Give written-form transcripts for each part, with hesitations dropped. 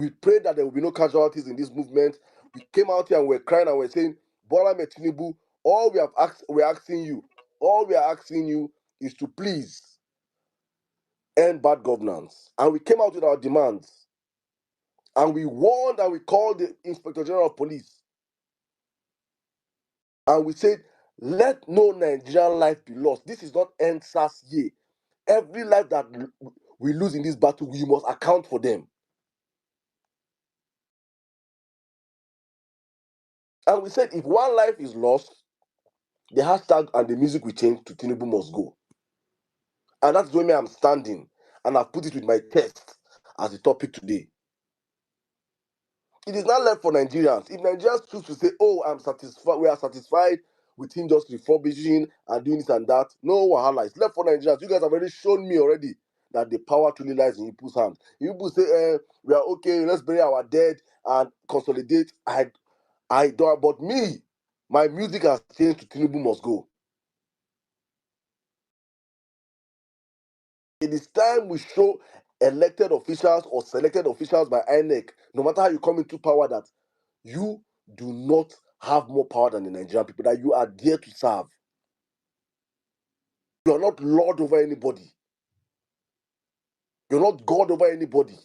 We prayed that there will be no casualties in this movement. We came out here and we're crying and we're saying, Bola Tinubu, all we are asking you is to please end bad governance. And we came out with our demands. And we warned and we called the Inspector General of Police. And we said, let no Nigerian life be lost. This is not NSAS year. Every life that we lose in this battle, we must account for them. And we said, if one life is lost, the hashtag and the music will change to Tinubu must go. And that's where I'm standing. And I've put it with my text as the topic today. It is not left for Nigerians. If Nigerians choose to say, oh, I'm satisfied, we are satisfied with him just refurbishing and doing this and that, no wahala. It's left for Nigerians. You guys have already shown me already that the power truly lies in people's hands. If people say, we are okay, let's bury our dead and consolidate. I don't, but me, my music has changed to Tinubu must go. It is time we show elected officials or selected officials by INEC, no matter how you come into power, that you do not have more power than the Nigerian people, that you are there to serve. You are not Lord over anybody. You're not God over anybody.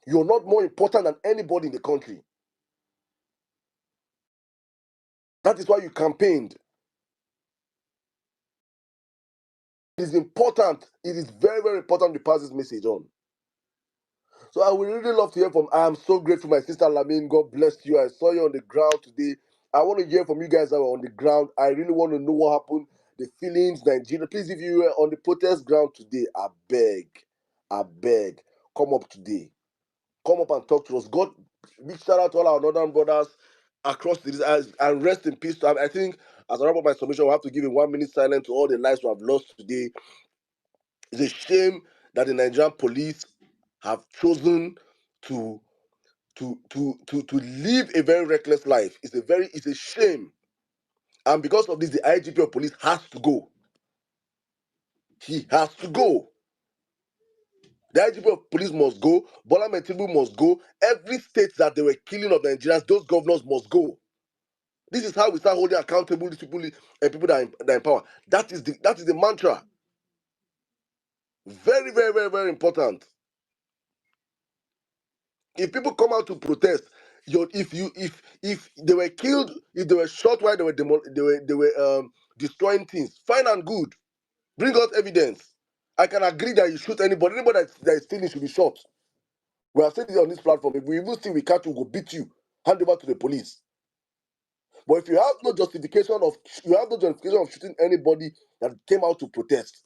You're not more important than anybody in the country. That is why you campaigned. It is important. It is very, very important to pass this message on. So I would really love to hear from. I am so grateful, my sister Lamin. God bless you. I saw you on the ground today. I want to hear from you guys that were on the ground. I really want to know what happened, the feelings, Nigeria. Please, if you were on the protest ground today, I beg, come up today. Come up and talk to us. God, big shout out to all our northern brothers across the and rest in peace. I think as I wrap up my submission, we have to give a 1 minute silence to all the lives we have lost today. It's a shame that the Nigerian police have chosen to live a very reckless life. It's a shame. And because of this, the IGP of police has to go. He has to go. The IGP of police must go. Bola Tinubu must go. Every state that they were killing of Nigerians, those governors must go. This is how we start holding accountable these people and people that are in power. That is the mantra. Very, very, very, very important. If people come out to protest, if they were killed, if they were shot while they were destroying things, fine and good. Bring out evidence. I can agree that you shoot anybody that is stealing should be shot. We have said it on this platform. If we even see we catch you, we'll beat you. Hand over to the police. But if you have no justification of shooting anybody that came out to protest,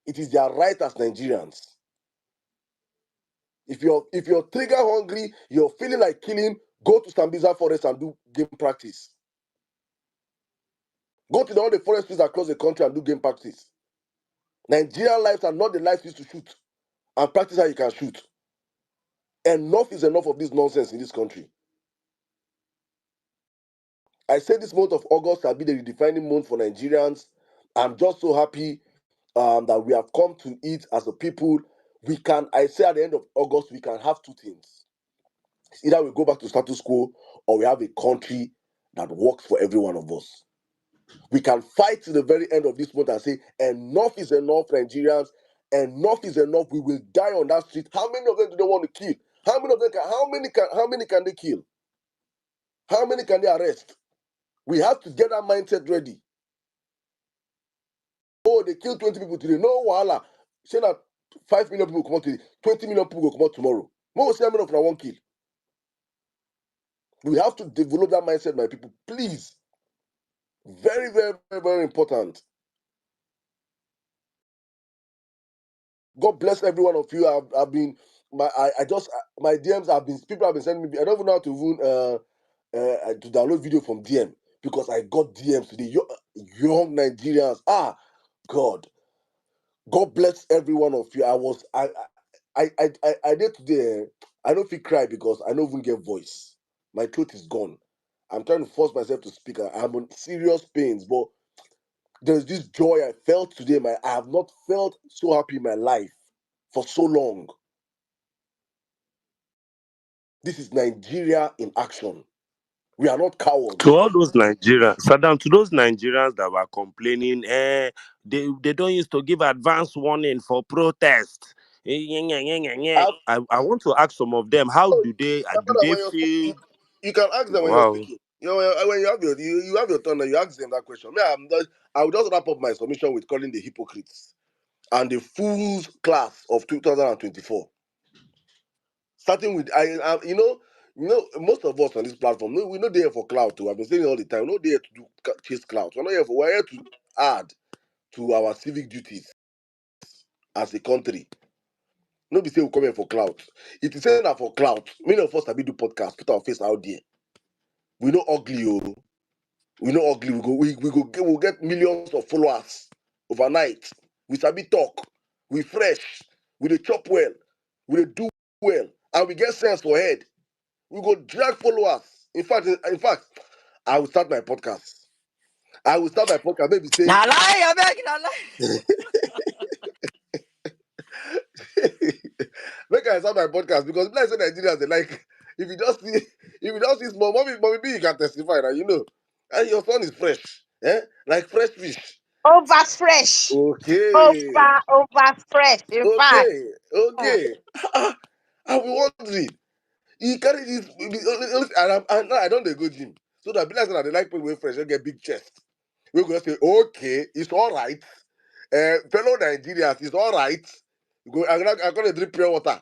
it is their right as Nigerians. If you're trigger hungry, you're feeling like killing, go to Sambiza Forest and do game practice. Go to all the forests across the country and do game practice. Nigerian lives are not the lives used to shoot and practice how you can shoot. Enough is enough of this nonsense in this country. I say this month of August will be the redefining month for Nigerians. I'm just so happy that we have come to it as a people. I say at the end of August, we can have two things. Either we go back to status quo or we have a country that works for every one of us. We can fight to the very end of this month and say, enough is enough, Nigerians. Enough is enough. We will die on that street. How many of them do they want to kill? How many can they kill? How many can they arrest? We have to get that mindset ready. Oh, they killed 20 people today. No wahala. Say that 5 million people come out today. 20 million people will come out tomorrow. More say how many of them won't kill? We have to develop that mindset, my people. Please. Very, very, very, very important. God bless every one of you. I've been my DMs have been people have been sending me. I don't even know how to even to download video from DM because I got DMs today. Young Nigerians. God bless every one of you. I did today. I don't feel cry because I don't even get voice. My throat is gone. I'm trying to force myself to speak. I'm on serious pains, but there's this joy I felt today. I have not felt so happy in my life for so long. This is Nigeria in action. We are not To cowards. all those Nigerians, Saddam, to those Nigerians that were complaining, they don't used to give advance warning for protest. I, I want to ask some of them, how do they when you're feel? speaking, you can ask them when you're Wow. speaking. You know, when you have you have your turn, and you ask them that question. Me, I will just wrap up my submission with calling the hypocrites and the fools class of 2024. Starting with most of us on this platform, we're not there for clout too. I've been saying it all the time. We're not there to chase clout. We're here to add to our civic duties as a country. No be say we come here for clout. If you say that for clout, many of us have been do podcast, put our face out there. We know ugly, oh. We know ugly. We'll get millions of followers overnight. We sabi talk. We fresh. We dey chop well. We dey do well, and we get sense for head. We go drag followers. In fact, I will start my podcast. Maybe say, Now lie, I beg, now lie. make I start my podcast because like say Nigerians they like if you just see small mommy B, you can testify now, and your son is fresh, like fresh fish. Over fresh. Okay, Over fresh. In fact. okay. I be wondering. He carry this, and I don't dey go gym, so that be like say na they like people wey fresh, they get big chest. We go say, okay, it's all right. Fellow Nigerians, it's all right. I'm gonna drink pure water.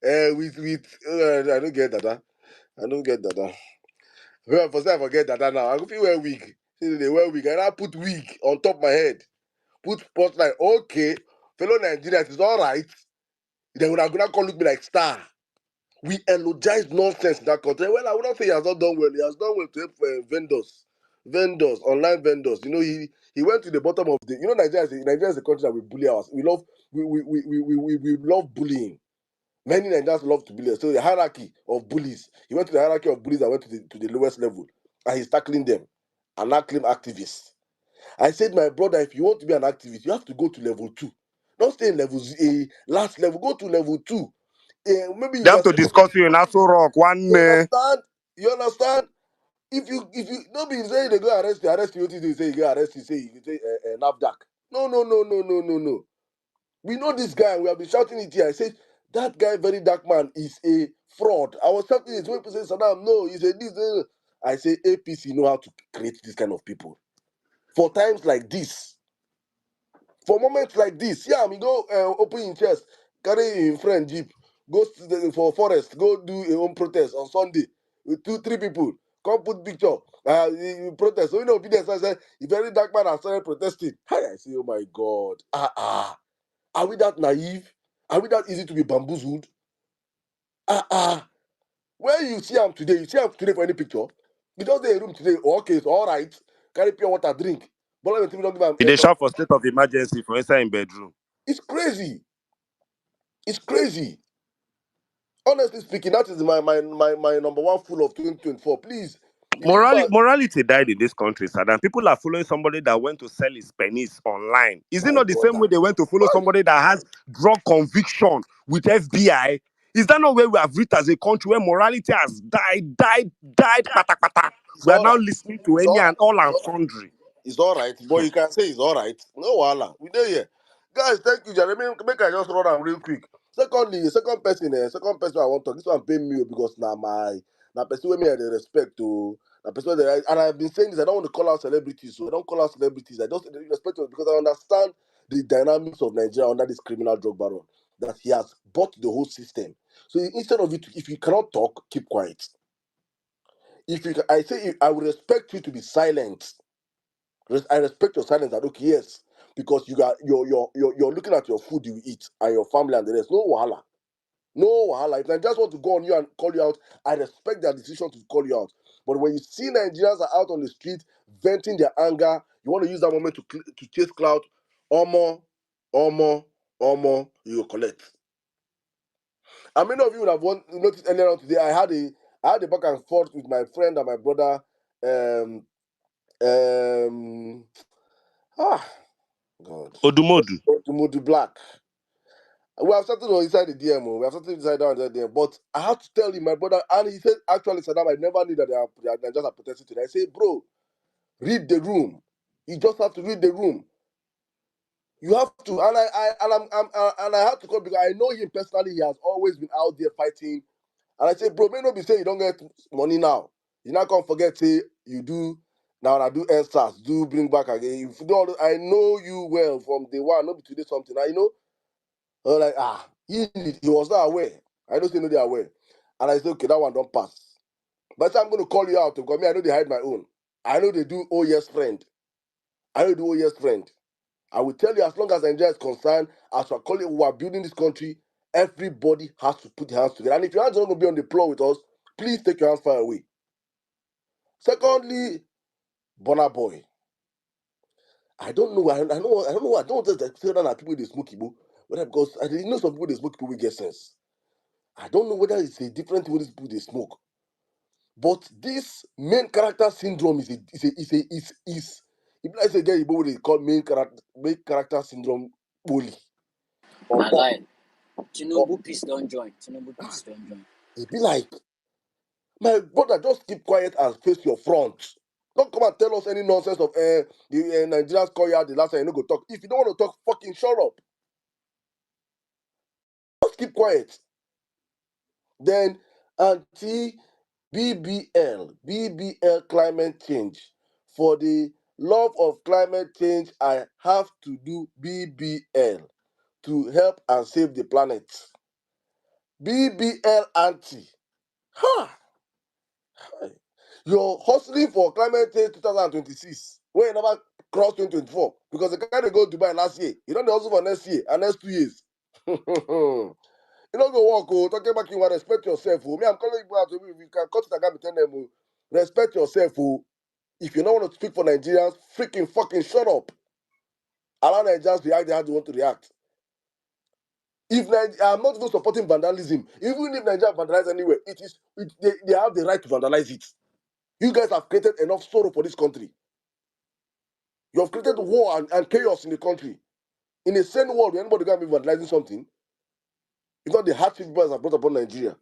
I don't get that. I don't get that. Well, for say I forget that now. I go feel wear wig. See, they wear wig, and I put wig on top my head. Put spotlight. Okay, fellow Nigerians, it's all right. Then when I'm gonna call me like star. We elogize nonsense in that country. Well, I would not say he has not done well. He has done well to help vendors, online vendors. He went to the bottom of the. Nigeria is a country that we bully us. We love bullying. Many Nigerians love to bully us. So the hierarchy of bullies. He went to the hierarchy of bullies and went to the lowest level, and he's tackling them. And now claim activists. I said, my brother, if you want to be an activist, you have to go to level 2. Don't stay in level last level. Go to level 2. Maybe you They have can to say, discuss you in Aso Rock one you day. understand? You understand? If you don't be saying they go arrest you, they say you go arrest you, say you say NAFDAC. No. We know this guy. We have been shouting it here. I said that guy, very dark man, is a fraud. I was shouting it when people say Saddam, no, he said this. I say APC know how to create this kind of people for times like this. For moments like this, yeah, I mean, go open your chest, carry your friend jeep, go for forest, go do a own protest on Sunday with 2, 3 people. Come put picture, you protest. So obedience. I said, if any dark man has started protesting, hi, I say, oh my God, are we that naive? Are we that easy to be bamboozled? Where you see him today, for any picture. You just dey a room today. Okay, it's all right. Carry pure water, drink. But let me tell you, don't give him They airtime. shout for state of emergency for inside in bedroom. It's crazy. It's crazy. Honestly speaking, that is my number one fool of 2024. Please, if you go Morality died in this country, Saddam. People are following somebody that went to sell his pennies online. Is it my not the same way brother, they went to follow what? somebody that has drug conviction with FBI? Is that not where we have reached as a country where morality has died, pata pata? It's We are all now right. listening to It's any all right. and all It's and all right. sundry. It's all right. But you can say it's all right. No wahala. We there here. Guys, thank you, Jeremy. Make I just run am real quick. Secondly, second person I want to talk. This one pay me because na person wey me I dey respect to. Na person and I've been saying this. I don't want to call out celebrities, so I don't call out celebrities. I just respect them because I understand the dynamics of Nigeria under this criminal drug baron. That he has bought the whole system. So instead of it, if you cannot talk, keep quiet. I would respect you to be silent. I respect your silence. That okay, yes, because you're looking at your food you eat and your family and the rest. No wahala, no wahala. If I just want to go on you and call you out, I respect their decision to call you out. But when you see Nigerians are out on the street venting their anger, you want to use that moment to chase clout. Omo, omo, you will collect. And many of you would have noticed earlier on today. I had a back and forth with my friend and my brother. Um, um, ah, God. Odumodu. To Modu Black. We have settled on inside the DM. We have settled inside down the DM. But I have to tell you, my brother, and he said, actually, Saddam, I never knew that they are Nigerians are protesting today. I say, bro, read the room. You just have to read the room. You have to, and I have to call because I know him personally. He has always been out there fighting. And I say, bro, may not be saying you don't get money now. You not gonna forget say you do now. I do NSAS, do bring back again. If you do all I know you well from day one. Not be today something. I know. Like he was not aware. I don't say no they are aware. And I say okay, that one don't pass. But I'm going to call you out because me I know they hide my own. I know they do. Oh yes, friend. I know they do. Oh yes, friend. I will tell you, as long as Nigeria is concerned, as we're calling, we are building this country, everybody has to put their hands together. And if your hands are not going to be on the floor with us, please take your hands far away. Secondly, Burna Boy. I don't know. I don't know. I don't want to say that people they smoke Igbo, whether because I know some people they smoke people will get sense. I don't know whether it's a different way these people they smoke. But this main character syndrome is if I say get Igbo, they call main character syndrome bully. Or, Na lie. Tinubu peace don't join. Tinubu peace don't join. it be like, my brother, just keep quiet and face your front. Don't come and tell us any nonsense of the Nigerians call you out the last time you no go talk. If you don't want to talk, fucking shut up. Just keep quiet. Then anti BBL climate change. For the love of climate change, I have to do BBL to help and save the planet. BBL anti. Ha! You're hustling for climate change 2026. When you never cross 2024. Because the guy they go to Dubai last year. You don't hustle for next year and next 2 years. You don't go work, talking about you want respect yourself. Me, I'm calling you out. If you can cut it again between them, respect yourself. If you don't want to speak for Nigerians, freaking fucking shut up. Allow Nigerians to react how they want to react. I'm not even supporting vandalism. Even if Nigeria vandalize anyway, they have the right to vandalize it. You guys have created enough sorrow for this country. You have created war and chaos in the country. In a sane world, where anybody can be vandalizing something, it's not the hardship people have brought upon Nigeria.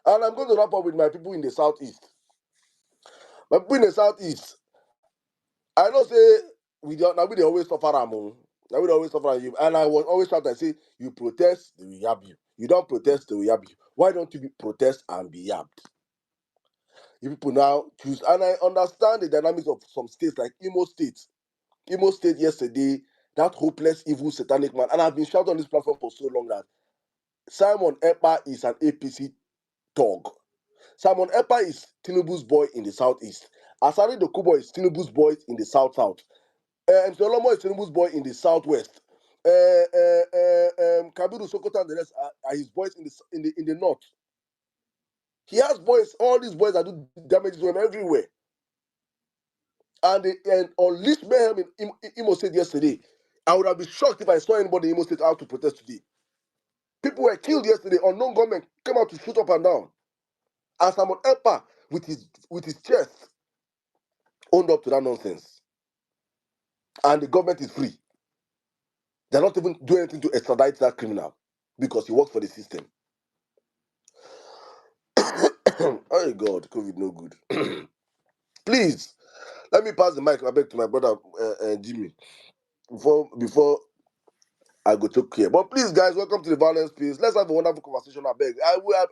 And I'm going to wrap up with my people in the southeast. My people in the southeast, I know say now we always suffer among. Now we always suffer you. And I was always trying to say, you protest, they will yab you. You don't protest, they will yab you. Why don't you protest and be yabbed? You people now choose. And I understand the dynamics of some states like Imo State. Imo State yesterday, that hopeless, evil, satanic man. And I've been shouting on this platform for so long that Simon Ekpa is an APC dog. Simon Ekpa is Tinubu's boy in the southeast. Asari Dokubo is Tinubu's boy in the south-south. Msolomo is Tinubu's boy in the southwest. Kabiru Sokoto and the rest are his boys in the north. He has boys, all these boys that do damage to him everywhere. And they unleashed mayhem in Imo State yesterday. I would have been shocked if I saw anybody in Imo State out to protest today. People were killed yesterday. Unknown gunmen came out to shoot up and down. And Simon Ekpa, with his chest, owned up to that nonsense. And the government is free. They're not even doing anything to extradite that criminal because he works for the system. Oh God, COVID no good. Please, let me pass the mic back to my brother Jimmy before I go to here. But please, guys, welcome to the violence space. Let's have a wonderful conversation. I beg.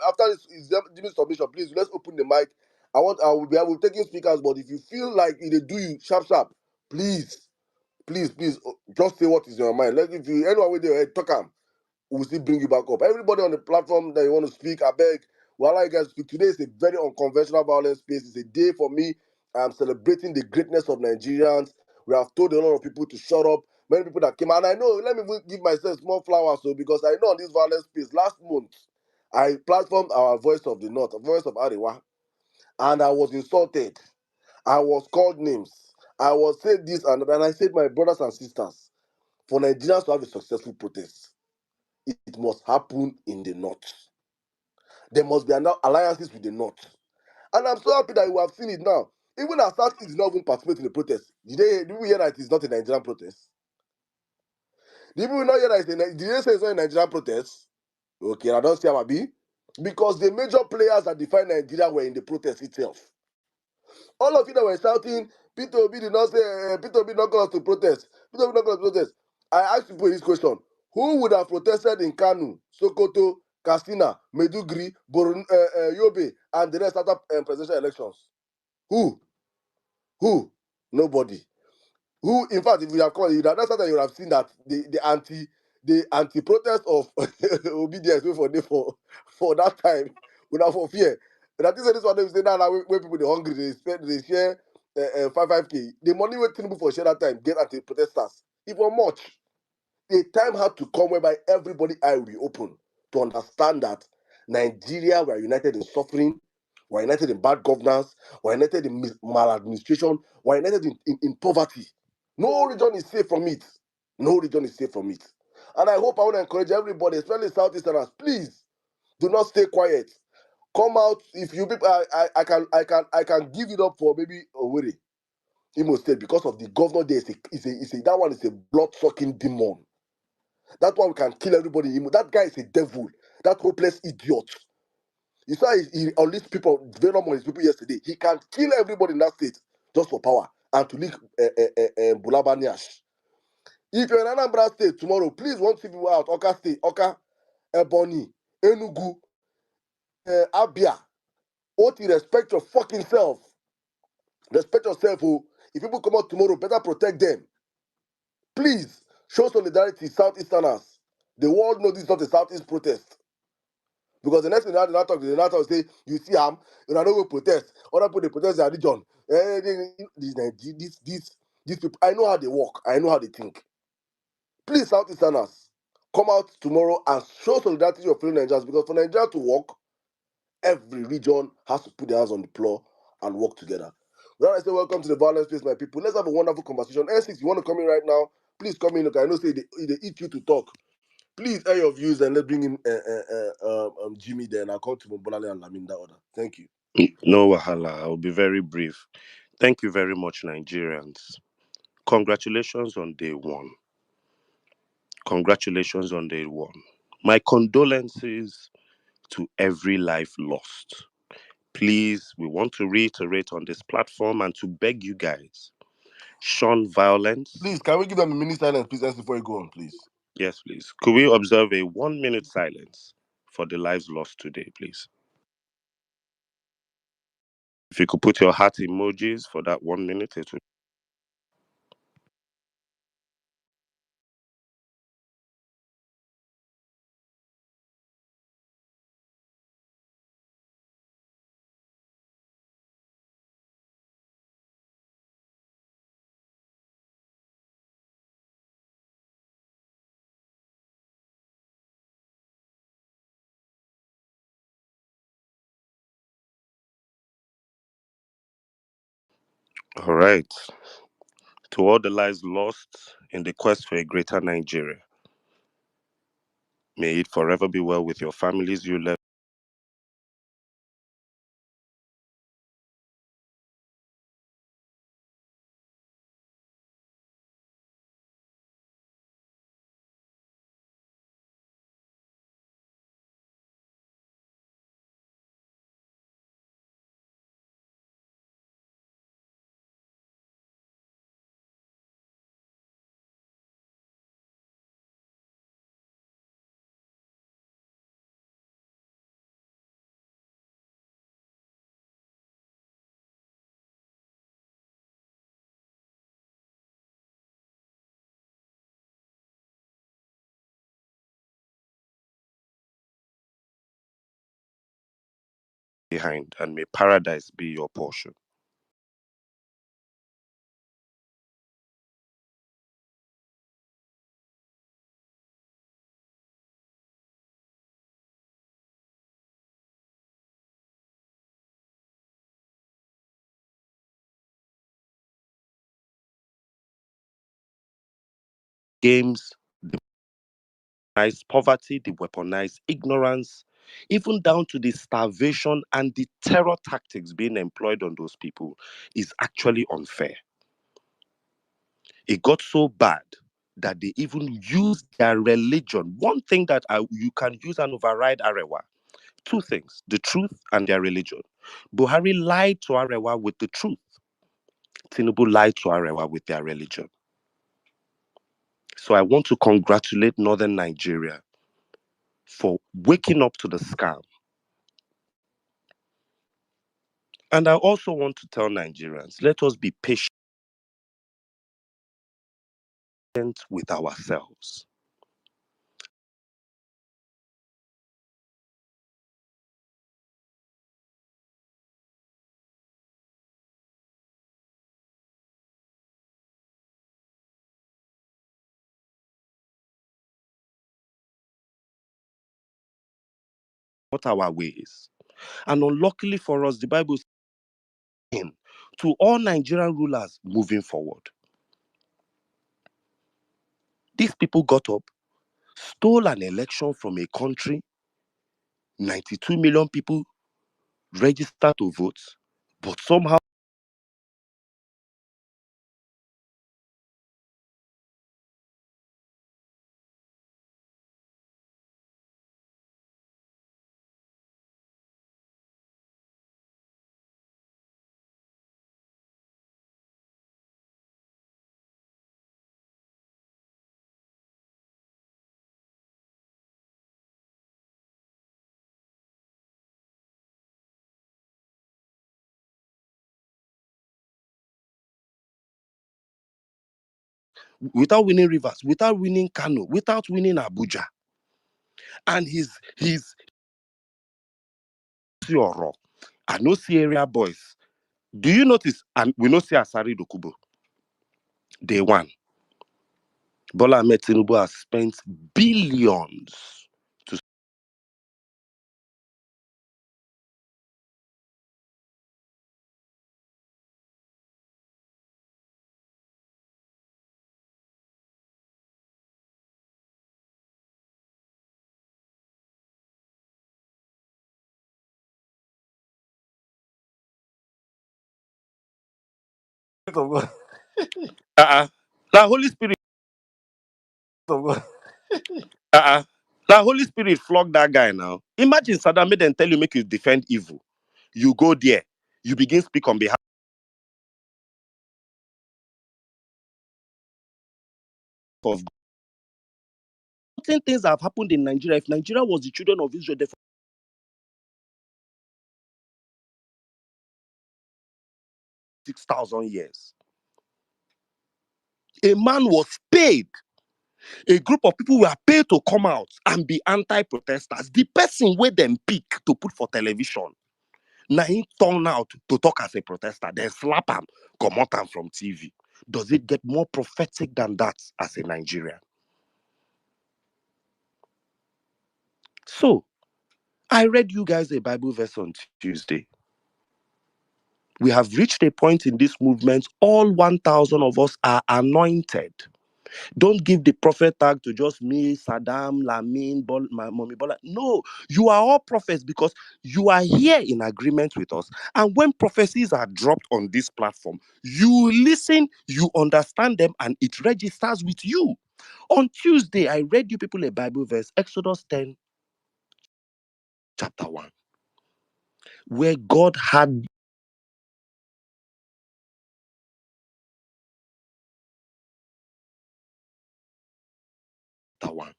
After this Jimmy's submission, please let's open the mic. I will be taking speakers, but if you feel like they do you sharp, please, just say what is in your mind. If you anyone with your head talk we'll still bring you back up. Everybody on the platform that you want to speak, I beg. Well, I guys speak. Today is a very unconventional violence space. It's a day for me. I'm celebrating the greatness of Nigerians. We have told a lot of people to shut up. Many people that came, and I know, let me give myself small flowers, so because I know on this violence space, last month, I platformed our Voice of the North, Voice of Arewa, and I was insulted. I was called names. I was said this and that, and I said, my brothers and sisters, for Nigerians to have a successful protest, it must happen in the north. There must be alliances with the north. And I'm so happy that we have seen it now. Even as South is not even participating in the protest. Did we hear that it's not a Nigerian protest? The people will not hear that did they say it's not a Nigerian protest? Okay, I don't see how be. Because the major players that define Nigeria were in the protest itself. All of you that were shouting, Peter Obi did not say, Peter Obi not call us to protest. Peter Obi not call us to protest. I asked people this question. Who would have protested in Kanu, Sokoto, Katsina, Meduguri, Yobe, and the rest after presidential elections? Who? Who? Nobody. Who, in fact, if you have called, that's something you would have seen that the anti-protest of obedience for that time would have for fear. And I think this one they say now when people they hungry, they share 5k. The money waiting Tinubu for share that time get anti-protesters. Even much. The time had to come whereby everybody eye will be open to understand that Nigeria were united in suffering, were united in bad governance, were united in maladministration, were united in poverty. No region is safe from it. No region is safe from it. And I hope I want to encourage everybody, especially Southeasterners, please do not stay quiet. Come out if you people. I can give it up for maybe Owerri, Imo State, because of the governor there. That one is a blood sucking demon. That one can kill everybody. That guy is a devil. That hopeless idiot. You saw he unleashed people, venom on his people yesterday. He can kill everybody in that state just for power and to leak Bulabaniash. If you're in Anambra State tomorrow, please want to see people out. Oka State, Oka, Ebony, Enugu, Abia. Oti, respect your fucking self. Respect yourself. Oh. If people come out tomorrow, better protect them. Please show solidarity, Southeasterners. The world knows this is not a Southeast protest. Because the next thing they now talk say, you see, you know, go protest. Other people they protest their religion. These people, I know how they work. I know how they think. Please, Southeasterners, come out tomorrow and show solidarity to your fellow Nigerians. Because for Nigeria to work, every region has to put their hands on the floor and work together. Well, I say welcome to the violence space, my people. Let's have a wonderful conversation. N6, you want to come in right now? Please come in. Okay, I know say they eat you to talk. Please air your views and let's bring in Jimmy there, and I'll call to Mobulale and Lamin that order. Thank you. No wahala. I'll be very brief. Thank you very much, Nigerians. Congratulations on day one. Congratulations on day one. My condolences to every life lost. Please, we want to reiterate on this platform and to beg you guys, shun violence. Please, can we give them a minute silence, please, before you go on, please? Yes, please. Could we observe a 1 minute silence for the lives lost today, please? If you could put your heart emojis for that 1 minute, it would. All right. To all the lives lost in the quest for a greater Nigeria, may it forever be well with your families you left. Behind, and may paradise be your portion. Games, the weaponized poverty, the weaponized ignorance, even down to the starvation and the terror tactics being employed on those people is actually unfair. It got so bad that they even use their religion. One thing that you can use and override Arewa. Two things: the truth and their religion. Buhari lied to Arewa with the truth. Tinubu lied to Arewa with their religion. So I want to congratulate Northern Nigeria for waking up to the scam. And I also want to tell Nigerians, let us be patient with ourselves. What our ways. And unluckily for us, the Bible says to all Nigerian rulers moving forward. These people got up, stole an election from a country, 92 million people registered to vote, but somehow without winning Rivers, without winning Kano, without winning Abuja. And his Oro. I know see area boys. Do you notice? And we know see Asari Dokubo. Day one. Bola Ahmed Tinubu has spent billions to now Holy Spirit uh-uh. Now Holy Spirit flog that guy now. Imagine Saddam made them tell you make you defend evil. You go there, you begin speak on behalf of certain things that have happened in Nigeria. If Nigeria was the children of Israel, for 6,000 years. A man was paid. A group of people were paid to come out and be anti-protesters. The person where them pick to put for television, now he turn out to talk as a protester, then slap him, come out from TV. Does it get more prophetic than that as a Nigerian? So, I read you guys a Bible verse on Tuesday. We have reached a point in this movement, all 1,000 of us are anointed. Don't give the prophet tag to just me, Saddam, Lamin, Mommy Bola. No, you are all prophets because you are here in agreement with us. And when prophecies are dropped on this platform, you listen, you understand them, and it registers with you. On Tuesday, I read you people a Bible verse, Exodus 10, chapter 1, where God had chapter 1,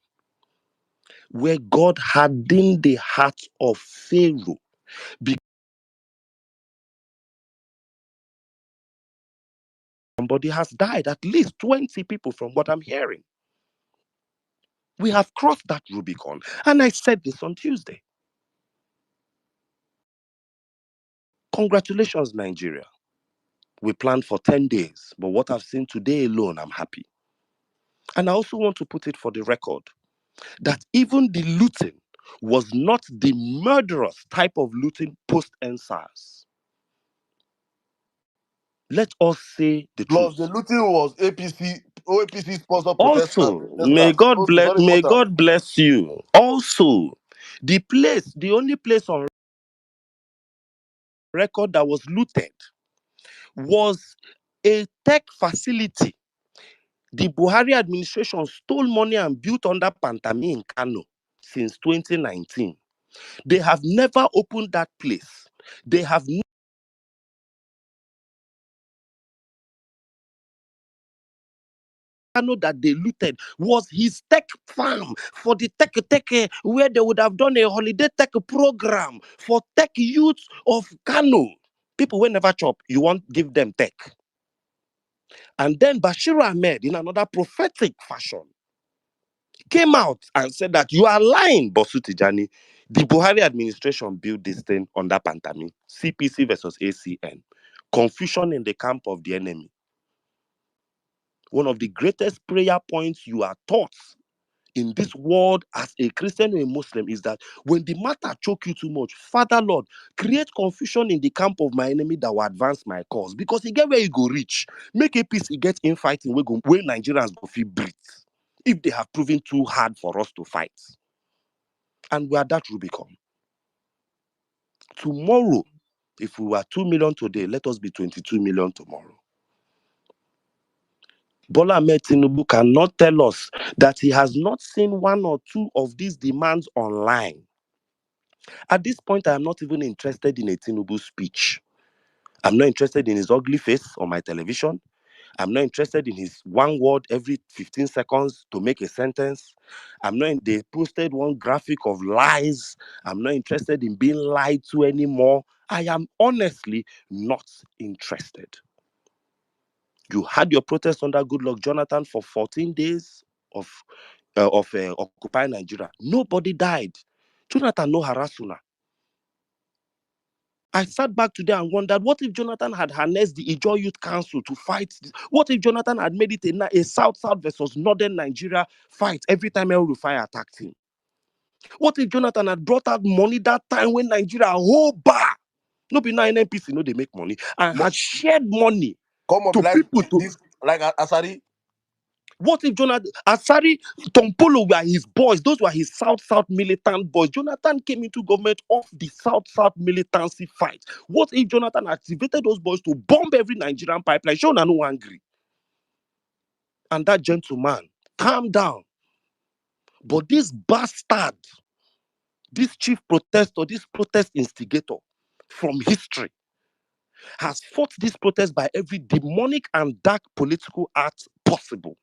where God hardened the heart of Pharaoh. Somebody has died, at least 20 people from what I'm hearing. We have crossed that Rubicon. And I said this on Tuesday. Congratulations, Nigeria. We planned for 10 days, but what I've seen today alone, I'm happy. And I also want to put it for the record that even the looting was not the murderous type of looting post NSAS. Let us say the Plus, truth. the looting was APC sponsored protesters. Also, Protesters. So it's very may important. God bless you. Also, the only place on record that was looted was a tech facility The Buhari administration stole money and built under Pantami in Kano since 2019. They have never opened that place. They have Kano that they looted was his tech farm for the tech where they would have done a holiday tech program for tech youth of Kano. People will never chop. You won't give them tech. And then Bashir Ahmed, in another prophetic fashion, came out and said that you are lying, Bosu Tijani. The Buhari administration built this thing under Pantami, CPC versus ACN. Confusion in the camp of the enemy. One of the greatest prayer points you are taught in this world as a Christian or a Muslim is that when the matter choke you too much, Father Lord, create confusion in the camp of my enemy that will advance my cause. Because he get where he go reach. Make a peace, he get infighting where Nigerians go feel breathe. If they have proven too hard for us to fight. And we are that Rubicon. Tomorrow, if we were 2 million today, let us be 22 million tomorrow. Bola Ahmed Tinubu cannot tell us that he has not seen one or two of these demands online. At this point, I am not even interested in a Tinubu speech. I'm not interested in his ugly face on my television. I'm not interested in his one word every 15 seconds to make a sentence. They posted one graphic of lies. I'm not interested in being lied to anymore. I am honestly not interested. You had your protest under Goodluck Jonathan for 14 days of Occupy Nigeria. Nobody died. Jonathan no harassuna. I sat back today and wondered, what if Jonathan had harnessed the Ijaw Youth Council to fight this? What if Jonathan had made it a South-South versus Northern Nigeria fight every time El Rufai attacked him? What if Jonathan had brought out money that time when Nigeria whole bar, no be now NNPC, no they make money, and had shared money to people to this, like Asari? What if Jonathan Asari, Tompolo were his boys? Those were his South-South militant boys. Jonathan came into government off the South-South militancy fight. What if Jonathan activated those boys to bomb every Nigerian pipeline? Sean are no angry. And that gentleman, calm down. But this bastard, this chief protester, this protest instigator from history, has fought this protest by every demonic and dark political act possible.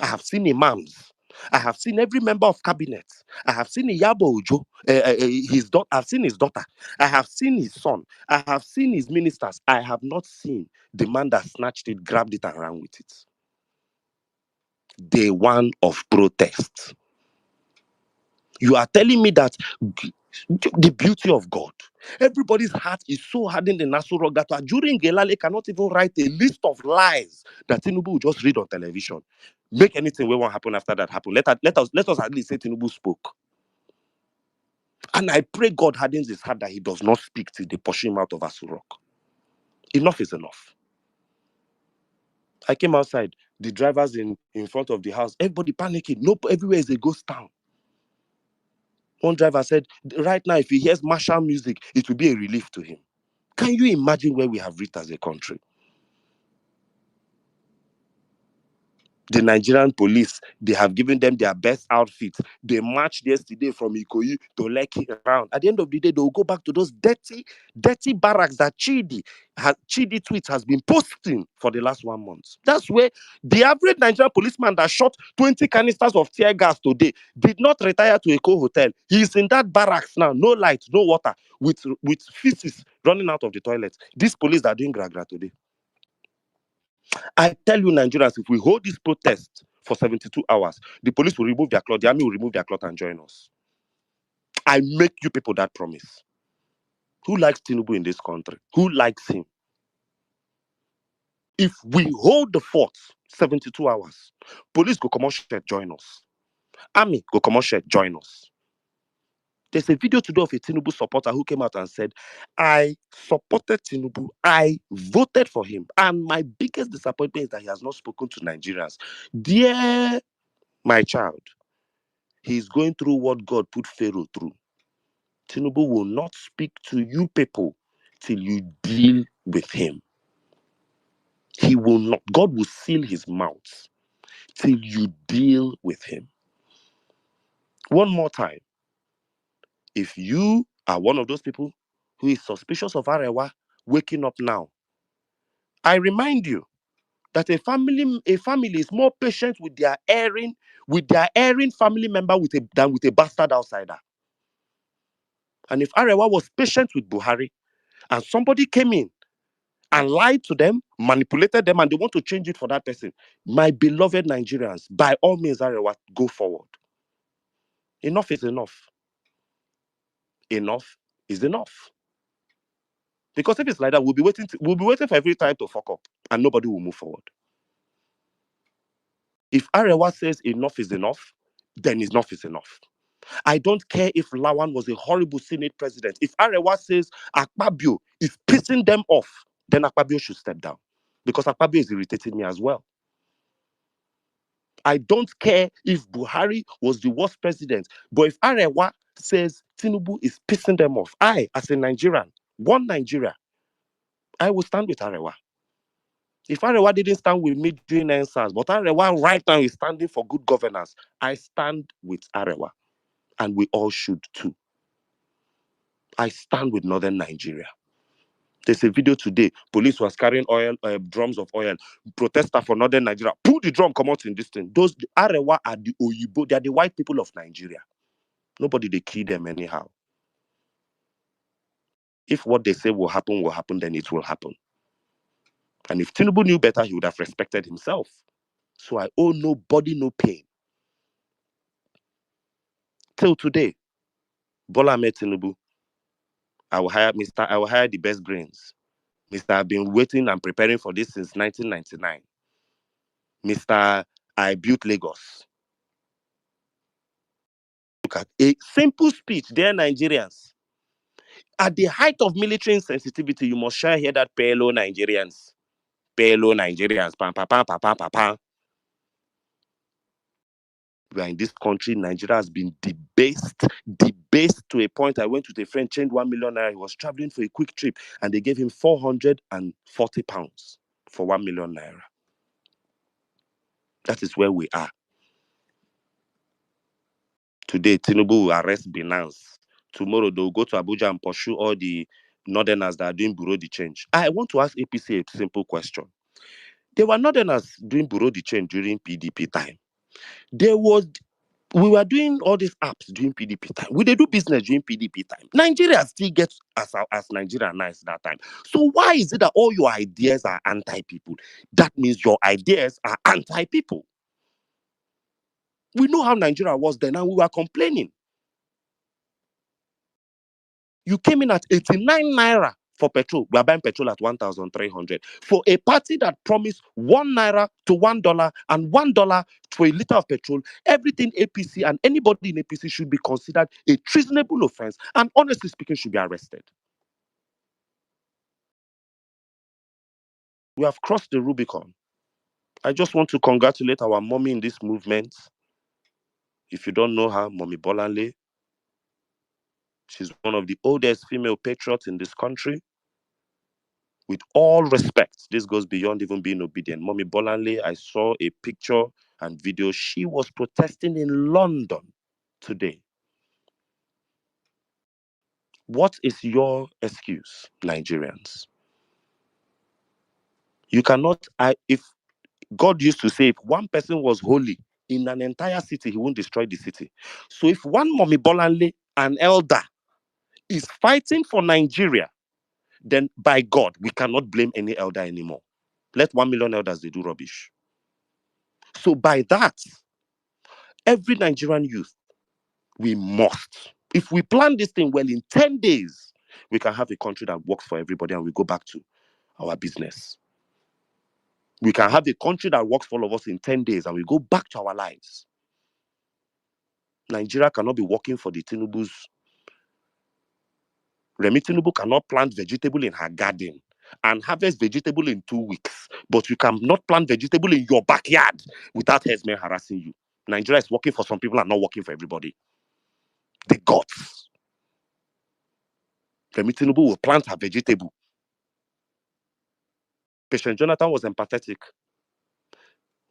I have seen imams. I have seen every member of cabinet. I have seen Iyabo Ojo, his daughter. I've seen his daughter. I have seen his son. I have seen his ministers. I have not seen the man that snatched it, grabbed it, and ran with it. Day one of protest. You are telling me that the beauty of God. Everybody's heart is so hardened in Nasuru that during Gelale cannot even write a list of lies that Tinubu will just read on television. Make anything we want happen after that happen. Let us at least say Tinubu spoke. And I pray God hardens his heart that he does not speak till they push him out of Asurok. Enough is enough. I came outside, the drivers in front of the house, everybody panicking. No, everywhere is a ghost town. One driver said, right now, if he hears martial music, it will be a relief to him. Can you imagine where we have reached as a country? The Nigerian police, they have given them their best outfits. They marched yesterday from Ikoyi to Lekki around. At the end of the day, they will go back to those dirty barracks that Chidi tweets has been posting for the last 1 month. That's where the average Nigerian policeman that shot 20 canisters of tear gas today did not retire to a hotel. He's in that barracks now, no light, no water, with feces running out of the toilet. These police are doing gragra today. I tell you, Nigerians, if we hold this protest for 72 hours, the police will remove their cloth, the army will remove their cloth and join us. I make you people that promise. Who likes Tinubu in this country? Who likes him? If we hold the fort 72 hours, police go commercial join us. Army go commercial join us. There's a video today of a Tinubu supporter who came out and said, I supported Tinubu. I voted for him. And my biggest disappointment is that he has not spoken to Nigerians. Dear my child, he's going through what God put Pharaoh through. Tinubu will not speak to you people till you deal with him. He will not. God will seal his mouth till you deal with him. One more time. If you are one of those people who is suspicious of Arewa waking up now, I remind you that a family is more patient with their erring family member than with a bastard outsider. And if Arewa was patient with Buhari and somebody came in and lied to them, manipulated them, and they want to change it for that person, my beloved Nigerians, by all means, Arewa, go forward. Enough is enough. Enough is enough. Because if it's like that, we'll be waiting for every time to fuck up, and nobody will move forward. If Arewa says enough is enough, then enough is enough. I don't care if Lawan was a horrible Senate president. If Arewa says Akpabio is pissing them off, then Akpabio should step down. Because Akpabio is irritating me as well. I don't care if Buhari was the worst president, but if Arewa says Tinubu is pissing them off, I, as a Nigerian, one Nigeria, I will stand with Arewa. If Arewa didn't stand with me during NSAS, but Arewa right now is standing for good governance, I stand with Arewa. And we all should too. I stand with Northern Nigeria. There's a video today. Police was carrying drums of oil. Protester for Northern Nigeria. Pull the drum, come out in this thing. Those Arewa are the Oyibo. They are the white people of Nigeria. Nobody, they kill them anyhow. If what they say will happen, then it will happen. And if Tinubu knew better, he would have respected himself. So I owe nobody no pain. Till today, Bola Ahmed Tinubu, I will hire the best brains. Mr. I've been waiting and preparing for this since 1999. Mr. I built Lagos. Look at a simple speech, dear Nigerians. At the height of military insensitivity, you must share here that PLO Nigerians. PLO Nigerians. Pam, pam, pam, pam, pam, pam, pam. We are in this country. Nigeria has been debased to a point. I went with a friend, changed 1 million naira. He was traveling for a quick trip, and they gave him 440 pounds for 1 million naira. That is where we are. Today, Tinubu will arrest Binance. Tomorrow, they'll go to Abuja and pursue all the northerners that are doing bureau de change. I want to ask APC a simple question. There were northerners doing bureau de change during PDP time. We were doing all these apps during PDP time. We did do business during PDP time. Nigeria still gets as Nigeria nice that time. So why is it that all your ideas are anti-people? That means your ideas are anti-people. We know how Nigeria was then, and we were complaining. You came in at 89 naira for petrol. We are buying petrol at 1,300. For a party that promised 1 naira to $1 and $1 to a liter of petrol, everything APC and anybody in APC should be considered a treasonable offense and honestly speaking should be arrested. We have crossed the Rubicon. I just want to congratulate our mommy in this movement. If you don't know her, Mommy Bolanle, she's one of the oldest female patriots in this country. With all respect, this goes beyond even being obedient. Mommy Bolanle, I saw a picture and video. She was protesting in London today. What is your excuse, Nigerians? You cannot, if God used to say, if one person was holy in an entire city, he won't destroy the city. So if one Mommy Bolanle, an elder, is fighting for Nigeria, then by God, we cannot blame any elder anymore. Let 1 million elders, they do rubbish. So by that, every Nigerian youth, we must. If we plan this thing well, in 10 days, we can have a country that works for everybody and we go back to our business. We can have a country that works for all of us in 10 days and we go back to our lives. Nigeria cannot be working for the Tinubus. Remi Tinubu cannot plant vegetable in her garden and harvest vegetable in 2 weeks. But you cannot plant vegetable in your backyard without herdsmen harassing you. Nigeria is working for some people and not working for everybody. The gods. Remi Tinubu will plant her vegetable Patient Jonathan was empathetic.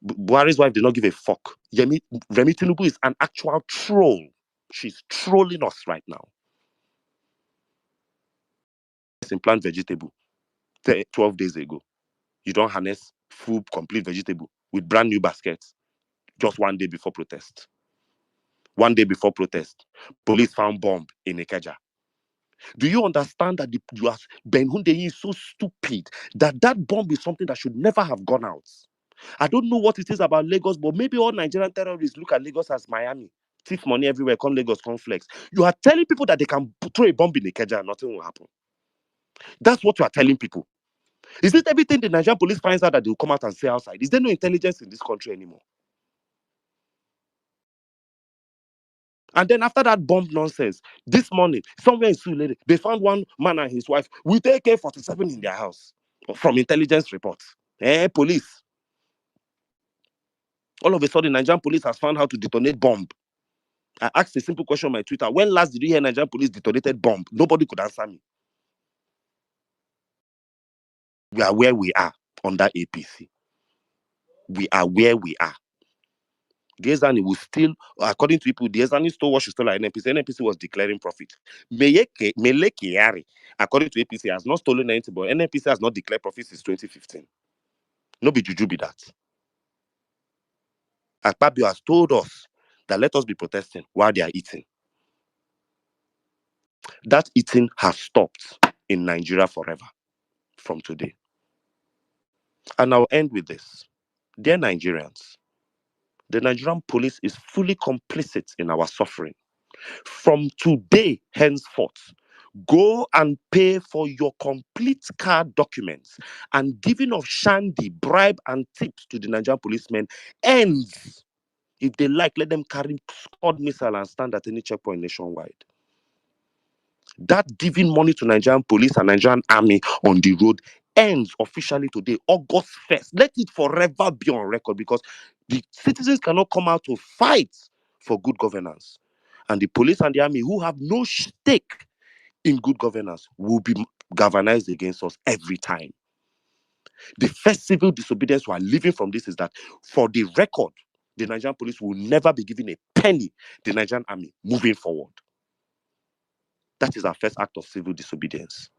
Buhari's wife did not give a fuck. Remi Tinubu is an actual troll. She's trolling us right now. In plant vegetable 12 days ago. You don't harness full, complete vegetable with brand new baskets just 1 day before protest. 1 day before protest, police found bomb in Ikeja. Do you understand that Ben Hundeyi is so stupid that bomb is something that should never have gone out? I don't know what it is about Lagos, but maybe all Nigerian terrorists look at Lagos as Miami. Thief money everywhere, come Lagos, come flex. You are telling people that they can throw a bomb in Ikeja and nothing will happen. That's what you are telling people. Is it everything the Nigerian police finds out that they will come out and say outside? Is there no intelligence in this country anymore? And then after that bomb nonsense, this morning, somewhere in Sulere, they found one man and his wife with AK-47 in their house from intelligence reports. Police. All of a sudden, Nigerian police has found how to detonate bomb. I asked a simple question on my Twitter. When last did you hear Nigerian police detonated bomb? Nobody could answer me. We are where we are under APC. We are where we are. Diezani will still, according to people, Diezani stole what she stole at NNPC. NNPC was declaring profit. Melekiari, according to APC, has not stolen anything, but NNPC has not declared profit since 2015. No be juju be that. Akpabio has told us that let us be protesting while they are eating. That eating has stopped in Nigeria forever from today. And I'll end with this. Dear Nigerians, the Nigerian police is fully complicit in our suffering. From today henceforth, go and pay for your complete car documents, and giving of shandy, bribe, and tips to the Nigerian policemen ends. If they like, let them carry squad missile and stand at any checkpoint nationwide. That giving money to Nigerian police and Nigerian army on the road ends officially today, August 1st. Let it forever be on record, because the citizens cannot come out to fight for good governance. And the police and the army, who have no stake in good governance, will be galvanized against us every time. The first civil disobedience we are living from this is that, for the record, the Nigerian police will never be given a penny, the Nigerian army, moving forward. That is our first act of civil disobedience.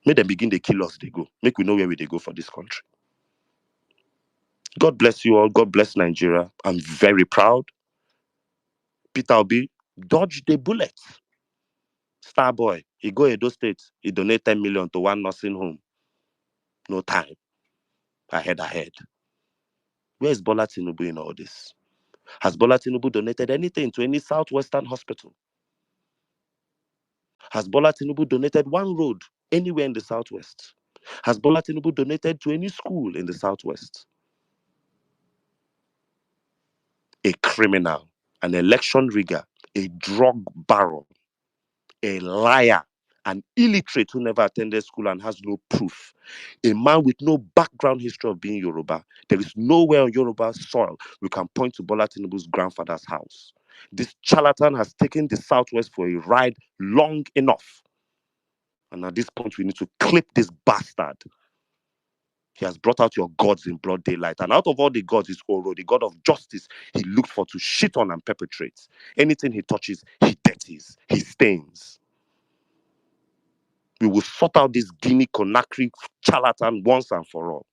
Make them begin to kill us, they go. Make we know where they go for this country. God bless you all. God bless Nigeria. I'm very proud. Peter Obi dodged the bullet. Star boy, he go Edo State. He donate 10 million to one nursing home. No time. Ahead. Where is Bola Tinubu in all this? Has Bola Tinubu donated anything to any southwestern hospital? Has Bola Tinubu donated one road anywhere in the southwest? Has Bola Tinubu donated to any school in the southwest? A criminal, an election rigger, a drug baron, a liar, an illiterate who never attended school and has no proof, a man with no background history of being Yoruba. There is nowhere on Yoruba soil we can point to Bola Tinubu's grandfather's house. This charlatan has taken the southwest for a ride long enough. And at this point, we need to clip this bastard. He has brought out your gods in broad daylight. And out of all the gods is Oro, the god of justice. He looks for to shit on and perpetrate. Anything he touches, he dirties, he stains. We will sort out this Guinea Conakry charlatan once and for all.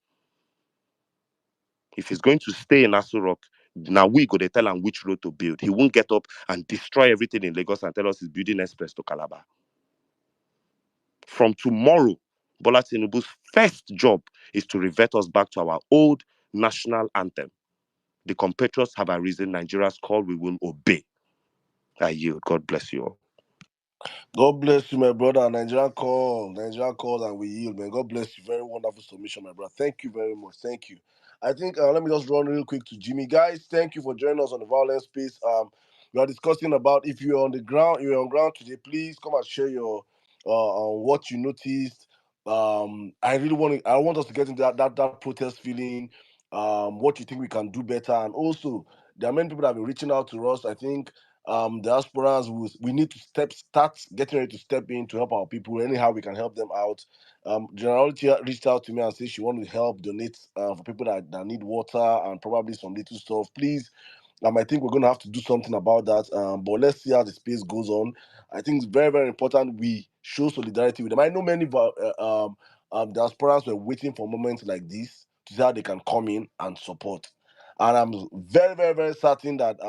If he's going to stay in Aso Rock, now we go to tell him which road to build. He won't get up and destroy everything in Lagos and tell us he's building express to Calabar. From tomorrow, Bola Tinubu's first job is to revert us back to our old national anthem. The compatriots have arisen, Nigeria's call, we will obey. I yield. God bless you all. God bless you, my brother. Nigerian call, and we yield, man. God bless you. Very wonderful submission, my brother. Thank you very much. Thank you. I think let me just run real quick to Jimmy. Guys, thank you for joining us on the violence space. We are discussing about, if you're on the ground, you're on ground today, please come and share your what you noticed. I want us to get into that protest feeling. What you think we can do better, and also there are many people that have been reaching out to us. I think diasporans, we need to start getting ready to step in to help our people anyhow we can help them out. Generality reached out to me and said she want to help donate for people that need water and probably some little stuff. Please, I think we're going to have to do something about that. But let's see how the space goes on. I think it's very, very important we show solidarity with them. I know many diasporans were waiting for moments like this to see how they can come in and support. And I'm very, very, very certain that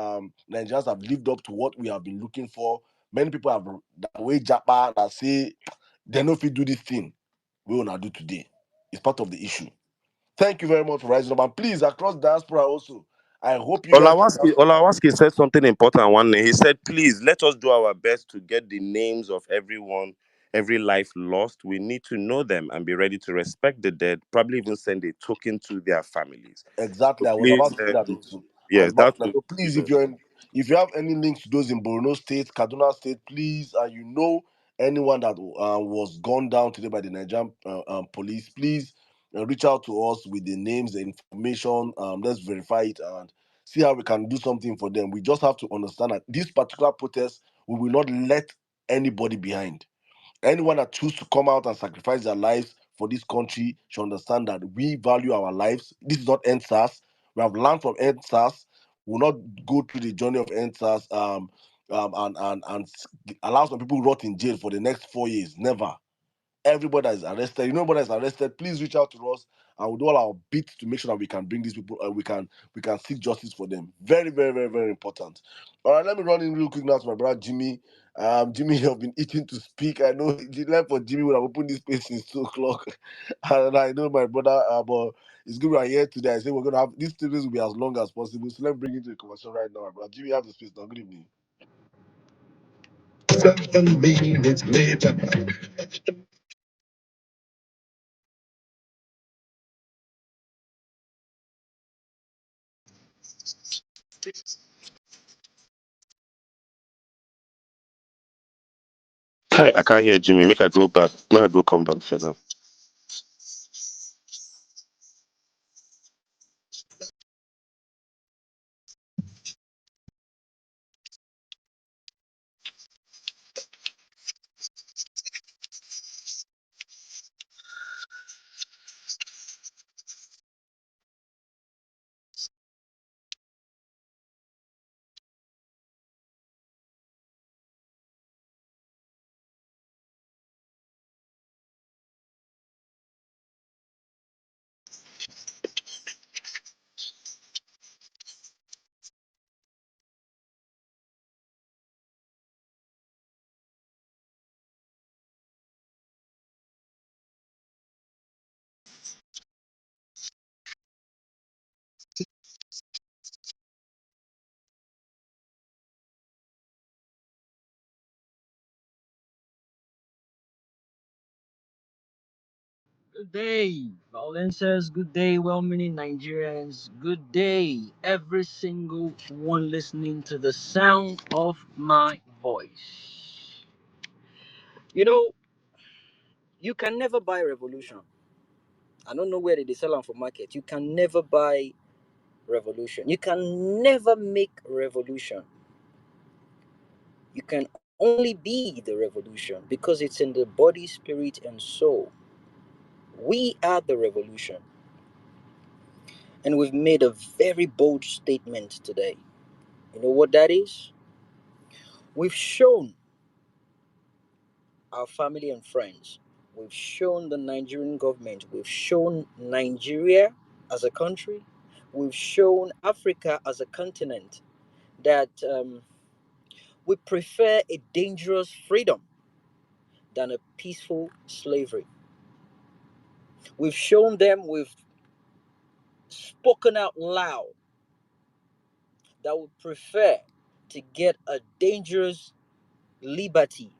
Nigerians have lived up to what we have been looking for. Many people have that way japa that say they know if we do this thing, we will not do today. It's part of the issue. Thank you very much for rising up. And please, across diaspora also, I hope you guys can Olawaski said something important one day. He said, please let us do our best to get the names of everyone, every life lost. We need to know them and be ready to respect the dead, probably even send a token to their families. So exactly. I was please, about to say that also. I was yes, about that to say, would, so you please, know, if you have any links to those in Borno State, Kaduna State, please, and you know anyone that was gone down today by the Nigerian police, please reach out to us with the names, the information. Let's verify it and see how we can do something for them. We just have to understand that this particular protest, we will not let anybody behind. Anyone that chooses to come out and sacrifice their lives for this country should understand that we value our lives. This is not NSAS. We have learned from NSAS. We'll not go through the journey of NSAS and allow some people rot in jail for the next 4 years. Never. Everybody that is arrested, nobody is arrested, please reach out to us and we'll do all our bits to make sure that we can bring these people, we can seek justice for them. Very, very, very, very important. All right, let me run in real quick now to my brother Jimmy. Jimmy, you have been itching to speak. I know the line for Jimmy would have opened this space since 2 o'clock, and I know my brother, but it's good we are here today. I say we're gonna have these series will be as long as possible. So let's bring it to the conversation right now, my brother Jimmy. You have the space now. Good evening. 7 minutes later. hi, I can't hear Jimmy. Make I go back. Make I go come back further. Good day, Condolences. Good day, well-meaning Nigerians. Good day, every single one listening to the sound of my voice. You know, you can never buy revolution. I don't know where they sell them for market. You can never buy revolution. You can never make revolution. You can only be the revolution because it's in the body, spirit, and soul. We are the revolution. And we've made a very bold statement today. You know what that is? We've shown our family and friends, we've shown the Nigerian government, we've shown Nigeria as a country, we've shown Africa as a continent that we prefer a dangerous freedom than a peaceful slavery. We've shown them, we've spoken out loud that we prefer to get a dangerous liberty.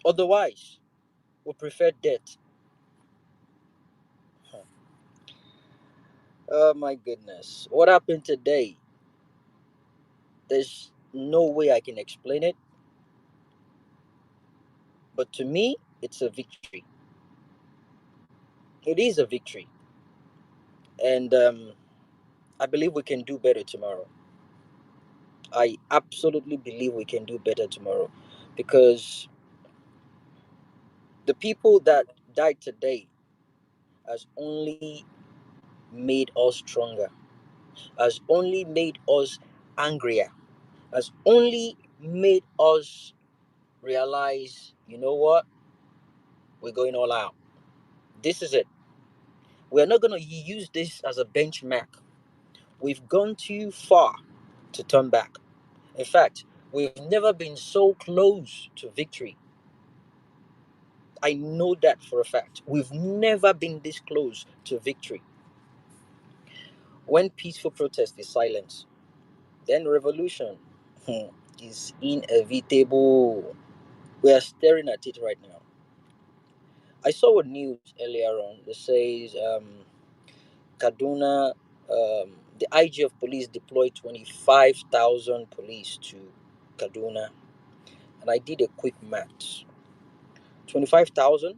Otherwise, we prefer death. Oh my goodness. What happened today? There's no way I can explain it, but to me, it's a victory. It is a victory. And I believe we can do better tomorrow. I absolutely believe we can do better tomorrow, because the people that died today has only made us stronger, has only made us angrier, has only made us realize, you know what, we're going all out. This is it. We're not going to use this as a benchmark. We've gone too far to turn back. In fact, we've never been so close to victory. I know that for a fact. We've never been this close to victory. When peaceful protest is silence, then revolution is inevitable. We are staring at it right now. I saw a news earlier on that says Kaduna, the IG of police deployed 25,000 police to Kaduna. And I did a quick math. 25,000.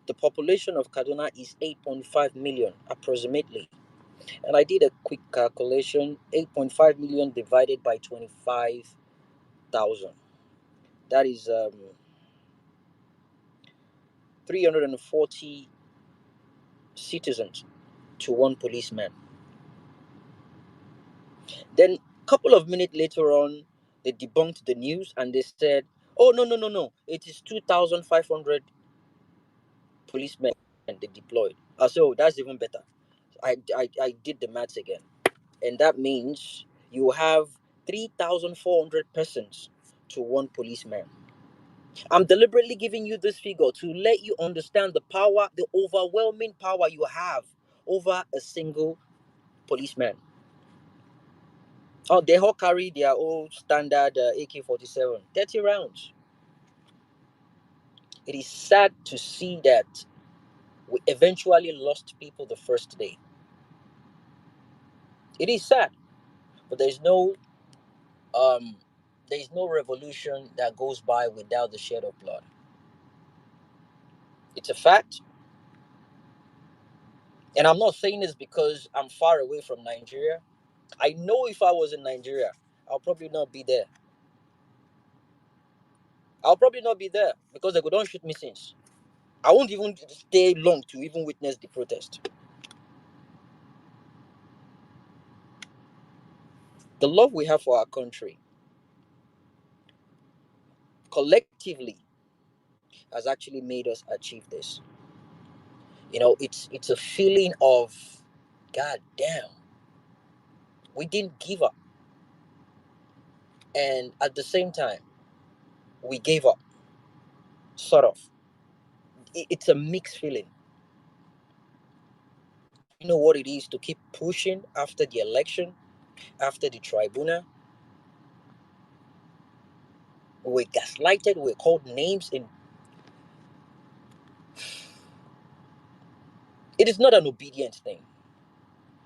The population of Kaduna is 8.5 million approximately. And I did a quick calculation. 8.5 million divided by 25,000. That is 340 citizens to one policeman. Then a couple of minutes later on, they debunked the news and they said, "Oh, no, no, no, no! It is 2,500 policemen they deployed." I said, "Oh, that's even better." I did the maths again, and that means you have 3,400 persons to one policeman. I'm deliberately giving you this figure to let you understand the power, the overwhelming power you have over a single policeman. Oh, they all carry their own standard AK-47, 30 rounds. It is sad to see that we eventually lost people the first day. It is sad, but um, there is no revolution that goes by without the shed of blood. It's a fact, and I'm not saying this because I'm far away from Nigeria. I know if I was in Nigeria, I'll probably not be there. I'll probably not be there because they could not shoot me since. I won't even stay long to even witness the protest. The love we have for our country collectively has actually made us achieve this. It's a feeling of, god damn, we didn't give up, and at the same time we gave up, sort of. It's a mixed feeling. Do you know what it is to keep pushing after the election, after the tribunal? We were gaslighted, we were called names, and it is not an obedient thing.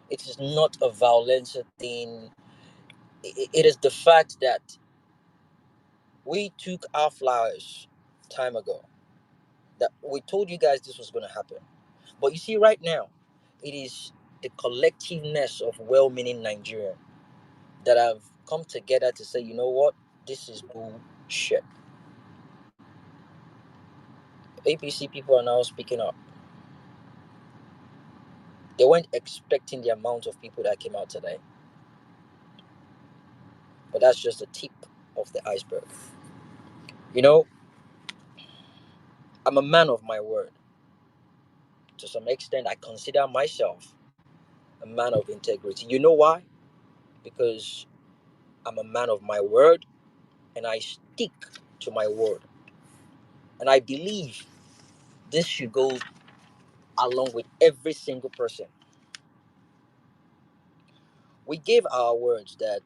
It is not a violence thing. It is the fact that we took our flowers time ago. That we told you guys this was going to happen. But you see, right now, it is the collectiveness of well-meaning Nigerians that have come together to say, you know what, this is bullshit. APC people are now speaking up. They weren't expecting the amount of people that came out today, but that's just the tip of the iceberg. You know, I'm a man of my word. To some extent, I consider myself a man of integrity. You know why? Because I'm a man of my word and I stick to my word. And I believe this should go along with every single person. We gave our words that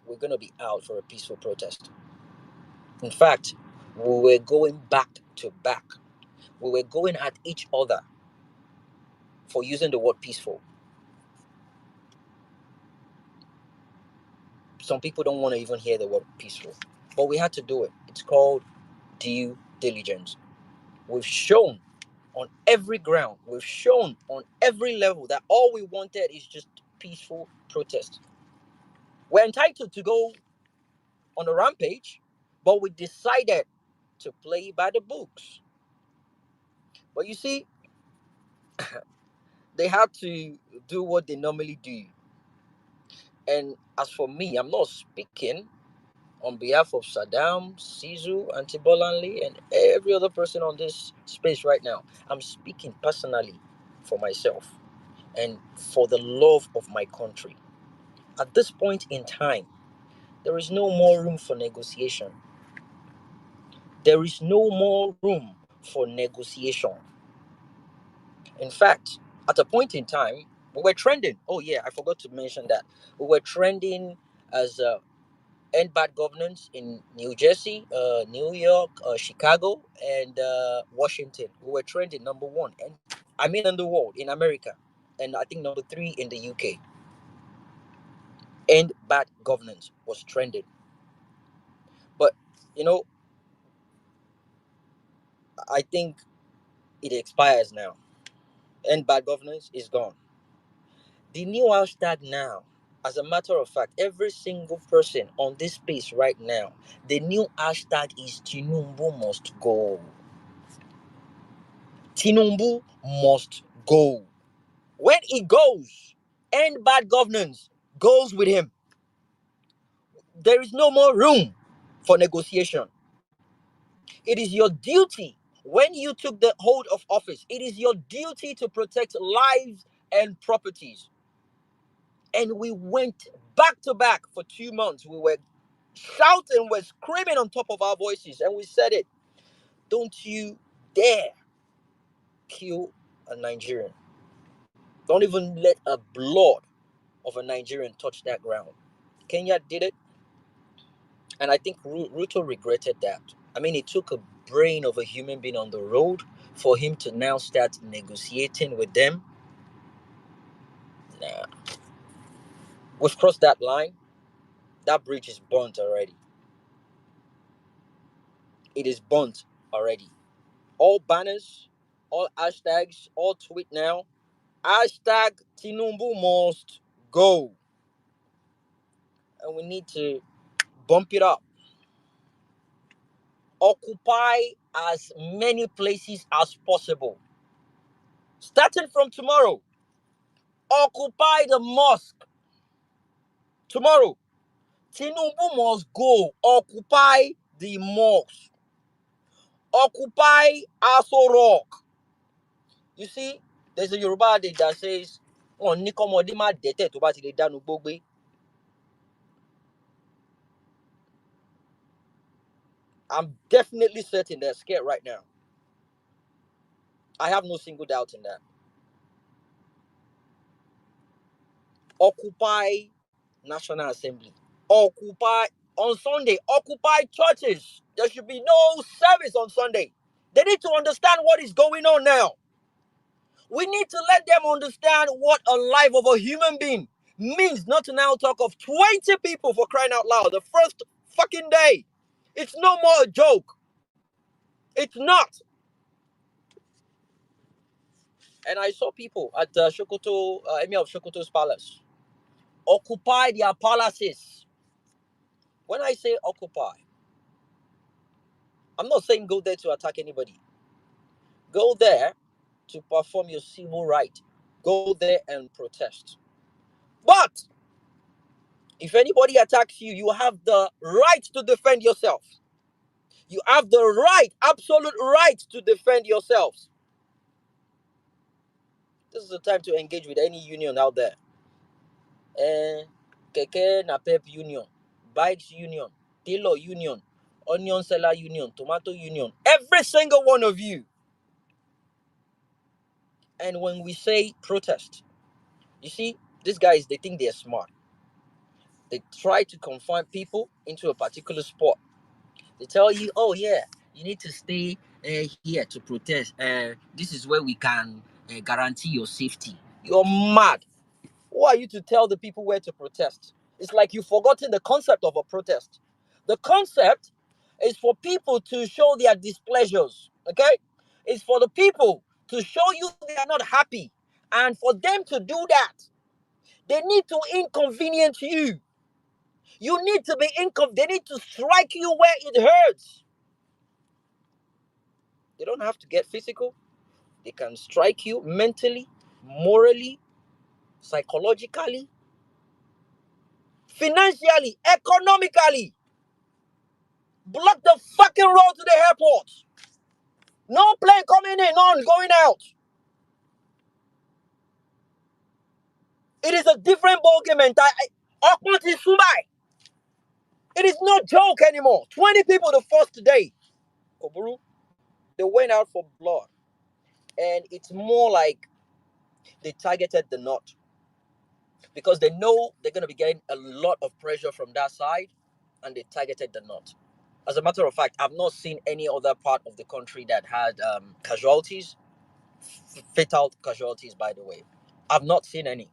we're going to be out for a peaceful protest. In fact, we were going back to back. We were going at each other for using the word peaceful. Some people don't want to even hear the word peaceful, but we had to do it. It's called due diligence. We've shown on every ground, we've shown on every level that all we wanted is just peaceful protest. We're entitled to go on a rampage, but we decided to play by the books. But you see, they had to do what they normally do. And as for me, I'm not speaking on behalf of Saddam, Sizu, Antibolanli, and every other person on this space right now. I'm speaking personally for myself and for the love of my country. At this point in time, there is no more room for negotiation. There is no more room for negotiation. In fact, at a point in time, we were trending. Oh, yeah, I forgot to mention that. We were trending as end bad governance in New Jersey, New York, Chicago, and Washington. We were trending number one, and I mean in the world, in America, and I think number three in the UK. End bad governance was trending, but you know, I think it expires now. End bad governance is gone. The new hashtag now, as a matter of fact, every single person on this space right now, the new hashtag is Tinumbu must go. Tinumbu must go. When he goes, end bad governance goes with him. There is no more room for negotiation. It is your duty when you took the hold of office, it is your duty to protect lives and properties. And we went back to back for 2 months. We were shouting, we're screaming on top of our voices, and we said it. Don't you dare kill a Nigerian. Don't even let a blood of a Nigerian touch that ground. Kenya did it, and I think Ruto regretted that. I mean, it took a brain of a human being on the road for him to now start negotiating with them. Nah, we've crossed that line. That bridge is burnt already. It is burnt already. All banners, all hashtags, all tweet now. Hashtag Tinumbu must go. And we need to bump it up. Occupy as many places as possible. Starting from tomorrow, occupy the mosque. Tomorrow, Tinubu must go. Occupy the mosque. Occupy Aso Rock. You see, there's a Yoruba adage that says, "Oh, Nikomode ma dete to ba ti le danu gbogbe." I'm definitely certain they're scared right now. I have no single doubt in that. Occupy National Assembly. Occupy on Sunday. Occupy churches. There should be no service on Sunday. They need to understand what is going on now. We need to let them understand what a life of a human being means. Not to now talk of 20 people, for crying out loud. The first fucking day. It's no more a joke. It's not. And I saw people at Shokoto, Emir of Shokoto's palace. Occupy their palaces. When I say occupy, I'm not saying go there to attack anybody. Go there to perform your civil right. Go there and protest. But if anybody attacks you, you have the right to defend yourself. You have the right, absolute right to defend yourselves. This is the time to engage with any union out there. Keke Napep Union, Bikes Union, Tailor Union, Onion Seller Union, Tomato Union, every single one of you. And when we say protest, you see, these guys, they think they're smart. They try to confine people into a particular spot. They tell you, oh, yeah, you need to stay here to protest. This is where we can guarantee your safety. You're mad. Who are you to tell the people where to protest? It's like you've forgotten the concept of a protest. The concept is for people to show their displeasures, okay? It's for the people to show you they are not happy. And for them to do that, they need to inconvenience you. You need to be they need to strike you where it hurts. They don't have to get physical. They can strike you mentally, morally, psychologically, financially, economically. Block the fucking road to the airport. No plane coming in, none going out. It is a different ballgame entirely. It is no joke anymore. 20 people the first day. Koburu, they went out for blood. And it's more like they targeted the north because they know they're going to be getting a lot of pressure from that side, and they targeted the north. As a matter of fact, I've not seen any other part of the country that had casualties, fatal casualties, by the way. I've not seen any.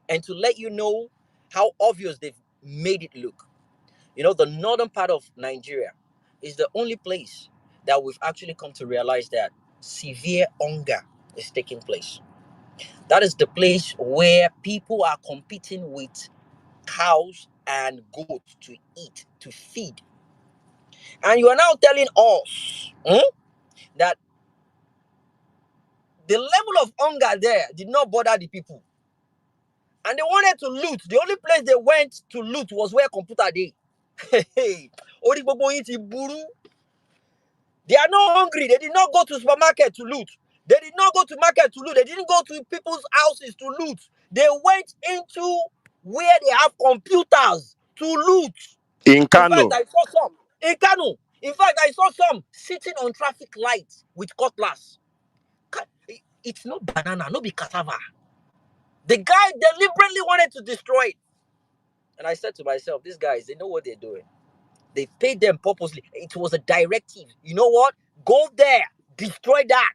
And to let you know how obvious they've made it look, the northern part of Nigeria is the only place that we've actually come to realize that severe hunger is taking place. That is the place where people are competing with cows and goats to eat, to feed. And you are now telling us that the level of hunger there did not bother the people. And they wanted to loot. The only place they went to loot was where computer day. Hey, they are not hungry. They did not go to supermarket to loot. They did not go to market to loot. They didn't go to people's houses to loot. They went into where they have computers to loot. In In fact, Kano. I saw some in Kano. In fact, I saw some sitting on traffic lights with cutlass. It's not banana, no be cassava. The guy deliberately wanted to destroy it. And I said to myself, these guys, they know what they're doing. They paid them purposely. It was a directive. You know what? Go there, destroy that.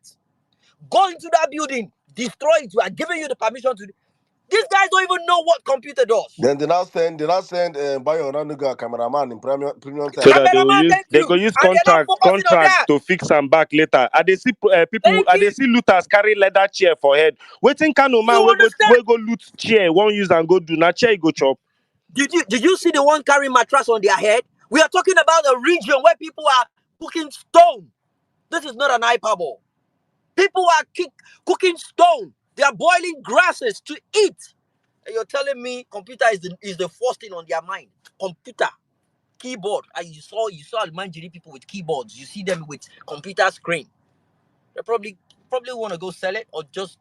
Go into that building, destroy it. We are giving you the permission to. These guys don't even know what computer does. Then they now send Bayo Onanuga cameraman in premium So time. that Cameraman, thank they you. go use And they're not focusing on contract that. to fix am back later. I dey see people, Thank I dey you. see looters carry leather chair for head. Waiting Kano man You we understand? go loot chair, won't use and go do na chair you go chop. Did you see the one carrying mattress on their head? We are talking about a region where people are cooking stone. This is not an hyperbole. People are cooking stone. They are boiling grasses to eat. And you're telling me computer is the first thing on their mind. Computer, keyboard. And you saw Manjiri people with keyboards. You see them with computer screen. They probably want to go sell it or just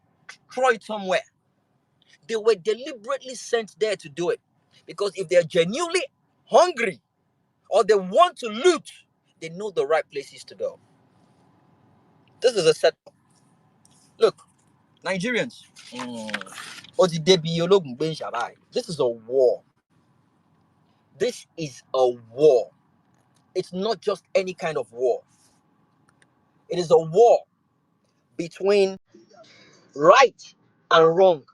throw it somewhere. They were deliberately sent there to do it. Because if they're genuinely hungry or they want to loot, they know the right places to go. This is a setup. Look, Nigerians. This is a war. This is a war. It's not just any kind of war. It is a war between right and wrong.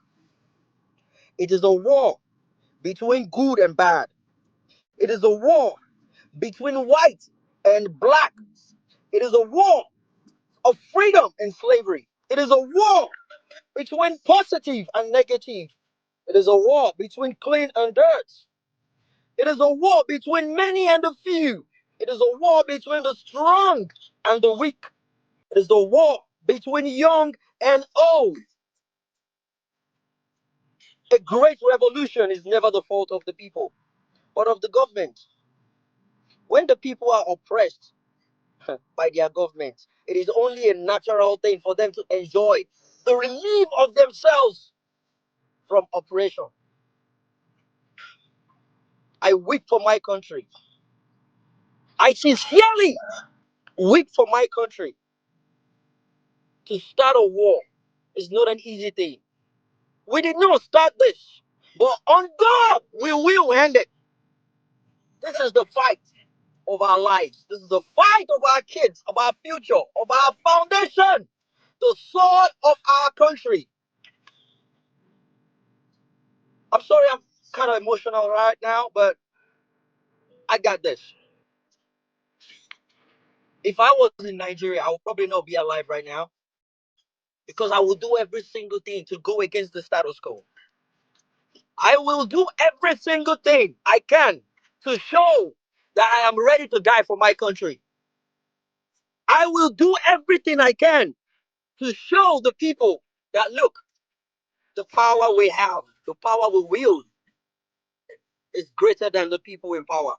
It is a war between good and bad. It is a war between white and black. It is a war of freedom and slavery. It is a war between positive and negative. It is a war between clean and dirt. It is a war between many and the few. It is a war between the strong and the weak. It is a war between young and old. A great revolution is never the fault of the people, but of the government. When the people are oppressed by their government, it is only a natural thing for them to enjoy the relief of themselves from oppression. I weep for my country. I sincerely weep for my country. To start a war is not an easy thing. We did not start this, but on God we will end it. This is the fight of our lives. This is the fight of our kids, of our future, of our foundation, the sword of our country. I'm sorry I'm kind of emotional right now, but I got this. If I was in Nigeria, I would probably not be alive right now because I would do every single thing to go against the status quo. I will do every single thing I can to show that I am ready to die for my country. I will do everything I can to show the people that look, the power we have, the power we wield is greater than the people in power.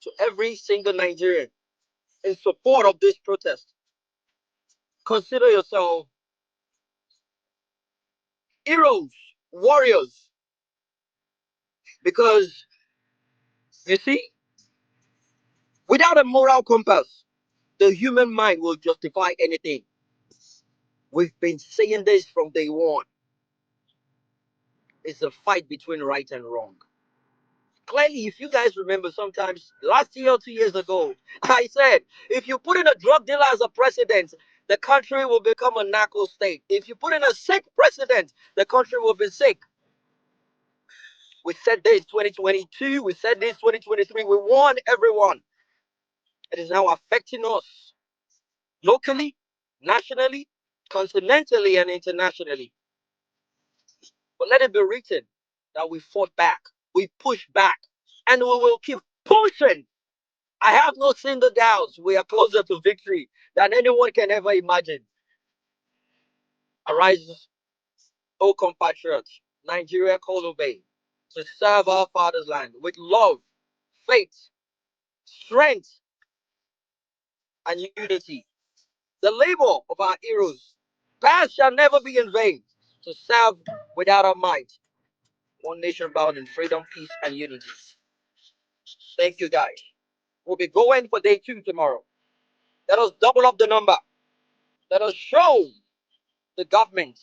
To every single Nigerian in support of this protest, consider yourself heroes, warriors, because you see, without a moral compass, the human mind will justify anything. We've been saying this from day one. It's a fight between right and wrong. Clearly, if you guys remember, sometimes last year or 2 years ago, I said if you put in a drug dealer as a president, the country will become a narco state. If you put in a sick president, the country will be sick. We said this 2022, we said this 2023, we warned everyone. It is now affecting us locally, nationally, continentally, and internationally. But let it be written that we fought back, we pushed back, and we will keep pushing. I have no single doubts we are closer to victory than anyone can ever imagine. Arise, O compatriots, Nigeria call obey, to serve our father's land with love, faith, strength, and unity. The labor of our heroes, past shall never be in vain, to serve without our might. One nation bound in freedom, peace, and unity. Thank you, guys. We'll be going for day 2 tomorrow. Let us double up the number. Let us show the government,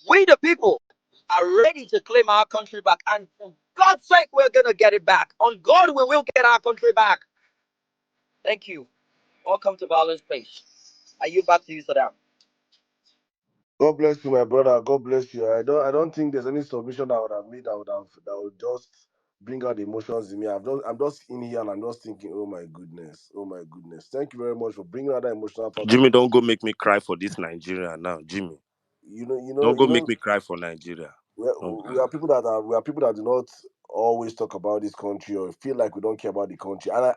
we the people, are ready to claim our country back. And for God's sake, we're going to get it back. On God, we will get our country back. Thank you. Welcome to Violence Space. Are you back to you, Saddam? God bless you, my brother. God bless you. I don't think there's any submission I would have made that would just bring out the emotions in me. I'm just in here and I'm just thinking, oh my goodness, oh my goodness. Thank you very much for bringing out that emotional part of Jimmy, me. don't go make me cry for this Nigeria now. Jimmy, You know, you know, don't you go make know. me cry for Nigeria. Oh, We are people that do not always talk about this country or feel like we don't care about the country. And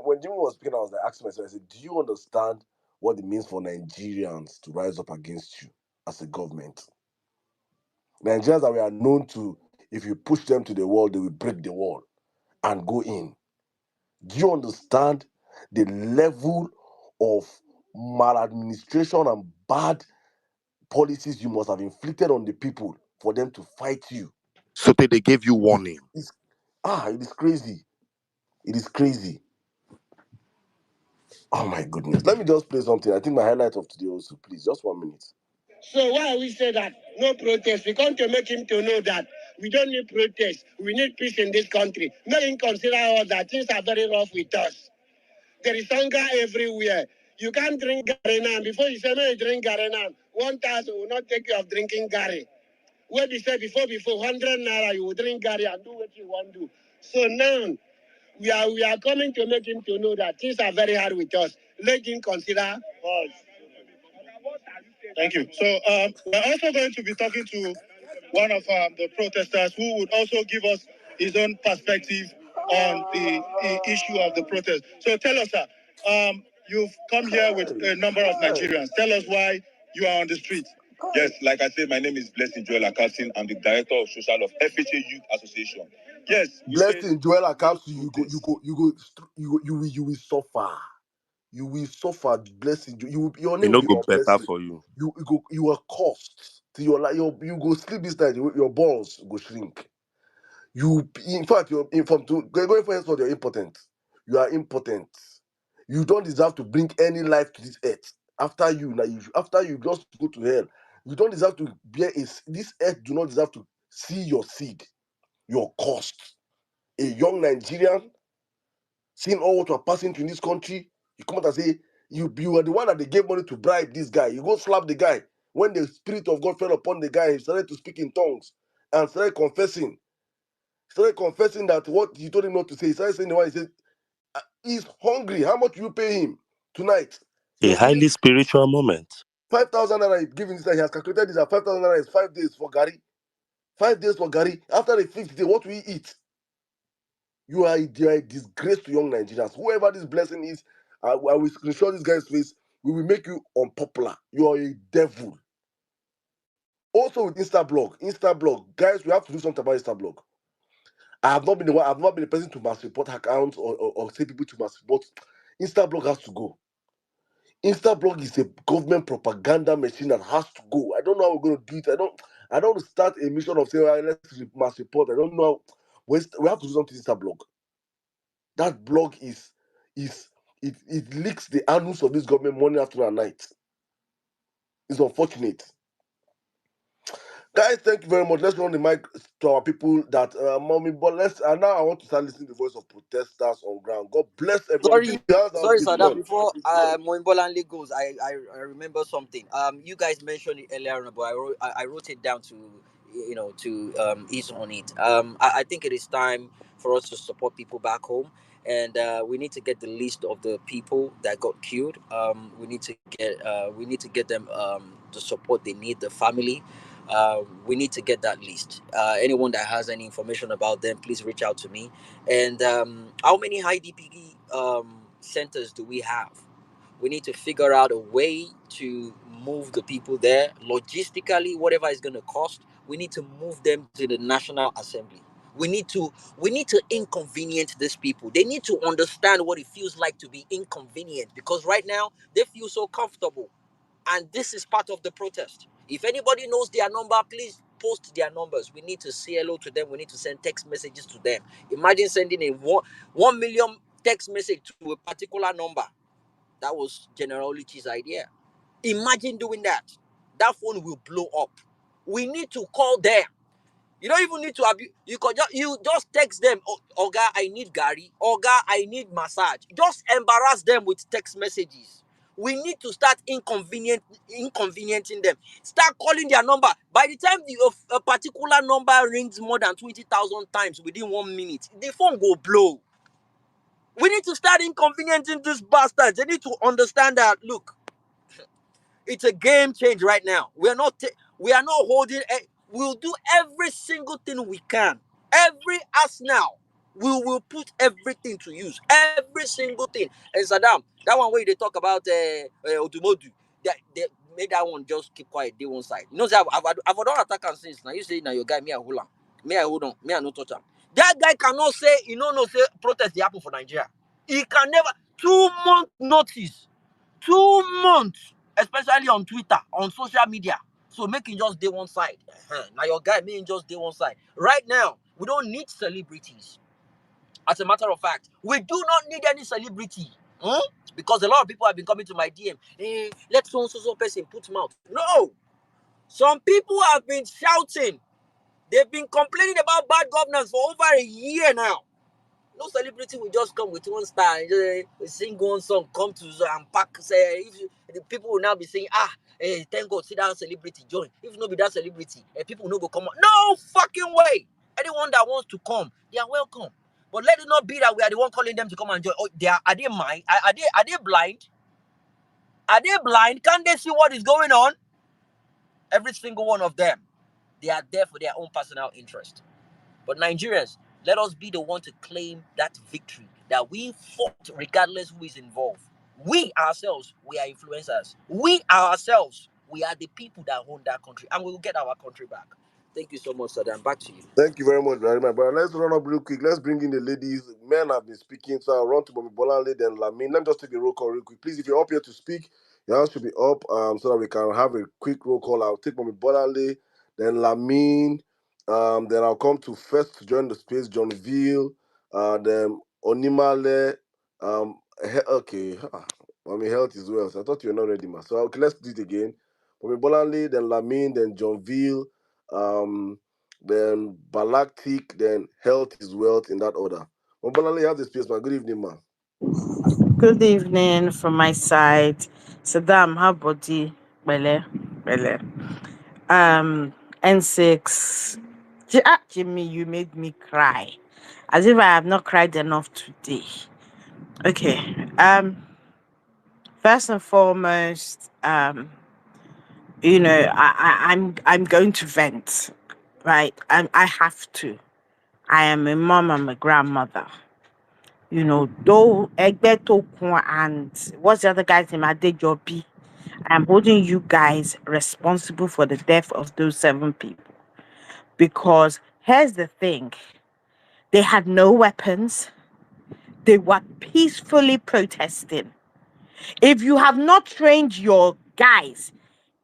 when Jimmy was speaking, I was like asking myself, I said, do you understand what it means for Nigerians to rise up against you as a government? Nigerians that we are known to, if you push them to the wall, they will break the wall and go in. Do you understand the level of maladministration and bad policies you must have inflicted on the people for them to fight you? so they gave you warning. It's, it is crazy. It is crazy. Oh my goodness. Let me just play something. I think my highlight of today also, please. Just 1 minute. So why we say that no protest? We come to make him to know that we don't need protest. We need peace in this country. Make him consider us that things are very rough with us. There is hunger everywhere. You can't drink Gary now. Before you say, no, you drink Gary now. 1,000 will not take you of drinking Gary. What we said before 100 naira, you will drink Gary and do what you want to do. So now, we are coming to make him to know that things are very hard with us. Let him consider us. Thank you. So we're also going to be talking to one of the protesters who would also give us his own perspective on the issue of the protest. So tell us, sir, you've come here with a number of Nigerians. Tell us why you are on the street. Yes, like I said, my name is Blessing Joel Akasin. I'm the director of social of FHA Youth Association. Yes, Blessing Joel Akasin, you will suffer. You will suffer. Blessing. Your It name will no be go better unblessing. for you. You are cursed to your life. You go sleep this night. Your balls go shrink. You, in fact, you're informed to going for henceforth, you're impotent. You are impotent. You don't deserve to bring any life to this earth. After you just go to hell, you don't deserve to bear this earth do not deserve to see your seed, your cost. A young Nigerian seeing all what we're passing through in this country, you come out and say, you are the one that they gave money to bribe this guy. You go slap the guy. When the Spirit of God fell upon the guy, he started to speak in tongues and started confessing. Started confessing that what you told him not to say. He started saying the one he said, he's hungry. How much will you pay him tonight? A You're giving highly spiritual moment. 5,000 naira. Giving this, he has calculated this at 5,000 naira is 5 days for Gary. 5 days for Gary. After the fifth day, what will we eat? You are a disgrace to young Nigerians. Whoever this blessing is, I will screenshot this guy's face. We will make you unpopular. You are a devil. Also with Instablog, guys, we have to do something about Instablog. I have not been the one. I've not been the person to mass report accounts or say people to mass report. Instablog has to go. Instablog is a government propaganda machine that has to go. I don't know how we're going to do it. I don't want to start a mission of saying, "All right, let's mass report." I don't know. We have to do something to Instablog. That blog is it leaks the annals of this government morning, afternoon, and night. It's unfortunate. Guys, thank you very much. Let's run the mic to our people that mommy, but let's and now I want to start listening to the voice of protesters on ground. God bless everybody. Please, Sorry, the hands have sorry, been Sada. done. Before Moimbolanle goes, I remember something. You guys mentioned it earlier on, but I wrote it down to to ease on it. I think it is time for us to support people back home, and we need to get the list of the people that got killed. We need to get them the support they need, the family. We need to get that list. Anyone that has any information about them, please reach out to me. And how many high DP centers do we have? We need to figure out a way to move the people there logistically, whatever it's going to cost. We need to move them to the National Assembly. We need to inconvenience these people. They need to understand what it feels like to be inconvenient, because right now they feel so comfortable, and this is part of the protest. If anybody knows their number, please post their numbers. We need to say hello to them. We need to send text messages to them. Imagine sending a 1 million text message to a particular number. That was General Lichi's idea. Imagine doing that. That phone will blow up. We need to call them. You don't even need to abuse. You just text them. "Oh, Oga, I need Gary. Oga, I need massage." Just embarrass them with text messages. We need to start inconveniencing them. Start calling their number. By the time a particular number rings more than 20,000 times within 1 minute, the phone will blow. We need to start inconveniencing these bastards. They need to understand that. Look, it's a game change right now. We are not holding. We'll do every single thing we can. Every arsenal. We will put everything to use. Every single thing. And Saddam, that one where they talk about Odumodu, they make that one just keep quiet. They one side. You know, say I've done attack and since now. You say now your guy me I hold on. Me I hold on. Me I no touch him. That guy cannot say no say protest the happen for Nigeria. He can never. 2 month notice. 2 months, especially on Twitter, on social media. So make it just day one side. Now your guy making just day one side. Right now, we don't need celebrities. As a matter of fact, we do not need any celebrity. Because a lot of people have been coming to my DM. Let so person put mouth. No. Some people have been shouting. They've been complaining about bad governance for over a year now. No celebrity will just come with one star and sing one song, come to and pack. Say, the people will now be saying, thank God, see that celebrity join. If not be that celebrity, people will not go come out. No fucking way. Anyone that wants to come, they are welcome. But let it not be that we are the one calling them to come and join. Oh, are they mind? Are they blind? Are they blind? Can't they see what is going on? Every single one of them, they are there for their own personal interest. But Nigerians, let us be the one to claim that victory that we fought regardless who is involved. We ourselves, we are influencers. We ourselves, we are the people that own that country, and we will get our country back. Thank you so much, Saddam. Back to you. Thank you very much, very much, brother. Let's run up real quick. Let's bring in the ladies. Men have been speaking, so I'll run to Mommy Bolanle, then Lamin. Let me just take a roll call real quick. Please, if you're up here to speak, your hands should be up so that we can have a quick roll call. I'll take Mommy Bolanle, then Lamin, then I'll come to first to join the space, John Veal, then Onimale. Okay, Mommy Health is well. So I thought you were not ready, ma. So okay, let's do it again. Mommy Bolanle, then Lamin, then John Veal, then Balactic, then health is wealth in that order. Mommy you have the space, man. Good evening, man. Good evening from my side. Saddam, how body? Bele, bele. N6. Jimmy, you made me cry. As if I have not cried enough today. Okay. First and foremost, I'm going to vent. right? I have to. I am a mom, I'm a grandmother. Though Egbe and what's the other guy's name? Adejobi. I'm holding you guys responsible for the death of those 7 people. Because here's the thing, they had no weapons, they were peacefully protesting. If you have not trained your guys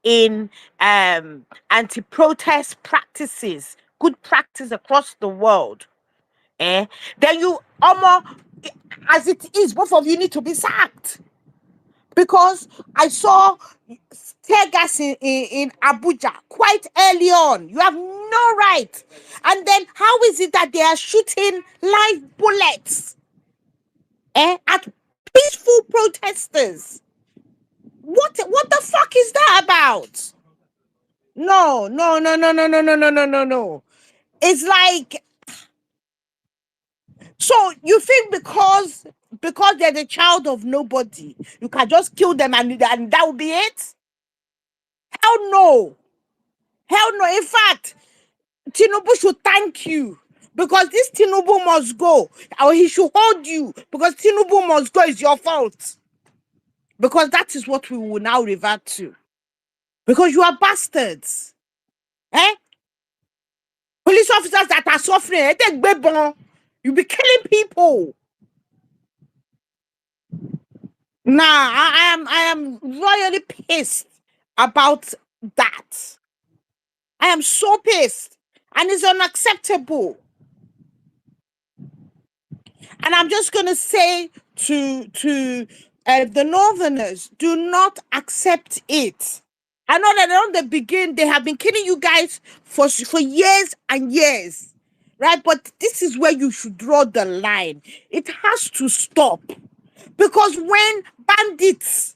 in anti-protest practices, good practice across the world, then you almost, as it is, both of you need to be sacked. Because I saw tear gas in Abuja quite early on. You have no right. And then how is it that they are shooting live bullets at peaceful protesters? What the fuck is that about? No, no, no, no, no, no, no, no, no, no, no. It's like, so you think because they're the child of nobody, you can just kill them and that will be it? Hell no. Hell no. In fact, Tinubu should thank you because this Tinubu must go. Or he should hold you because Tinubu must go. Is your fault. Because that is what we will now revert to. Because you are bastards. Eh? Police officers that are suffering, you'll be killing people. Nah, I am royally pissed about that. I am so pissed. And it's unacceptable. And I'm just gonna say to the Northerners, do not accept it. I know that on the begin they have been killing you guys for years and years, right? But this is where you should draw the line. It has to stop because when bandits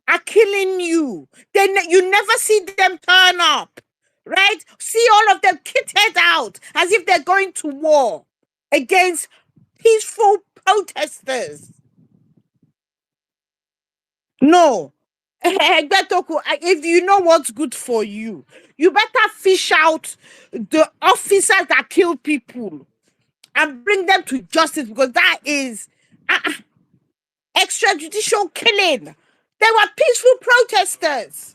are killing you, then you never see them turn up, right? See all of them kitted out as if they're going to war against peaceful protesters. No. If you know what's good for you, you better fish out the officers that kill people and bring them to justice because that is extrajudicial killing. They were peaceful protesters.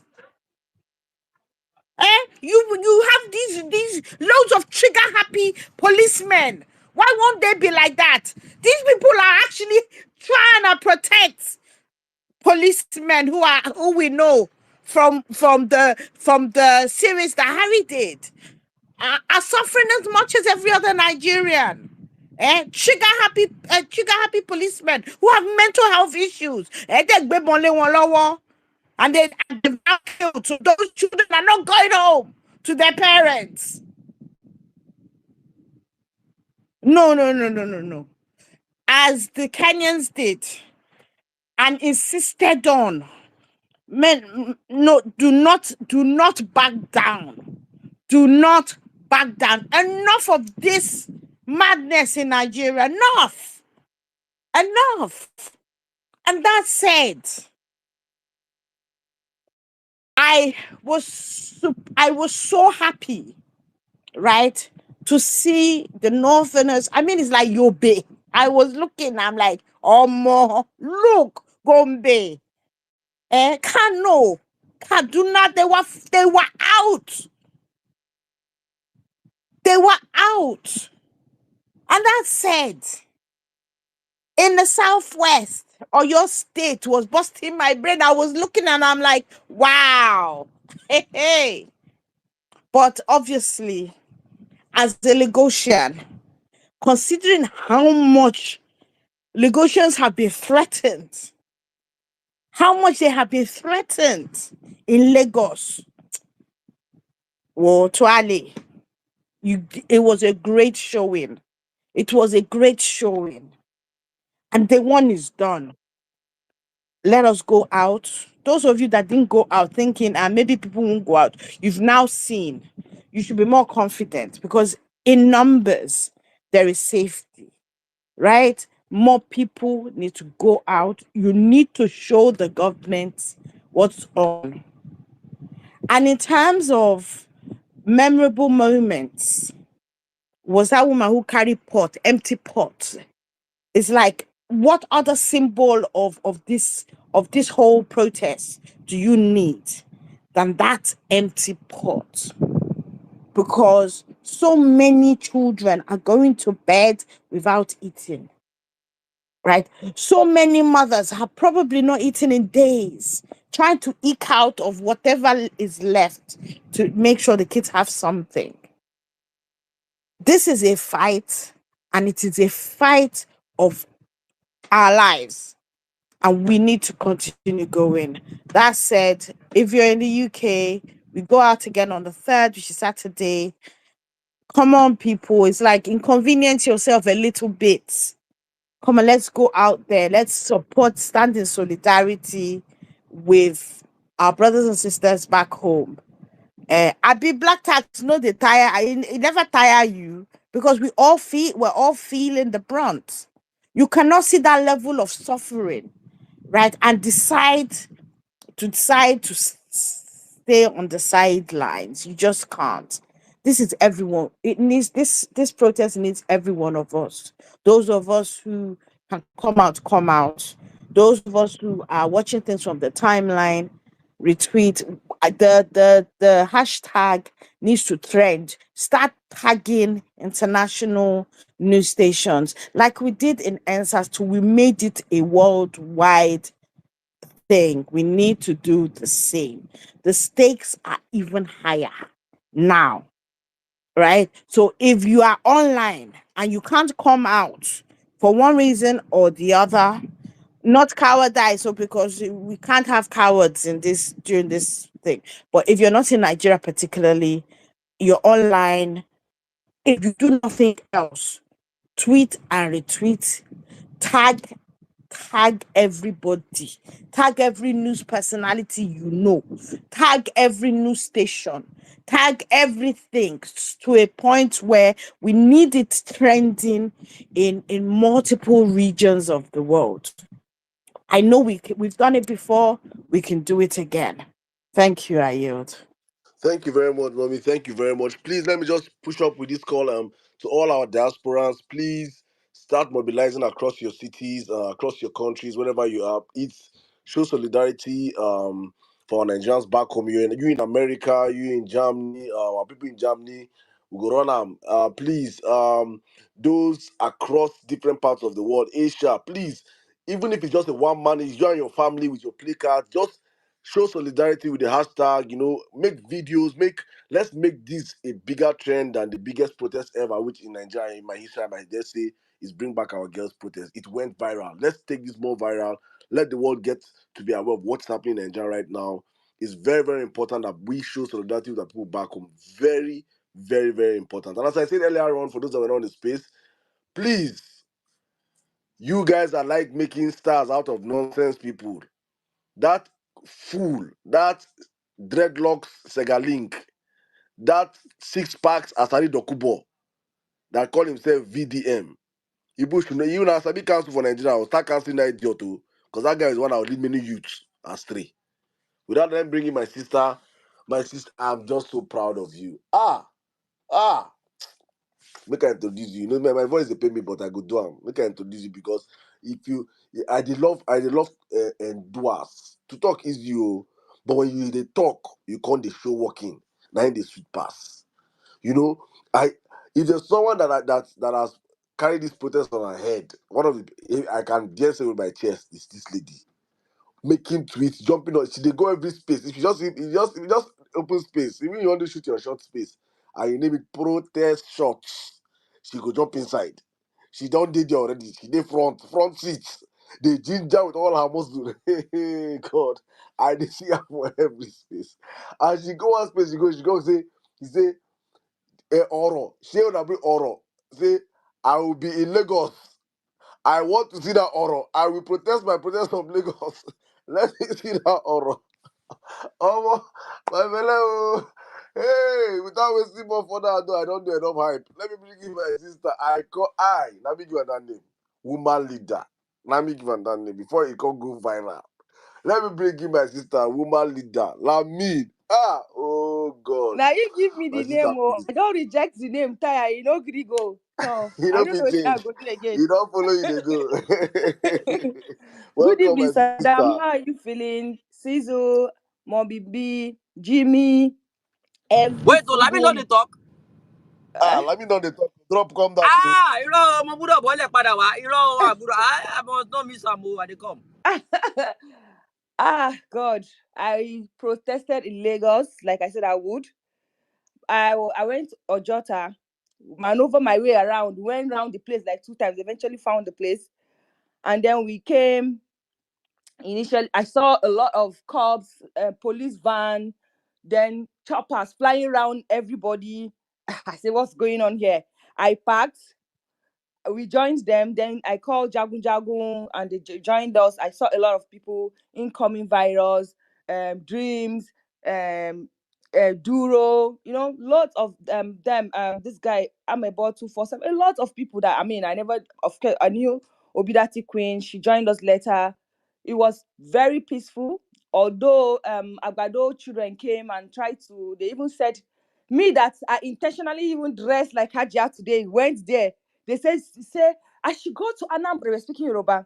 You have these loads of trigger happy policemen. Why won't they be like that? These people are actually trying to protect policemen who we know from the series that Harry did are suffering as much as every other Nigerian. Trigger happy policemen who have mental health issues. And then they've now killed. So those children are not going home to their parents. No, no, no, no, no, no. As the Kenyans did and insisted on, men, no, do not back down. Do not back down. Enough of this madness in Nigeria. Enough. Enough. And that said, I was so happy, right, to see the Northerners. I mean, it's like Yobe. I was looking, I'm like, oh, more, look, Gombe, Kano, Kaduna, they were out. They were out. And that said, in the Southwest, or your state was busting my brain. I was looking and I'm like, wow. Hey, hey. But obviously, as a Lagosian, considering how much Lagosians have been threatened, how much they have been threatened in Lagos, or Tuale, it was a great showing. It was a great showing. And the one is done. Let us go out. Those of you that didn't go out thinking, maybe people won't go out, you've now seen. You should be more confident because in numbers, there is safety, right? More people need to go out. You need to show the government what's on. And in terms of memorable moments was that woman who carried pot, empty pot. It's like, what other symbol of this whole protest do you need than that empty pot? Because so many children are going to bed without eating, right? So many mothers have probably not eaten in days, trying to eke out of whatever is left to make sure the kids have something. This is a fight, and it is a fight of our lives, and we need to continue going. That said, if you're in the UK, we go out again on the 3rd, which is Saturday. Come on, people. It's like, inconvenience yourself a little bit. Come on, let's go out there. Let's support, stand in solidarity with our brothers and sisters back home. I be black tax, no, they tire. It never tire you, because we're all feeling the brunt. You cannot see that level of suffering, right? And decide to stay on the sidelines. You just can't. This is everyone. It needs this protest needs every one of us. Those of us who can come out, come out. Those of us who are watching things from the timeline, retweet. The hashtag needs to trend. Start tagging international news stations like we did in NSAS. To We made it a worldwide thing. We need to do the same. The stakes are even higher now, right? So if you are online and you can't come out for one reason or the other, not cowardice, so because we can't have cowards in this during this thing. But if you're not in Nigeria particularly, you're online. If you do nothing else, tweet and retweet, tag tag everybody, tag every news personality you know, tag every news station, tag everything to a point where we need it trending in multiple regions of the world. I know we've done it before. We can do it again. Thank you. I yield. Thank you very much, mommy. Thank you very much. Please let me just push up with this call to all our diasporans. Please start mobilizing across your cities, across your countries, wherever you are. It's show solidarity for our Nigerians back home. You in America, you in Germany, our people in Germany. We go run please, those across different parts of the world, Asia, please, even if it's just a one man, it's you and your family with your placard, just show solidarity with the hashtag, make videos, let's make this a bigger trend than the biggest protest ever, which in Nigeria, in my history, I might just say, is bring back our girls protest. It went viral. Let's take this more viral. Let the world get to be aware of what's happening in Nigeria right now. It's very, very important that we show solidarity with the people back home. Very, very, very important. And as I said earlier on, for those that were not in the space, please, you guys are like making stars out of nonsense people. That fool, that dreadlocks Segalink, that six packs Asari Dokubo that call himself VDM. Ibu should know, even as Sabi Council for Nigeria, I will start canceling that idiot too, because that guy is one that will lead many youths astray. Without them bringing my sister, I'm just so proud of you. Ah, make I introduce you. My voice they pay me, but I go do am. Make I introduce you because if you, I dey love doers. To talk is you, but when you they talk, you can't dey show working. Now in the sweet pass. You know, I if there's someone that has carried this protest on her head, one of the I can dare say with my chest is this lady making tweets, jumping on. She they go every space. If you just open space, even you want to shoot your short space, and you name it protest shots, she go jump inside. She don't did there already. She did front seats. They ginger with all her muscle. Hey God, I did see her for every space. And she go one space, she go say, he say, Oro. She will be Oro. Say, I will be in Lagos. I want to see that Oro. I will protest my protest from Lagos. Let me see that Oro. Oh, my fellow. Hey, without wasting more further ado, I don't do enough hype. Let me bring you my sister. Let me give her that name. Woman leader. Let me give her that name before it can go viral. Let me bring you my sister, woman leader. Lamid. Oh God, Now you give me my the sister, name. Oh, please. I don't reject the name. Tire, you know, Grigo. So You I know don't know fit what I change. go do again. You don't follow you they go. Good Welcome, evening, my Saddam. sister. How are you feeling? Sizzle, Moby B, Jimmy, every Wait, so let me know single. the talk. Ah, Uh, let me know the talk. Drop, come that too. Ah, irọ́ ọmọ gbúdọ̀ bọ́lẹ̀ padà wá. Irọ́ àbúrò. I must not miss am o. I dey come. God, I protested in Lagos like I said I would. I went to Ojota, maneuver my way around, went around the place like 2 times, eventually found the place. And then we came. Initially, I saw a lot of cops, police van, then choppers flying around everybody. I said, what's going on here? I parked, we joined them. Then I called Jagun Jagun and they joined us. I saw a lot of people, incoming virus, dreams, Duro, lots of them. This guy, I'm about 247. A lot of people that I never, of course, I knew Obidati Queen. She joined us later. It was very peaceful. Although Agbado children came and tried to, they even said me that I intentionally even dressed like Hajia today, went there. They say I should go to Anambra. We're speaking Yoruba.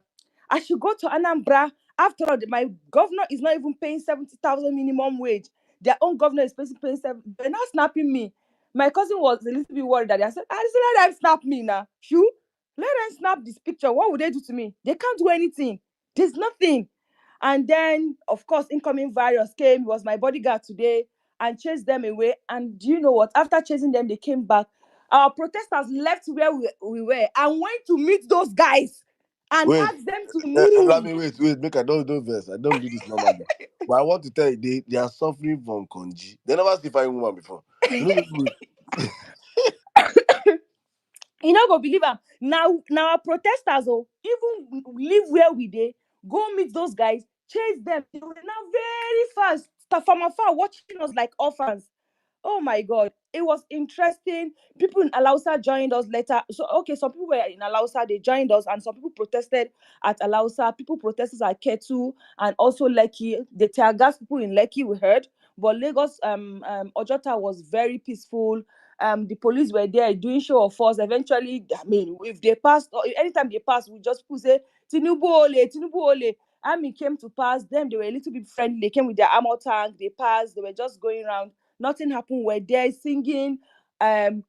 I should go to Anambra. After all, my governor is not even paying 70,000 minimum wage. Their own governor is paying 7. They're not snapping me. My cousin was a little bit worried that I said, let them snap me now. Shoo, let them snap this picture. What would they do to me? They can't do anything. There's nothing. And then, of course, incoming virus came. He was my bodyguard today and chased them away. And do you know what? After chasing them, they came back. Our protesters left where we were and went to meet those guys and Wait, asked them to let move. me wait. Make I don't verse. I don't do this normally. But I want to tell you, they are suffering from conji. They never see fine woman before. You know, You know, go believe am. Now our protesters, even live where we dey, go meet those guys, chase them. They were now very fast, from afar, watching us like orphans. Oh my God, it was interesting. People in Alausa joined us later. So okay, some people were in Alausa, they joined us, and some people protested at Alausa. People protested at Ketu and also Lekki. The tear gas people in Lekki we heard, but Lagos, Ojota was very peaceful. The police were there doing show of force. Eventually, if they passed, or anytime they passed, we just people say Tinubu ole, Tinubu ole. Army came to pass. Them they were a little bit friendly. They came with their armor tank. They passed. They were just going around. Nothing happened. We're there singing. Um,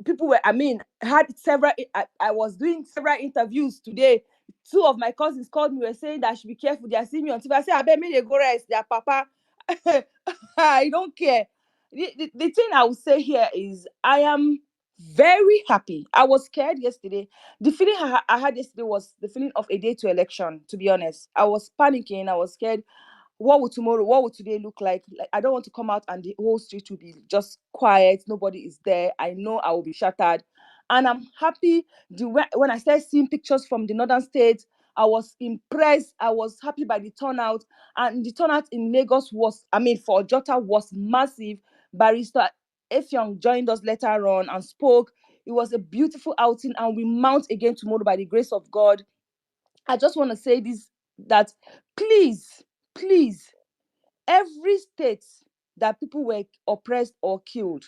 People were. Had several. I was doing several interviews today. Two of my cousins called me. Were saying that I should be careful. They are seeing me on TV. I said, I bet me they go rest. Their papa. I don't care. The thing I would say here is I am very happy. I was scared yesterday. The feeling I had yesterday was the feeling of a day to election, to be honest. I was panicking. I was scared. What would today look like? I don't want to come out and the whole street will be just quiet, nobody is there. I know I will be shattered, and I'm happy. When I started seeing pictures from the northern states, I was impressed. I was happy by the turnout, and the turnout in Lagos was, for Jota, was massive. Barrister Effiong joined us later on and spoke. It was a beautiful outing, and we mount again tomorrow by the grace of God. I just want to say this, that please, please, every state that people were oppressed or killed,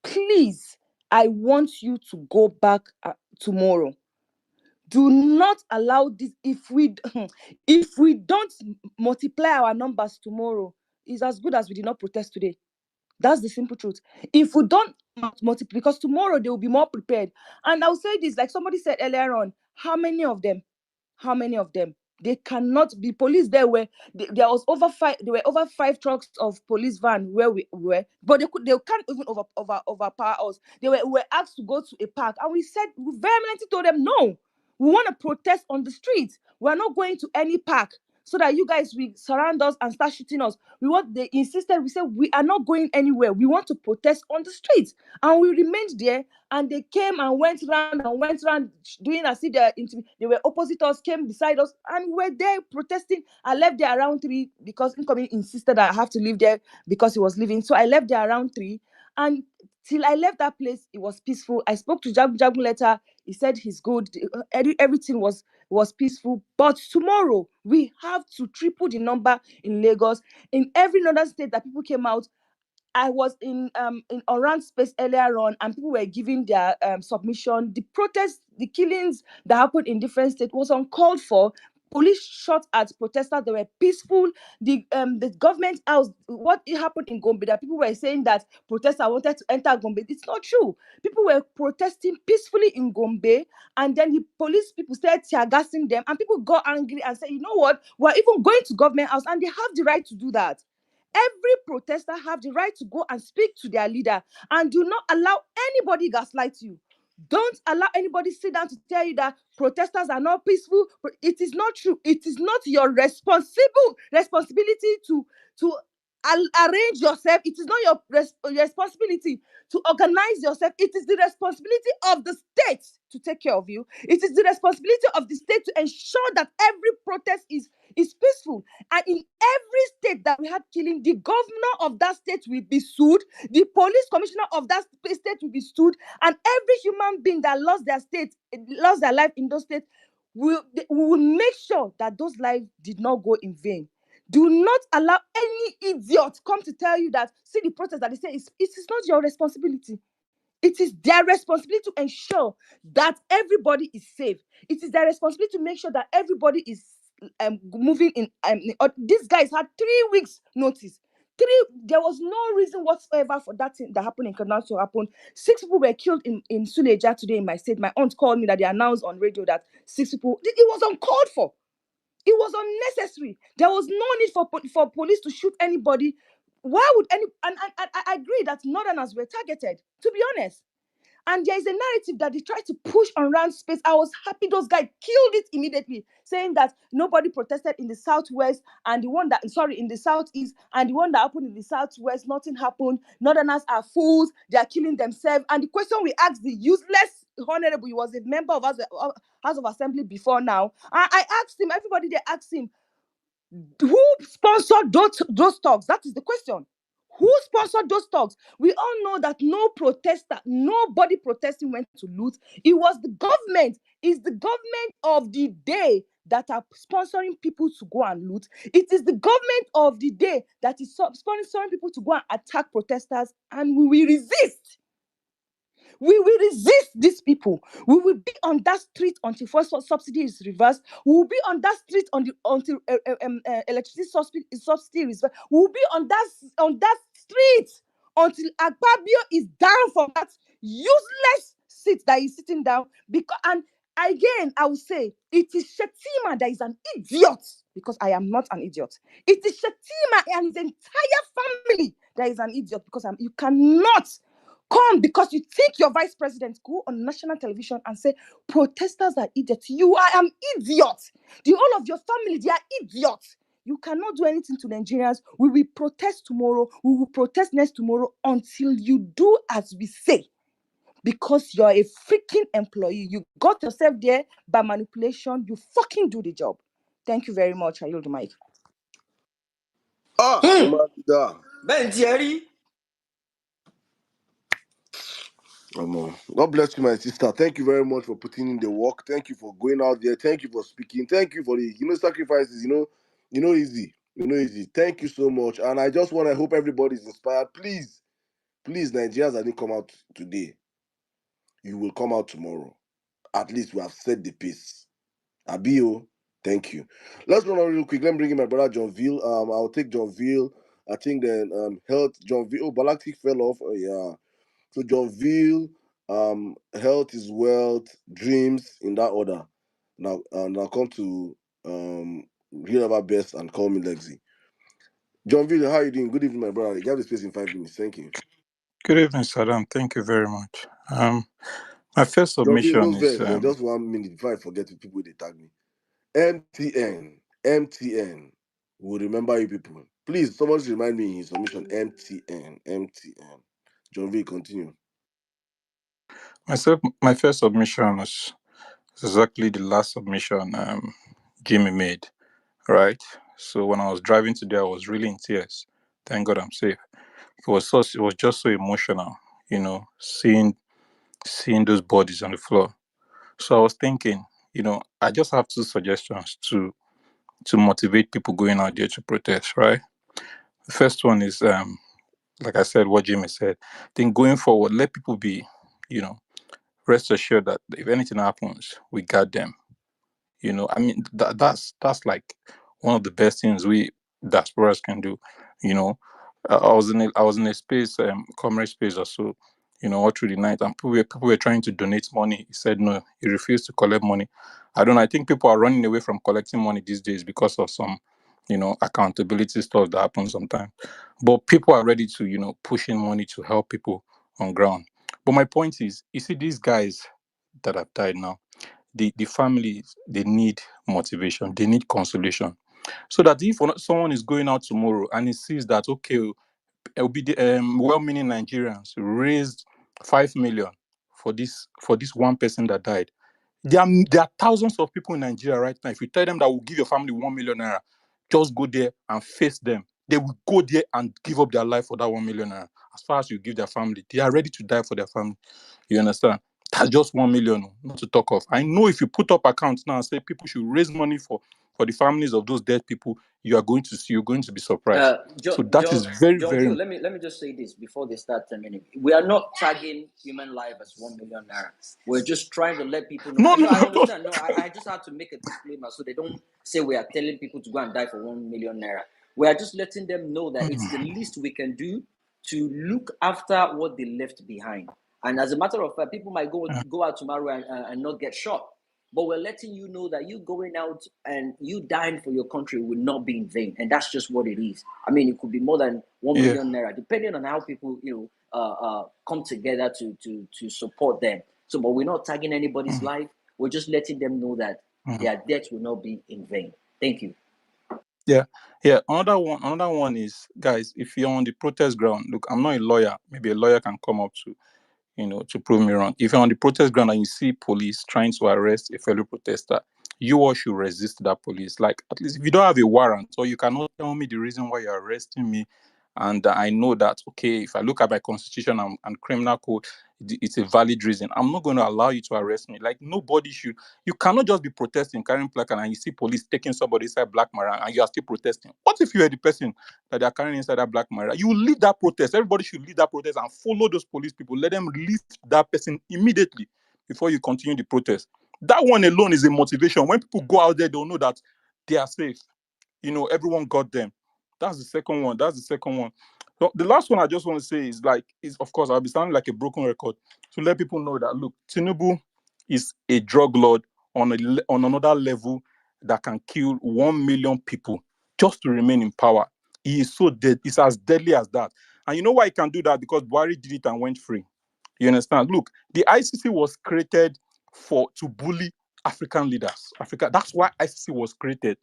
please, I want you to go back tomorrow. Do not allow this. If we don't multiply our numbers tomorrow, it's as good as we did not protest today. That's the simple truth. If we don't multiply, because tomorrow they will be more prepared. And I'll say this, like somebody said earlier on, how many of them? How many of them? They cannot be police. There was over five. There were over 5 trucks of police van where we were, but they can't even overpower us. We were asked to go to a park, and we said, we vehemently told them no. We want to protest on the streets. We are not going to any park so that you guys will surround us and start shooting us. They insisted. We said we are not going anywhere. We want to protest on the streets, and we remained there. And they came and went around doing as if they were opposite us, came beside us, and we were there protesting. I left there around 3 because incoming insisted that I have to leave there because he was leaving. So I left there around 3, and till I left that place, it was peaceful. I spoke to Jagun later. He said he's good. Everything was peaceful. But tomorrow we have to triple the number in Lagos. In every other state that people came out, I was in Oran space earlier on, and people were giving their submission. The protests, the killings that happened in different states was uncalled for. Police shot at protesters. They were peaceful. The government house. What happened in Gombe? That people were saying that protesters wanted to enter Gombe. It's not true. People were protesting peacefully in Gombe, and then the police people started tear gassing them, and people got angry and said, "You know what? We're even going to government house, and they have the right to do that." Every protester have the right to go and speak to their leader, and do not allow anybody gaslight you. Don't allow anybody sit down to tell you that protesters are not peaceful. It is not true. It is not your responsibility to arrange yourself. It is not your responsibility to organize yourself. It is the responsibility of the state to take care of you. It is the responsibility of the state to ensure that every protest is peaceful. And in every state that we had killing, the governor of that state will be sued, the police commissioner of that state will be sued, and every human being that lost their life in those states, we will make sure that those lives did not go in vain. Do not allow any idiot come to tell you that, see, the protest that they say it is not your responsibility. It is their responsibility to ensure that everybody is safe. It is their responsibility to make sure that everybody is moving in. These guys had 3 weeks notice. There was no reason whatsoever for that thing that happened in Kaduna to happen. 6 people were killed in Suleja today in my state. My aunt called me that they announced on radio that 6 people. It was uncalled for. It was unnecessary. There was no need for police to shoot anybody. Why would any? And I agree that Northerners were targeted. To be honest. And there is a narrative that they tried to push around space. I was happy those guys killed it immediately, saying that nobody protested in the southwest, and in the southeast, and the one that happened in the southwest, nothing happened. Northerners are fools, they are killing themselves. And the question we asked the useless honorable, he was a member of House of Assembly before now. I asked him, everybody they asked him, who sponsored those talks? That is the question. Who sponsored those talks? We all know that nobody protesting went to loot. It was the government. It's the government of the day that are sponsoring people to go and loot. It is the government of the day that is sponsoring people to go and attack protesters, and we will resist. We will resist these people. We will be on that street until first subsidy is reversed. We will be on that street until electricity subsidy is reversed. We will be on that street until Akpabio is down from that useless seat that he's sitting down. And again, I will say it is Shetima that is an idiot, because I am not an idiot. It is Shetima and his entire family that is an idiot, because you cannot come because you think your vice president go on national television and say protesters are idiots. You are an idiot. The whole of your family, they are idiots. You cannot do anything to Nigerians. We will protest tomorrow. We will protest next tomorrow until you do as we say. Because you're a freaking employee. You got yourself there by manipulation. You fucking do the job. Thank you very much. I yield the mic. Woman leader. Ben Thierry. God bless you, my sister. Thank you very much for putting in the work. Thank you for going out there. Thank you for speaking. Thank you for the sacrifices. Easy. Easy. Thank you so much. And I just want to hope everybody is inspired. Please, Nigerians that didn't come out today, you will come out tomorrow. At least we have set the pace. Abio, thank you. Let's run on real quick. Let me bring in my brother John Veal. I'll take John Veal. I think then health John Veal. Oh, Balactic fell off. Oh yeah. So John Veal, health is wealth, dreams in that order. Now come to real ever best and call me Lexi. John Veal, how are you doing? Good evening, my brother. You have the space in 5 minutes. Thank you. Good evening, Saddam. Thank you very much. My first John Veal, submission no is verse. Just 1 minute before I forget the people they tag me. MTN. Will remember you people. Please, someone should remind me in his submission. MTN. John Veal, continue. my first submission is exactly the last submission Jimmy made. Right. So when I was driving today, I was really in tears. Thank God I'm safe. It was just so emotional, seeing those bodies on the floor. So I was thinking, I just have two suggestions to motivate people going out there to protest. Right. The first one is like I said, what Jimmy said. Then going forward, let people be, you know, rest assured that if anything happens, we got them. I mean, that's like one of the best things we diasporas can do. You know, I was in a space, commerce space or so, all through the night, and people were trying to donate money. He said no, he refused to collect money. I don't know. I think people are running away from collecting money these days because of some, accountability stuff that happens sometimes. But people are ready to, push in money to help people on ground. But my point is, you see these guys that have died now, the families, they need motivation, they need consolation, so that if someone is going out tomorrow and he sees that, okay, well-meaning Nigerians raised 5 million for this one person that died. There are thousands of people in Nigeria right now. If you tell them that we'll give your family 1 million naira, just go there and face them. They will go there and give up their life for that 1 million naira. As far as you give their family, they are ready to die for their family. You understand? That's just 1 million, not to talk of. I know if you put up accounts now and say people should raise money for the families of those dead people, you're going to be surprised. So that is very, John very View, important. let me just say this before they start terminating. We are not tagging human life as 1 million naira. We're just trying to let people know. No, No, no, I no, no. understand. No, I just have to make a disclaimer so they don't say we are telling people to go and die for 1 million naira. We are just letting them know that it's the least we can do to look after what they left behind. And as a matter of fact, people might go out tomorrow and not get shot. But we're letting you know that you going out and you dying for your country will not be in vain, and that's just what it is. I mean, it could be more than one Yeah. million naira, depending on how people come together to support them. So, but we're not tagging anybody's Mm, life. We're just letting them know that mm. their death will not be in vain. Thank you. Yeah, yeah. Another one is, guys, if you're on the protest ground, look, I'm not a lawyer. Maybe a lawyer can come up to prove me wrong. If you're on the protest ground and you see police trying to arrest a fellow protester, you all should resist that police. Like, at least if you don't have a warrant, or you cannot tell me the reason why you're arresting me, and I know that, okay, if I look at my constitution and criminal code, it's a valid reason. I'm not going to allow you to arrest me. Like, nobody should. You cannot just be protesting, carrying placard, and you see police taking somebody inside black maran, and you are still protesting. What if you are the person that they are carrying inside that black maran? You will lead that protest. Everybody should lead that protest and follow those police people. Let them release that person immediately before you continue the protest. That one alone is a motivation. When people go out there, they'll know that they are safe. Everyone got them. That's the second one. So the last one I just want to say is, of course, I'll be sounding like a broken record to let people know that, look, Tinubu is a drug lord on another level that can kill 1 million people just to remain in power. He is so dead. It's as deadly as that. And you know why he can do that? Because Buhari did it and went free. You understand? Look, the ICC was created to bully African leaders. Africa. That's why ICC was created.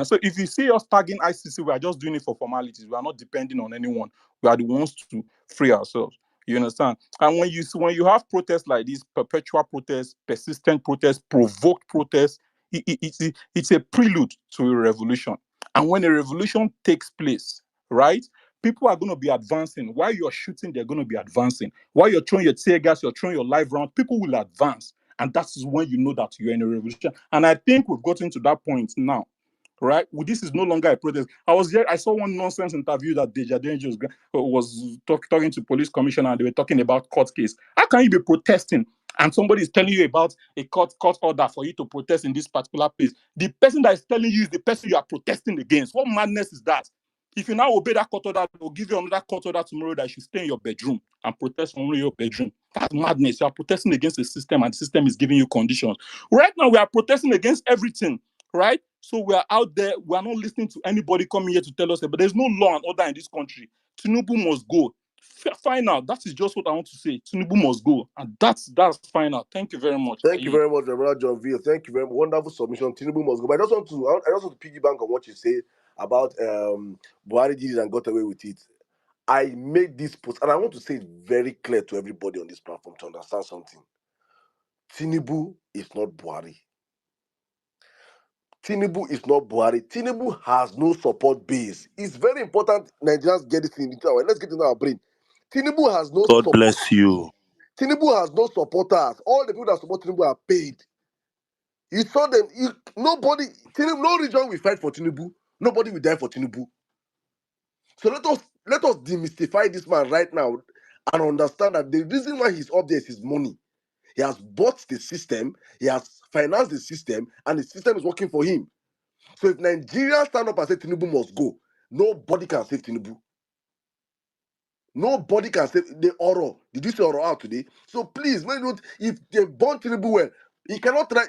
So if you see us tagging ICC, we are just doing it for formalities. We are not depending on anyone. We are the ones to free ourselves. You understand? And when you have protests like this, perpetual protests, persistent protests, provoked protests, it's a prelude to a revolution. And when a revolution takes place, right, people are going to be advancing. While you're shooting, they're going to be advancing. While you're throwing your tear gas, you're throwing your live round, people will advance. And that is when you know that you're in a revolution. And I think we've gotten to that point now, right? Well, this is no longer a protest. I saw one nonsense interview that Deja Dangerous was talking to police commissioner, and they were talking about court case. How can you be protesting and somebody is telling you about a court order for you to protest in this particular place? The person that is telling you is the person you are protesting against. What madness is that? If you now obey that court order, they'll give you another court order tomorrow that you should stay in your bedroom and protest from your bedroom. That's madness. You are protesting against the system, and the system is giving you conditions. Right now, we are protesting against everything, right? So we are out there. We are not listening to anybody coming here to tell us, but there's no law and order in this country. Tinubu must go. Final. That is just what I want to say. Tinubu must go, and that's final. Thank you very much. Thank you very much, Reverend John Veal. Thank you very much. Wonderful submission. Tinubu must go. But I just want to piggyback on what you say about Buhari did it and got away with it. I made this post, and I want to say it very clear to everybody on this platform to understand something. Tinubu is not Buhari. Tinubu is not Buhari. Tinubu has no support base. It's very important Nigerians get this into our. Let's get into our brain. Tinubu has no God support. bless you. Tinubu has no supporters. All the people that support Tinubu are paid. You saw them. Tinubu, no region will fight for Tinubu. Nobody will die for Tinubu. So Let us demystify this man right now and understand that the reason why he's up there is his money. He has bought the system, he has financed the system, and the system is working for him. So if Nigerians stand up and say Tinubu must go, nobody can save Tinubu. Nobody can save the Oro. Did you say Oro out today? So please, when you if they born Tinubu well, he cannot try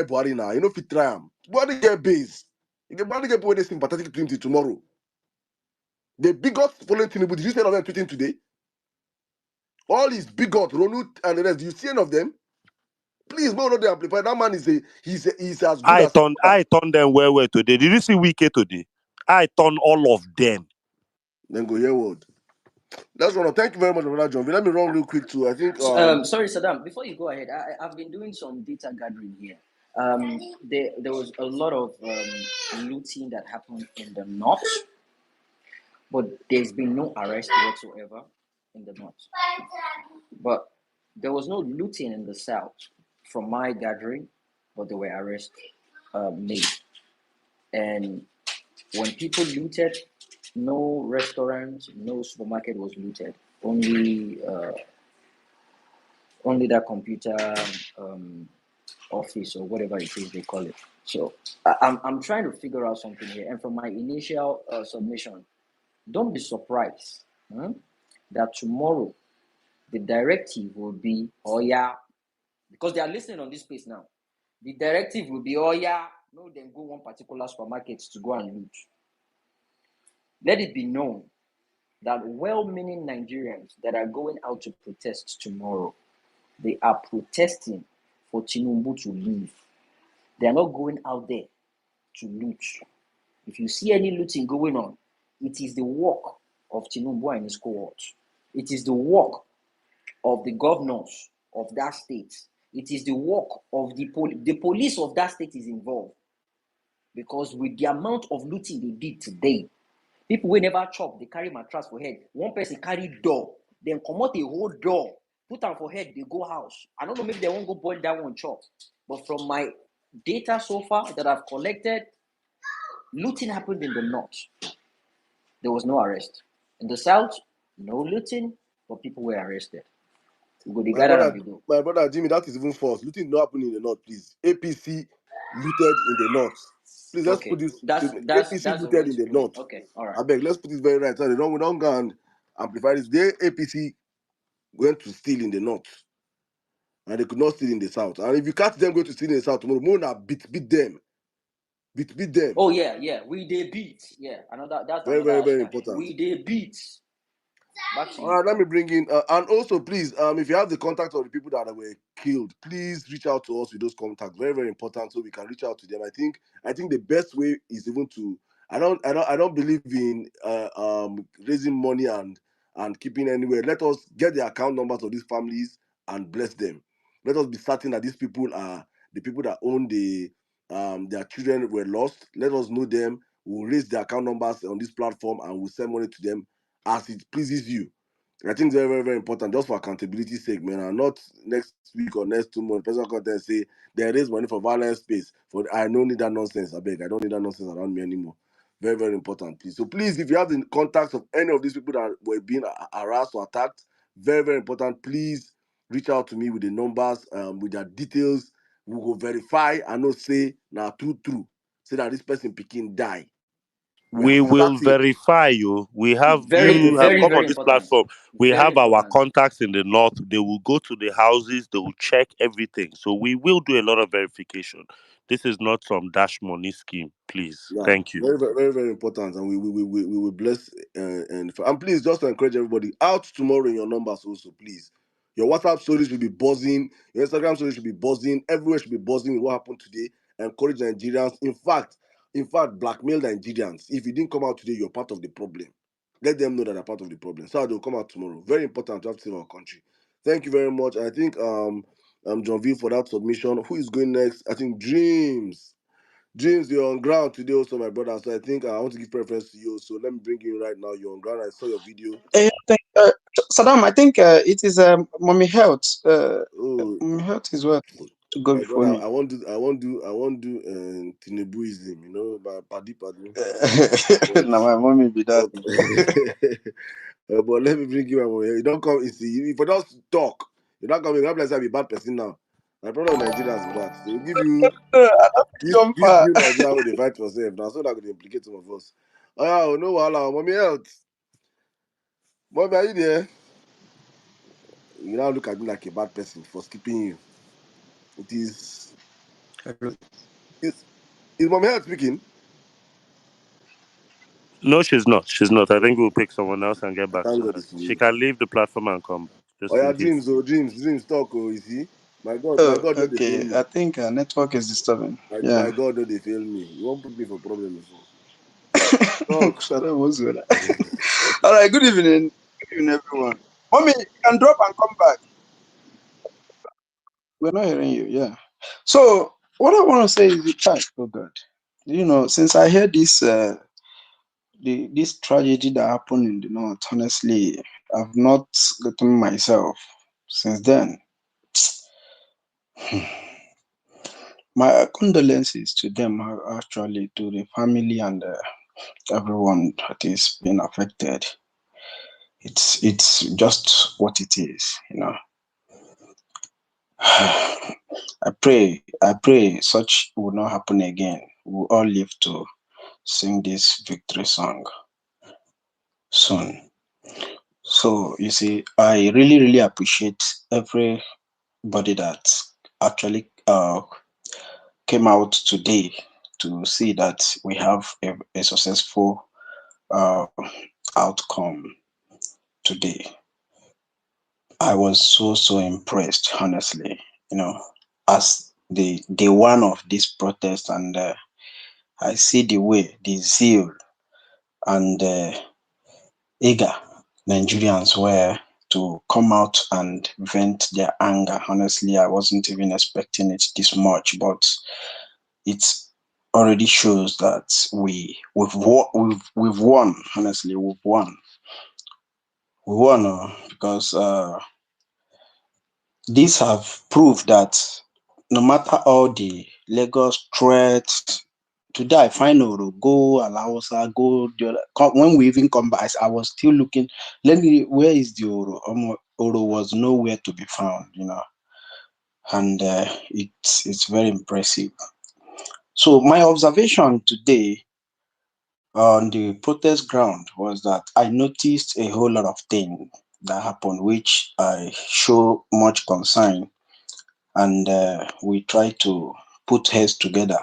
Buhari now. You know if he try him. Buhari get base. He can Buhari get people they sympathetic to him till tomorrow. The bigots following Tinubu, did you see any of them tweeting today? All his bigots, Ronut and the rest, do you see any of them? Please, no, not the amplify. That man is he's as good as I turned them well today. Did you see Wike today? I turned all of them. then go hear word. That's one. Thank you very much, Brother John. Let me run real quick too. I think Sorry, Saddam. Before you go ahead, I've been doing some data gathering here. There was a lot of looting that happened in the north, but there's been no arrest whatsoever in the north. But there was no looting in the south, from my gathering, but there were arrests made. And when people looted, no restaurant, no supermarket was looted. Only that computer office or whatever it is they call it. So I'm trying to figure out something here. And from my initial submission, don't be surprised that tomorrow the directive will be, oh yeah, because they are listening on this space now. The directive will be, oh yeah, no, then go one particular supermarket to go and loot. Let it be known that well-meaning Nigerians that are going out to protest tomorrow, they are protesting for Tinubu to leave. They are not going out there to loot. If you see any looting going on, it is the work of Tinubu and his cohorts. It is the work of the governors of that state. It is the work of the police of that state is involved. Because with the amount of looting they did today, people will never chop, they carry mattress for head. One person carry door, then come out a whole door, put them for head, they go house. I don't know, maybe they won't go boil that one chop. But from my data so far that I've collected, looting happened in the north. There was no arrest. In the south, no looting, but people were arrested. We go, they gather and they go. my brother Jimmy, that is even false. Looting not happening in the north, please. APC looted in the north. Please let's Okay, put this statement. that's APC the way looted in to the put it. north. Okay, all right. I beg, let's put this very right. So we don't go and amplify this. The APC went to steal in the north, and they could not steal in the south. And if you catch them going to steal in the south tomorrow, Mona beat them. Beat them. Oh yeah, we they beat. Yeah, that's Very, another very, very hashtag. important. We they beat. Back to All you. right, let me bring in, and also please, if you have the contact of the people that were killed, please reach out to us with those contacts. Very, very important, so we can reach out to them. I think the best way is even to. I don't believe in raising money and keeping anywhere. Let us get the account numbers of these families and bless them. Let us be certain that these people are the people that own their children were lost. Let us know them. We'll raise the account numbers on this platform and we'll send money to them as it pleases you. I think it's very, very, very important just for accountability sake, man. And not next week or next 2 months. Person content say they raise money for violence space. For I don't need that nonsense. I beg. I don't need that nonsense around me anymore. Very, very important, please. So please, if you have the contacts of any of these people that were being harassed or attacked, very, very important. Please reach out to me with the numbers, with their details. We will verify and not say now true. Say that this person picking die. We are We will certain. verify you. We have Very Very, you have very, important. come on very this important. platform. We Very have our important. contacts in the north. They will go to the houses. They will check everything. So we will do a lot of verification. This is not some dash money scheme. Please, Yeah, thank you. very, very, very, very important, and we will bless and please just to encourage everybody out tomorrow in your numbers also, please. Your WhatsApp stories should be buzzing, your Instagram stories should be buzzing, everywhere should be buzzing with what happened today. Encourage Nigerians. In fact, blackmail Nigerians. If you didn't come out today, you're part of the problem. Let them know that they're part of the problem. So they'll come out tomorrow. Very important to have to save our country. Thank you very much. I think John V for that submission. Who is going next? I think Dreams. James, you're on ground today, also, my brother. So I think I want to give preference to you. So let me bring you in right now. You're on ground. I saw your video. Saddam, I think it is Mommy Health. Oh, Mommy Health is well. go My before brother, me. I want do Tinubuism, my paddy. But, Now my mommy be that. but, but let me bring you my money. You don't come, you see, if you don't talk, you don't come, you don't say I be bad person now. My brother Nigerians with that. They will give you Jump this far. new Nigeria where they fight for self. Now so that could implicate some of us. Oh yeah, no wahala, mommy health. Mommy, are you there? You now look at me like a bad person for skipping you. It is is mommy health speaking? No, she's not. She's not. I think we'll pick someone else and get I back thank to God her. it's for She me. can leave the platform and come back, Oh just yeah, in case. dreams talk, you see. My Oh, God, no, they fail okay. me. I think network is disturbing. My Yeah. God, no, they fail me. You won't put me for problem before. Talk. Sarah was good. All right. Good evening. Good evening, everyone. Mommy, you can drop and come back. We're not hearing you. Yeah. So what I want to say is the fact. Oh God. Since I heard this tragedy that happened in the north, honestly, I've not gotten myself since then. My condolences to them, actually, to the family and everyone that is being affected. It's just what it is. I pray such will not happen again. We'll all live to sing this victory song soon. So you see, I really, really appreciate everybody that actually came out today to see that we have a successful uh, outcome today. I was so impressed, honestly. You know, as the day one of this protest, and I see the way, the zeal, and eager Nigerians were to come out and vent their anger. Honestly, I wasn't even expecting it this much, but it already shows that we've won. Honestly, we've won. We won because these have proved that no matter all the Lagos threats, today I find Oro, go Alausa, go the other. When we even come back, I was still looking. Where is the Oro? Oro was nowhere to be found. And it's very impressive. So my observation today on the protest ground was that I noticed a whole lot of things that happened, which I show much concern, and we try to put heads together.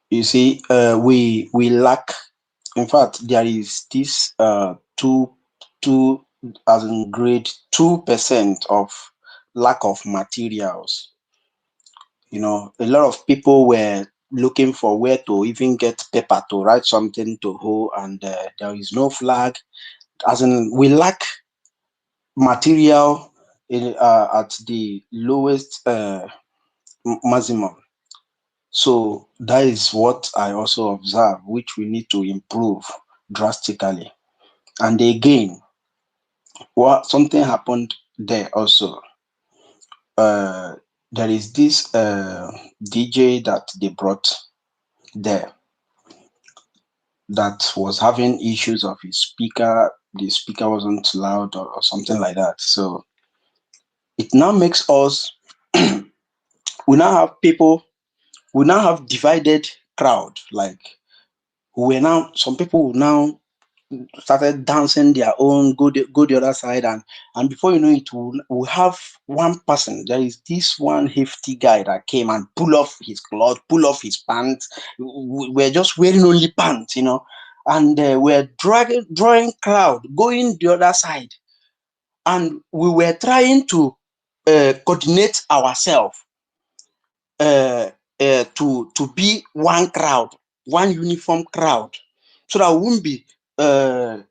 You see, we lack. In fact, there is this two as in grade 2% of lack of materials. A lot of people were looking for where to even get paper to write something to hold, and there is no flag. As in, we lack material at the lowest maximum. So that is what I also observe, which we need to improve drastically. And again, what something happened there also. Uh, there is this DJ that they brought there that was having issues of his speaker. The speaker wasn't loud or something like that. So it now makes us we now have people we now have divided crowd. Like we now some people will now started dancing their own, go the other side, and before you know it, we'll have one person. There is this one hefty guy that came and pull off his cloth, pull off his pants. We're just wearing only pants. And we're drawing crowd going the other side, and we were trying to coordinate ourselves to be one crowd, one uniform crowd, so that we won't be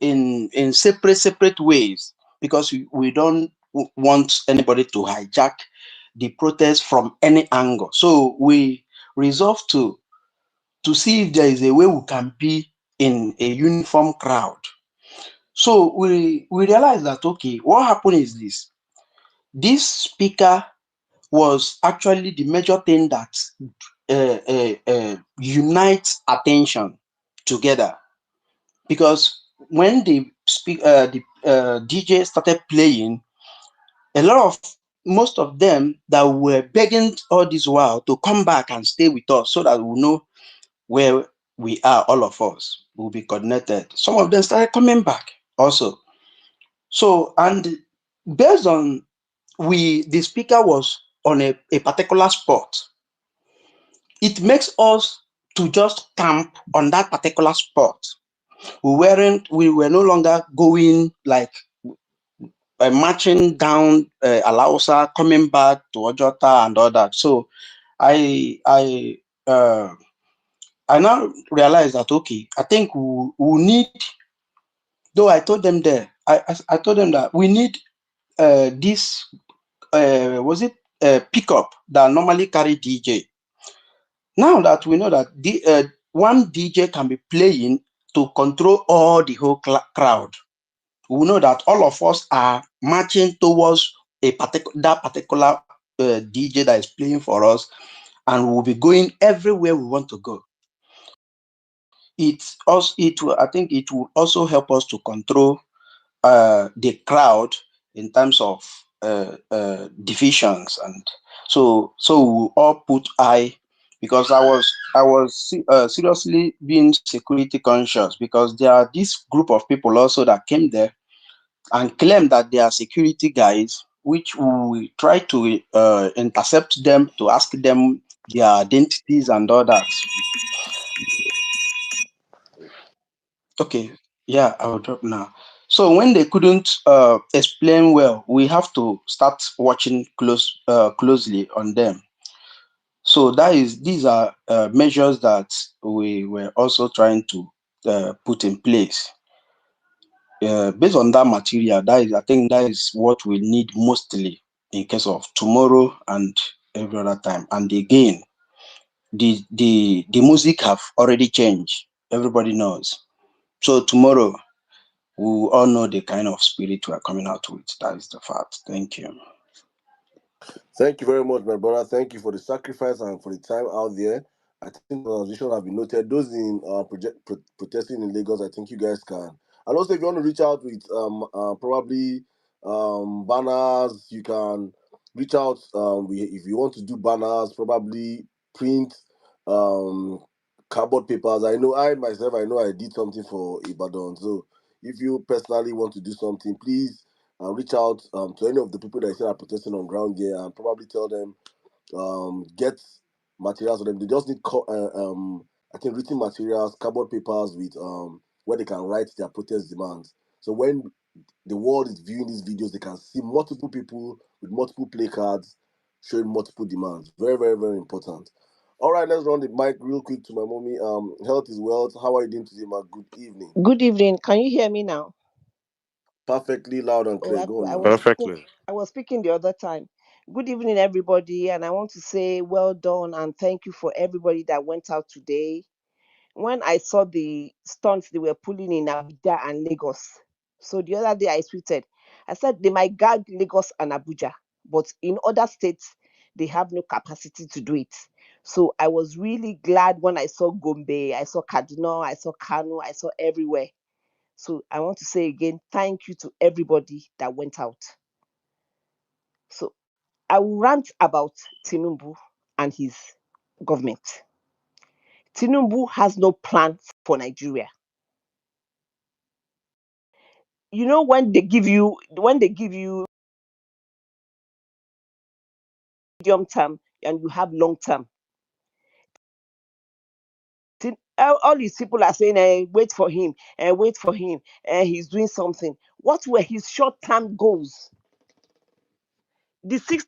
in separate ways, because we don't want anybody to hijack the protest from any angle. So we resolve to see if there is a way we can be in a uniform crowd. So we realize that, okay, what happened is this speaker was actually the major thing that unites attention together. Because when the DJ started playing, a lot of most of them that were begging all this while to come back and stay with us so that we know where we are, all of us will be coordinated. Some of them started coming back also. So, and based on the speaker was on a particular spot, it makes us to just camp on that particular spot. We were no longer going like marching down Alausa, coming back to Ojota and all that. So I I uh, I now realize that okay, I think we need. Though I told them there, I told them that we need this was it pickup that normally carry DJ. Now that we know that one DJ can be playing to control all the whole crowd, we know that all of us are marching towards that particular DJ that is playing for us, and we'll be going everywhere we want to go. I think it will also help us to control the crowd in terms of divisions, and so we all put eye, because I was seriously being security conscious, because there are this group of people also that came there and claim that they are security guys, which we try to intercept them to ask them their identities and all that. Okay, yeah, I'll drop now. So when they couldn't explain well, we have to start watching closely on them. So these are measures that we were also trying to put in place. Based on that material, I think that is what we need mostly in case of tomorrow and every other time. And again, the music have already changed. Everybody knows. So tomorrow, we all know the kind of spirit we are coming out with. That is the fact. Thank you. Thank you very much, my brother. Thank you for the sacrifice and for the time out there. I think the organization have been noted. Those in protesting in Lagos, I think you guys can. And also, if you want to reach out with probably banners, you can reach out. If you want to do banners, probably print um, cardboard papers. I myself, I know I did something for Ibadan. So if you personally want to do something, please reach out to any of the people that you said are protesting on ground there and probably tell them get materials for them. They just need I think written materials, cardboard papers with where they can write their protest demands. So when the world is viewing these videos, they can see multiple people with multiple placards showing multiple demands. Very, very, very important. All right, let's run the mic real quick to my mommy. Health is wealth. How are you doing today, ma? Good evening. Good evening. Can you hear me now? Perfectly loud and Oh, clear. Go on I now. was speaking. Perfectly. I was speaking the other time. Good evening, everybody, and I want to say well done and thank you for everybody that went out today. When I saw the stunts they were pulling in Abuja and Lagos, so the other day I tweeted, I said they might gag Lagos and Abuja, but in other states they have no capacity to do it. So I was really glad when I saw Gombe, I saw Kaduna, I saw Kano, I saw everywhere. So I want to say again, thank you to everybody that went out. So I will rant about Tinubu and his government. Tinubu has no plan for Nigeria. You know when they give you medium term and you have long term. All these people are saying, wait for him, wait for him, he's doing something. What were his short term goals? The 6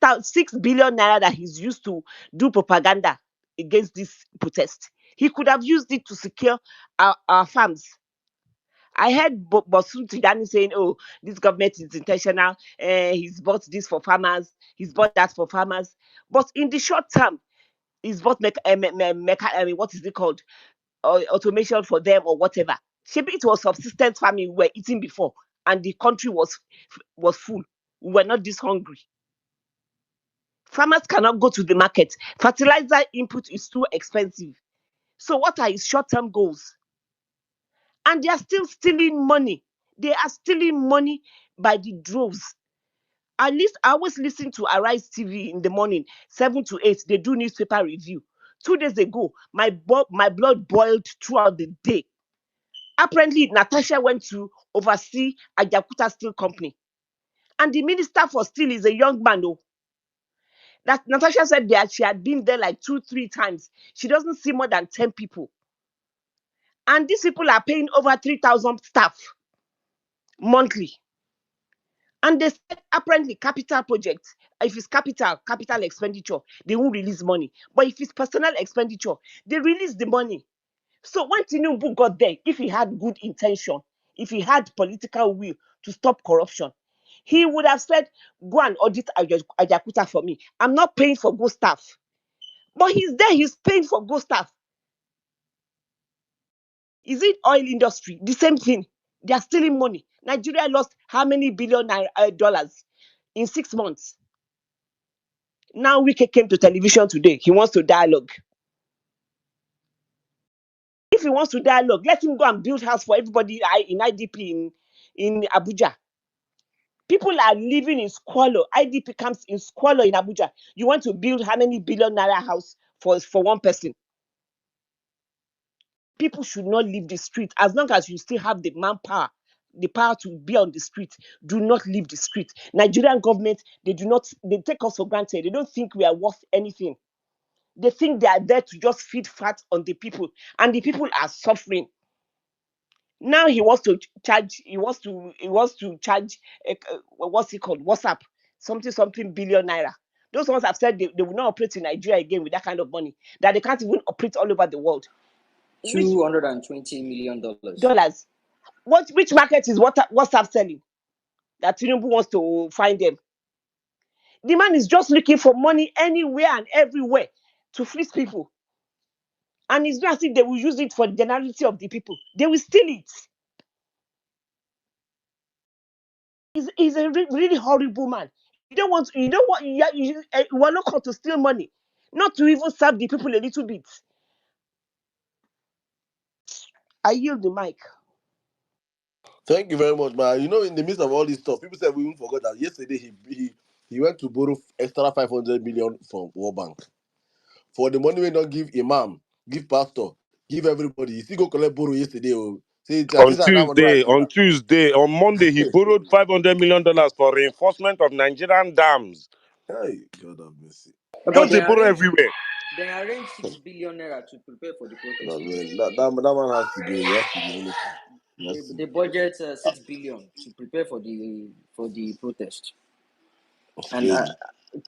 billion naira that he's used to do propaganda against this protest, he could have used it to secure our farms. I heard Bosun Tijani saying, "Oh, this government is intentional. He's bought this for farmers. He's bought that for farmers. But in the short term, he's bought what is it called? Automation for them or whatever. Maybe it was subsistence farming we were eating before, and the country was full. We were not this hungry. Farmers cannot go to the market. Fertilizer input is too expensive. So what are his short-term goals? And they are still stealing money. They are stealing money by the droves. At least I always listen to Arise TV in the morning, 7 to 8. They do newspaper review. 2 days ago, my blood boiled throughout the day. Apparently, Natasha went to oversee a Jakuta Steel Company. And the minister for steel is a young man, though. That Natasha said that she had been there like 2-3 times. She doesn't see more than 10 people. And these people are paying over 3,000 staff monthly. And they said apparently capital projects, if it's capital expenditure, they won't release money. But if it's personal expenditure, they release the money. So when Tinubu got there, if he had good intention, if he had political will to stop corruption, he would have said, go and audit Ajakuta for me. I'm not paying for go staff. But he's there, he's paying for go staff. Is it oil industry? The same thing. They are stealing money. Nigeria lost how many billion dollars in 6 months? Now Wike came to television today. He wants to dialogue. If he wants to dialogue, let him go and build house for everybody in IDP in Abuja. People are living in squalor. IDP camps in squalor in Abuja. You want to build how many billion naira house for one person? People should not leave the street. As long as you still have the manpower, the power to be on the street, do not leave the street. Nigerian government, they take us for granted. They don't think we are worth anything. They think they are there to just feed fat on the people, and the people are suffering. Now he wants to charge. He wants to charge. What's it called? WhatsApp, something billion naira. Those ones have said they will not operate in Nigeria again with that kind of money. That they can't even operate all over the world. $220 million. Dollars. Which market is WhatsApp selling? That Tinubu wants to find them. The man is just looking for money anywhere and everywhere to fleece people. And it's not as if they will use it for the generality of the people. They will steal it. He's a really horrible man. You are not called to steal money, not to even serve the people a little bit. I yield the mic. Thank you very much, man. You know, in the midst of all this stuff, people said we even forgot that yesterday he went to borrow extra 500 million from World Bank for the money we don't give imam, give pastor, give everybody. You see, go collect borrow yesterday. Oh, say at On least that money right there. Tuesday, on Monday, he borrowed $500 million for reinforcement of Nigerian dams. Hey, God have mercy. But Just they borrow everywhere. they arranged 6 billion naira to prepare for the God have protest. mercy. That man has to go. He has to go. Honestly. He has to The go. budget 6 billion to prepare for the protest. It's And crazy.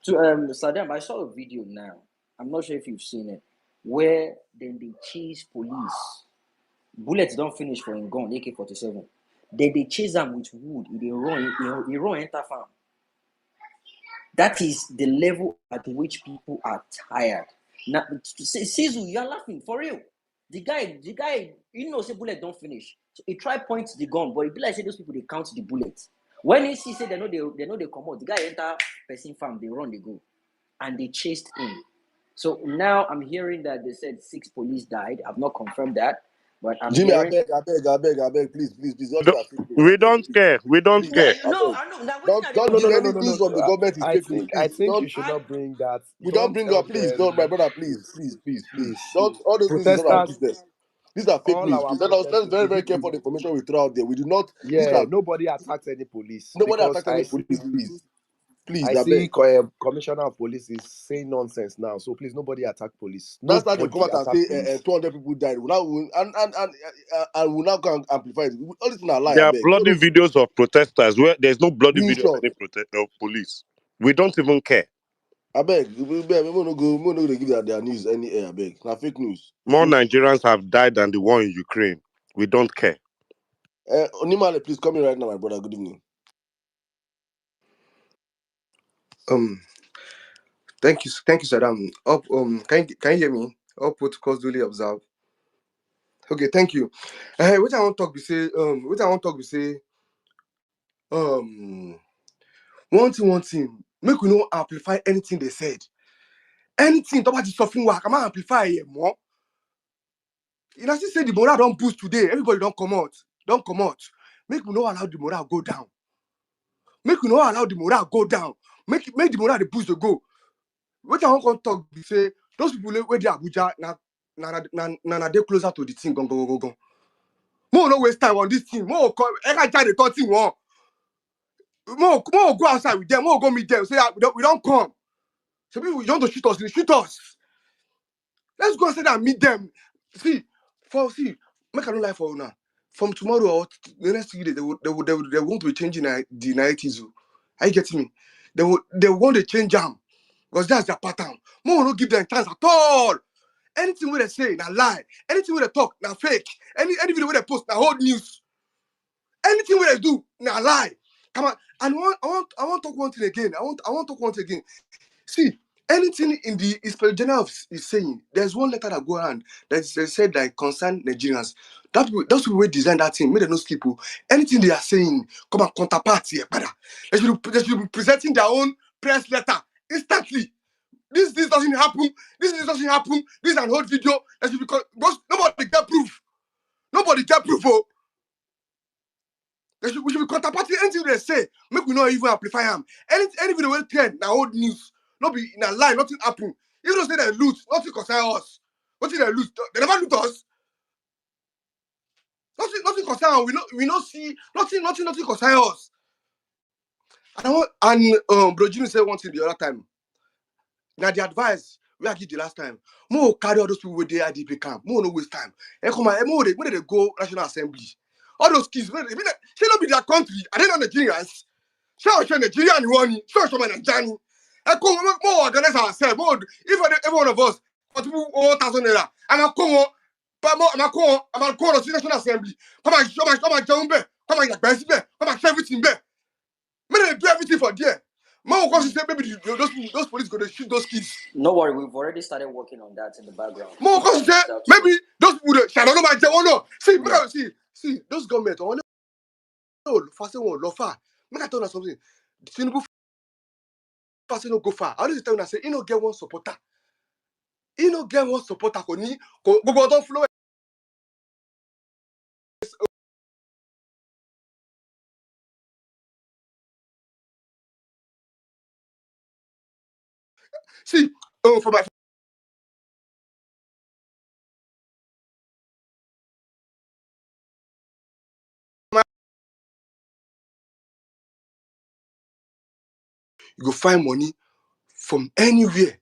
to Saddam, I saw a video now. I'm not sure if you've seen it, where then they chase police. Bullets don't finish for him gun AK-47. Then they chase them with wood. He run enter farm. That is the level at which people are tired. Now, Sizu, you're laughing for real. The guy, say bullet don't finish. So he try point the gun, but it be like say those people they count the bullets. When he see say they know they come out, the guy enter person farm, they run, they go, and they chased him. So now I'm hearing that they said 6 police died. I've not confirmed that, but I'm Jimmy, I hearing. beg, please, All these are fake news. I We beg, don't please, care. We don't No, care. I beg. I know. Now what are they Don't talk give No, any no, no, no, news no. from the government is I fake news, think I please. think you Don't should not bring that. we don't Don't bring up, please, don't, my brother, please. Don't all those news is not our protesters. business. These are fake All news, our please. Let's protesters. very, They very did careful good. the information we throw out there. We do not these Yeah, are nobody attacks any police nobody because attacks any police, please, I I see beg. commissioner of police is saying nonsense now. So please, nobody attack police. That's how they come Nobody out and attack say police. 200 people died. We now can amplify it. All this is not a lie, I There are beg. bloody videos of protesters where there's no bloody Being video of shot. any of police. We don't even care. I beg. We no go give their news any air, I beg. Now fake news. More Nigerians have died than the war in Ukraine. We don't care. Onimale, please come in right now, my brother. Good evening. Um, thank you, Saddam. Up, can you hear me? All protocols duly observed. Okay, thank you. What I want to talk be say, um, one thing, Make we no amplify anything they said. Anything talk about the suffering work, I'm amplify it more. You know, say the morale don't boost today. Everybody don't come out. Don't come out. Make we not allow the morale go down. Make we not allow the morale go down. Make the morale the boost to go. What I want to talk be say those people where they Abuja na they closer to the thing. Go. More no waste time on this thing. More come. I try the thought thing one. More go outside with them. More go meet them. Say we don't come. So people you want to shoot us, they shoot us. Let's go and say that meet them. See, make I don't lie for now. From tomorrow or the next 2 days, they want to be changing the narratives. Are you getting me? They want to change them because that's their pattern. More will not give them a chance at all. Anything where they say, na lie. Anything where they talk, na fake. Any video where they post, na old news. Anything where they do, na lie. Come on, and I want to talk one thing again. I want to talk one thing again. See, anything in the Inspector General is saying, there's one letter that go around that said that concern Nigerians. That's the way design that thing, made them no sleep. Anything they are saying, come and counterpart here, brother. They should be presenting their own press letter instantly. This doesn't happen. This doesn't happen. This is an old video. That should be because nobody get proof. Nobody get proof. Oh. We should be counterparting anything they say. Make we not even amplify them. Any video will trend now old news. Not be in a lie, nothing happen. If they say they loot, nothing concern us. What did they loot? They never loot us. Nothing concern us. We not see nothing concern us. And Bro Jimmy said one thing the other time. Now the advice we are give the last time. More carry all those people with the IDP camp. More no waste time. And come on, more they go National Assembly. All those kids, they not be their country. Are they not Nigerians? Show Nigerian money. Show Nigerian. And come more organize ourselves. More if every one of us contribute 1,000 naira. I'm a come on. I'm a call the National Assembly. Come on, jump there. Come on, come on, everything there. May they do everything for there. More because say maybe those police go to shoot those kids. No worry, we've already started working on that in the background. More because say maybe those people shall not my no. See those government on fast one lo far. Make I tell you something. Tinubu fast no go far. I always tell you say he no get one supporter. He no get one supporter ko ni go don flow. See, for my you go find money from anywhere.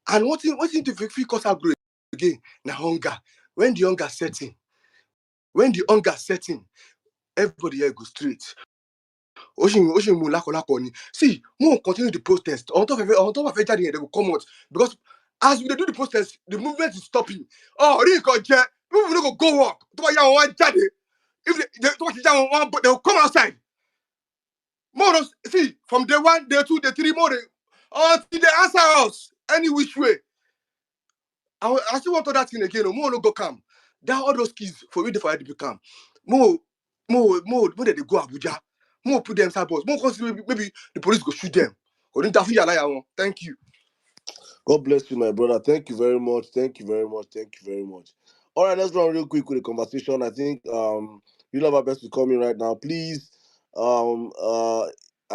And what thing to fit cause outbreak again? Na hunger. When the hunger setting, everybody here go straight. See, more continue the protest. On top of it, they will come out because as we do the protest, the movement is stopping. Oh, really? People will go walk. If they will come outside. More see from day 1, day 2, day 3, more until they answer us any which way. I still want to that thing again. More no go come. There are all those kids for we for to come. More they go Abuja. More put them inside bus. More because maybe the police go shoot them. Thank you. God bless you, my brother. Thank you very much. Thank you very much. Thank you very much. All right, let's run real quick with the conversation. I think you love our best to come in right now. Please, I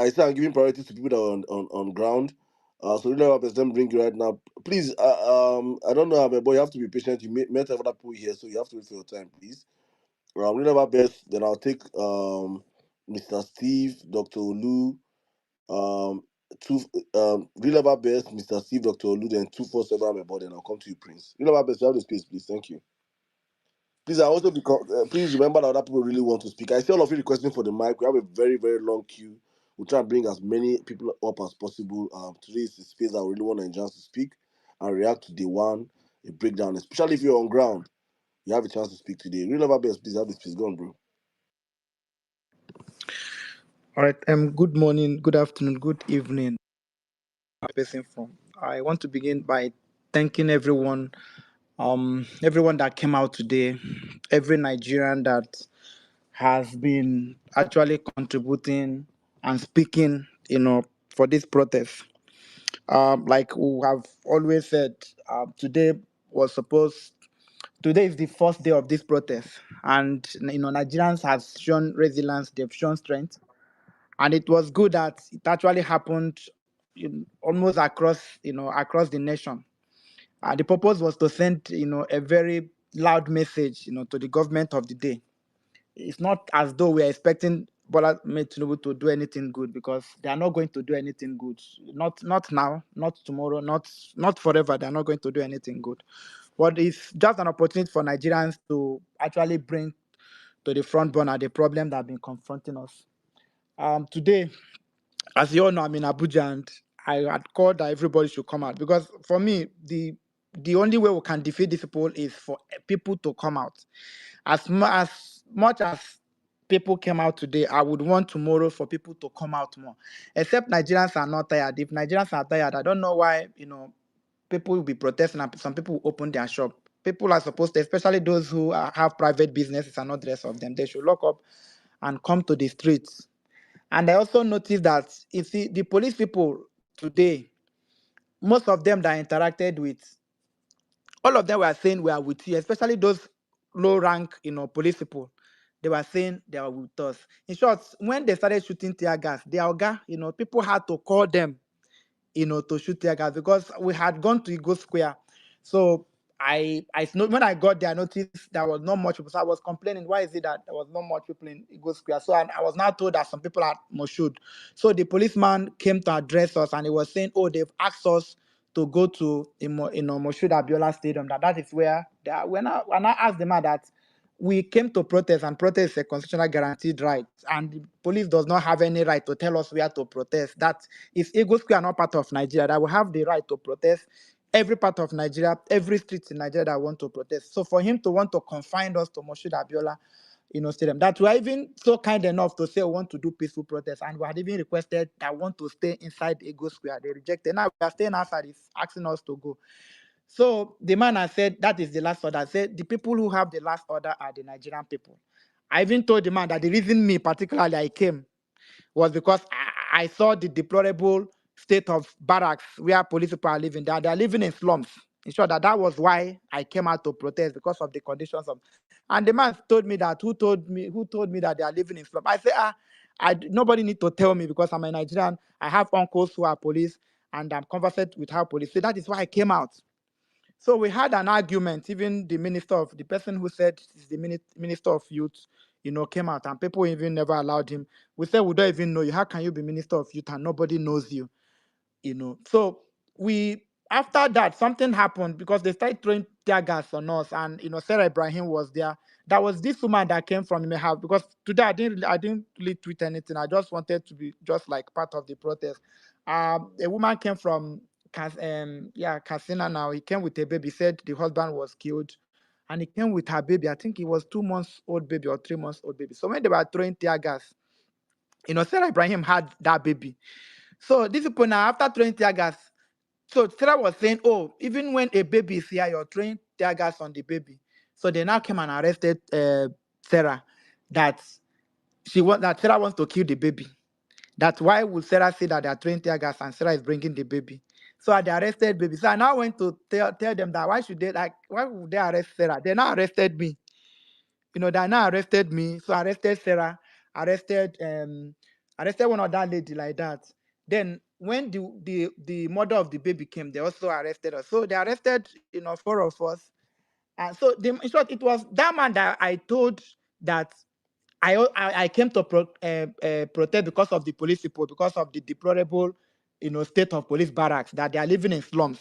say I'm giving priority to people that are on ground. So you love our best, them bring you right now. Please, I don't know, but you have to be patient. You met other people here, so you have to wait for your time, please. You love our best. Then I'll take Mr. Steve, Dr. Olu, um, two real about best, Mr. Steve, Dr. Olu, then 247 about then I'll come to you, Prince. Real about best, you have the space, please. Thank you. Please, I also please remember that other people really want to speak. I see all of you requesting for the mic. We have a very, very long queue. We'll try and bring as many people up as possible. Today is the space that we really want Nigerians to speak and react to the one, a breakdown, especially if you're on ground. You have a chance to speak today. Real about best, please have the space. Go on, bro. All right. Good morning, good afternoon, good evening. Person from. I want to begin by thanking everyone that came out today, every Nigerian that has been actually contributing and speaking, for this protest. Like we have always said, today was supposed. Today is the first day of this protest, and Nigerians have shown resilience. They've shown strength, and it was good that it actually happened almost across across the nation. The purpose was to send a very loud message to the government of the day. It's not as though we are expecting Bola Ahmed Tinubu to do anything good, because they are not going to do anything good. Not now, not tomorrow, not forever. They are not going to do anything good. But it's just an opportunity for Nigerians to actually bring to the front burner the problem that have been confronting us. Today, as you all know, I'm in Abuja, and I had called that everybody should come out, because for me, the only way we can defeat these people is for people to come out. As much as people came out today, I would want tomorrow for people to come out more. Except Nigerians are not tired. If Nigerians are tired, I don't know why people will be protesting and some people will open their shop. People are supposed to, especially those who have private businesses and not the rest of them, they should lock up and come to the streets. And I also noticed that, you see, the police people today, most of them that I interacted with, all of them were saying we are with you, especially those low rank, police people. They were saying they are with us. In short, when they started shooting tear gas, their oga, people had to call them, to shoot tear gas, because we had gone to Eagle Square. So when I got there, I noticed there was not much people. So I was complaining, why is it that there was not much people in Eagle Square? So I was now told that some people are Moshood. So the policeman came to address us, and he was saying, oh, they've asked us to go to Moshood Abiola Stadium. That is where they are. When I asked the man that we came to protest, and protest is a constitutional guaranteed right, and the police does not have any right to tell us where to protest. That if Eagle Square are not part of Nigeria, that we have the right to protest every part of Nigeria, every street in Nigeria that want to protest. So for him to want to confine us to Moshood Abiola, stadium, that we are even so kind enough to say we want to do peaceful protest, and we had even requested that want to stay inside Eagle Square. They rejected. Now we are staying outside. He's asking us to go. So the man has said that is the last order. I said the people who have the last order are the Nigerian people. I even told the man that the reason me particularly I came was because I saw the deplorable state of barracks where police people are living. They are living in slums. In short, that was why I came out to protest, because of the conditions of. And the man told me that who told me that they are living in slums. I said, nobody need to tell me, because I'm a Nigerian. I have uncles who are police, and I'm conversant with how police. So that is why I came out. So we had an argument. Even the person who said is the minister of youth, came out, and people even never allowed him. We said, we don't even know you. How can you be minister of youth and nobody knows you? So after that, something happened, because they started throwing tear gas on us, and Sarah Ibrahim was there. That was this woman that came from my house, because today I didn't really tweet anything. I just wanted to be just like part of the protest. A woman came from Casina. Now he came with a baby. Said the husband was killed, and he came with her baby. I think it was 2 months old baby or 3 months old baby. So when they were throwing tear gas, Sarah Ibrahim had that baby. So these people now, after throwing tear gas, so Sarah was saying, oh, even when a baby is here, you're throwing tear gas on the baby. So they now came and arrested Sarah, that that Sarah wants to kill the baby. That's why would Sarah say that they are throwing tear gas and Sarah is bringing the baby. So they arrested baby. So I now went to tell them that why would they arrest Sarah? They now arrested me. They now arrested me. So arrested Sarah, arrested arrested one other lady like that. Then when the mother of the baby came, they also arrested us. So they arrested, four of us. And so in short, it was that man that I told that I came to protest, because of the police people, because of the deplorable, state of police barracks, that they are living in slums.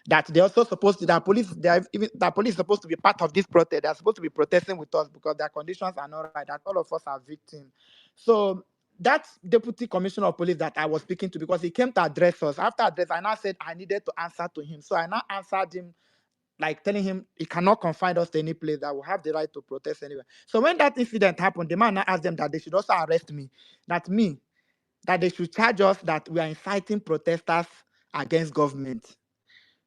That they also supposed to that police is supposed to be part of this protest. They are supposed to be protesting with us, because their conditions are not right. That all of us are victims. So that deputy commissioner of police that I was speaking to, because he came to address us. After address, I now said I needed to answer to him. So I now answered him, like telling him he cannot confine us to any place, that we have the right to protest anywhere. So when that incident happened, the man now asked them that they should also arrest me, that they should charge us that we are inciting protesters against government.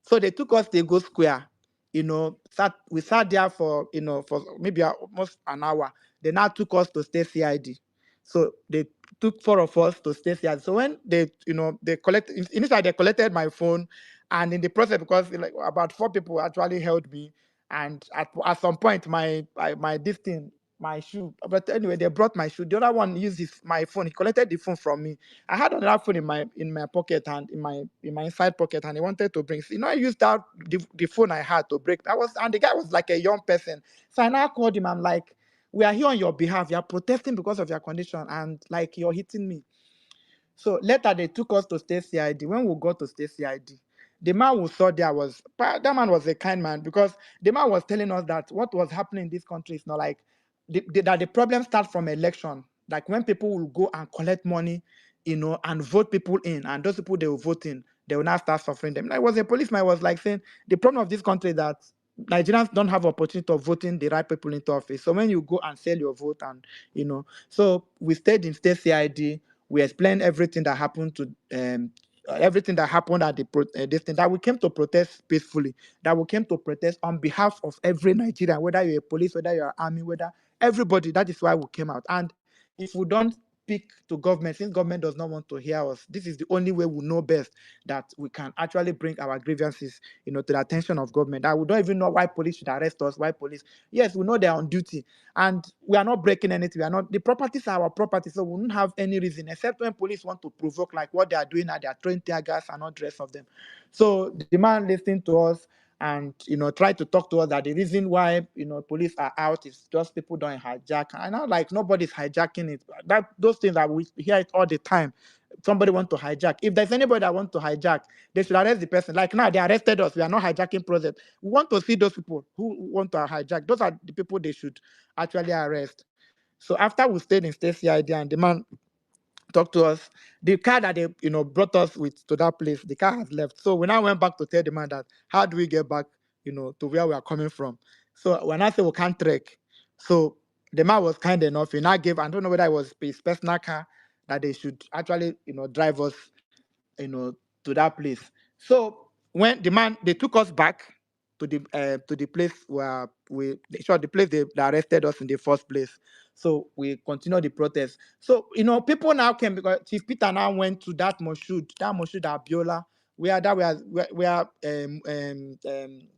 So they took us to Go Square, we sat there for maybe almost an hour. They now took us to state CID. So they took four of us to stay here. So when they, they initially they collected my phone, and in the process, because like about four people actually held me, and at some point my this thing, my shoe. But anyway, they brought my shoe. The other one used my phone. He collected the phone from me. I had another phone in my pocket and in my inside pocket, and he wanted to bring. I used that the phone I had to break. And the guy was like a young person. So I now called him. I'm like, we are here on your behalf. You are protesting because of your condition, and like you're hitting me. So later they took us to state CID. When we got to state CID, the man who saw there that man was a kind man, because the man was telling us that what was happening in this country is not like that the problem starts from election. Like when people will go and collect money, and vote people in, and those people they will vote in, they will now start suffering them. Like, was a policeman was like saying the problem of this country is that Nigerians don't have opportunity of voting the right people into office. So when you go and sell your vote, and so we stayed in state CID. We explained everything that happened everything that happened at this thing, that we came to protest peacefully, that we came to protest on behalf of every Nigerian, whether you're a police, whether you're army, whether everybody. That is why we came out. And if we don't speak to government, since government does not want to hear us, this is the only way we know best that we can actually bring our grievances, to the attention of government. That we don't even know why police should arrest us, why police. Yes, we know they're on duty, and we are not breaking anything. We are not. The properties are our property, so we don't have any reason except when police want to provoke, like what they are doing now. They are throwing tear gas and all the rest of them. So the man listened to us, and try to talk to us that the reason why police are out is just people don't hijack. And now, like, nobody's hijacking it. That those things that we hear it all the time. Somebody want to hijack. If there's anybody that want to hijack, they should arrest the person. Like now, they arrested us. We are not hijacking process. We want to see those people who want to hijack. Those are the people they should actually arrest. So after we stayed in Stacey ID and the man talk to us. The car that they brought us with to that place, the car has left. So we now went back to tell the man that how do we get back, to where we are coming from. So when I said we can't trek, so the man was kind enough. He now gave, I don't know whether it was his personal car, that they should actually drive us you know, to that place. So when they took us back to the place where the place they arrested us in the first place. So we continued the protest. So people now came because Chief Peter now went to that Moshood Abiola, where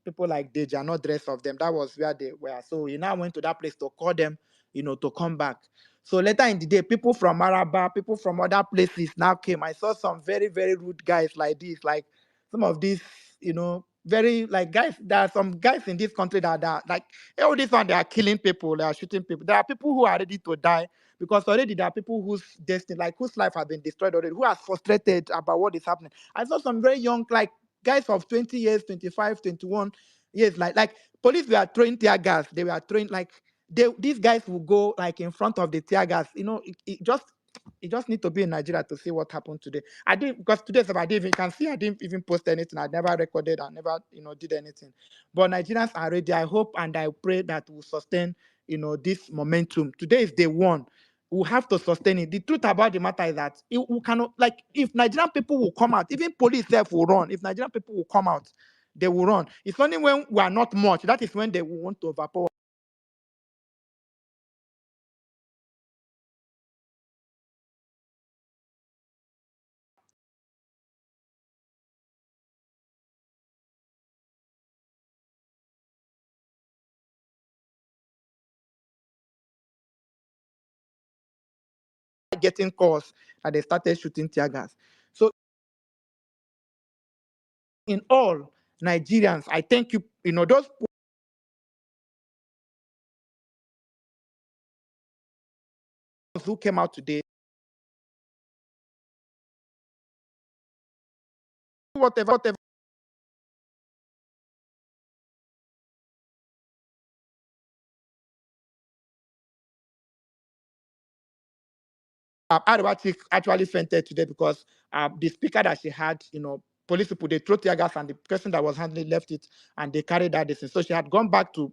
people like Deja, not the rest of them. That was where they were. So he now went to that place to call them, to come back. So later in the day, people from Maraba, people from other places now came. I saw some very, very rude guys like this, like some of these, very like guys. There are some guys in this country that are like, all this one, they are killing people, they are shooting people. There are people who are ready to die because already there are people whose destiny, like whose life has been destroyed already, who are frustrated about what is happening. I saw some very young, like guys of 20 years, 25, 21 years, like police were throwing tear gas. They were throwing like these guys will go like in front of the tear gas. It just need to be in Nigeria to see what happened today. I didn't, because today I didn't even, you can see I didn't even post anything. I never recorded. I never did anything. But Nigerians are ready. I hope and I pray that we'll sustain this momentum. Today is day one. We have to sustain it. The truth about the matter is that we cannot, like, if Nigerian people will come out, even police self will run. If Nigerian people will come out, they will run. It's only when we are not much that is when they will want to overpower. Getting calls and they started shooting tear gas. So in all Nigerians, I thank you, those who came out today, whatever Arabati actually fainted today because the speaker that she had, police people, they threw tear gas and the person that was handling left it and they carried that distance. So she had gone back to,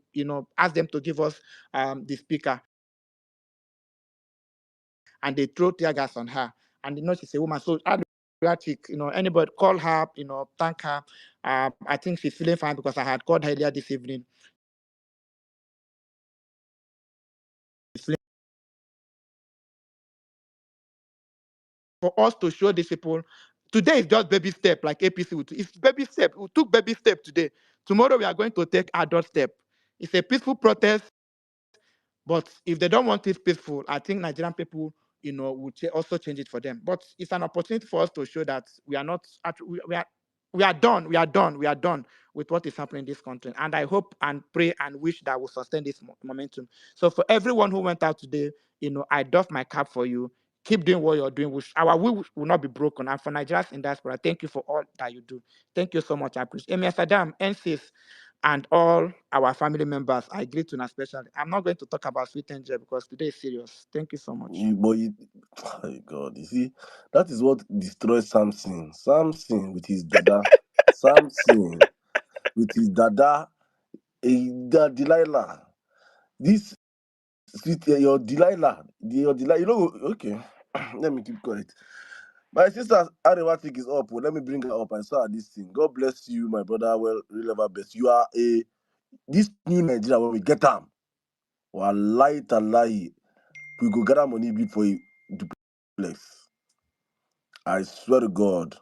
ask them to give us the speaker, and they threw tear gas on her. And she's a woman. So anybody call her, thank her. I think she's feeling fine because I had called her earlier this evening. She's for us to show these people. Today is just baby step, like APC would. It's baby step. We took baby step today. Tomorrow we are going to take adult step. It's a peaceful protest, but if they don't want it peaceful, I think Nigerian people, will also change it for them. But it's an opportunity for us to show that we are not, we are done, we are done with what is happening in this country. And I hope and pray and wish that will sustain this momentum. So for everyone who went out today, I doff my cap for you. Keep doing what you're doing. Our will not be broken. And for Nigerians in diaspora, thank you for all that you do. Thank you so much. I appreciate it. Emir Saddam, NCs, and all our family members, I greet you especially. I'm not going to talk about Sweet Angel because today is serious. Thank you so much. Oh God, you see, that is what destroys Samson. Samson with his dada. Samson with his dada. Delilah. This sweet, your Delilah. Okay. Let me keep quiet. My sister Arewatik is up. Let me bring her up. I saw her this thing. God bless you, my brother. Well, really ever best. You are this new Nigeria when we get them. Wallahi talahi. We go gather money bid for a duplex. I swear to God.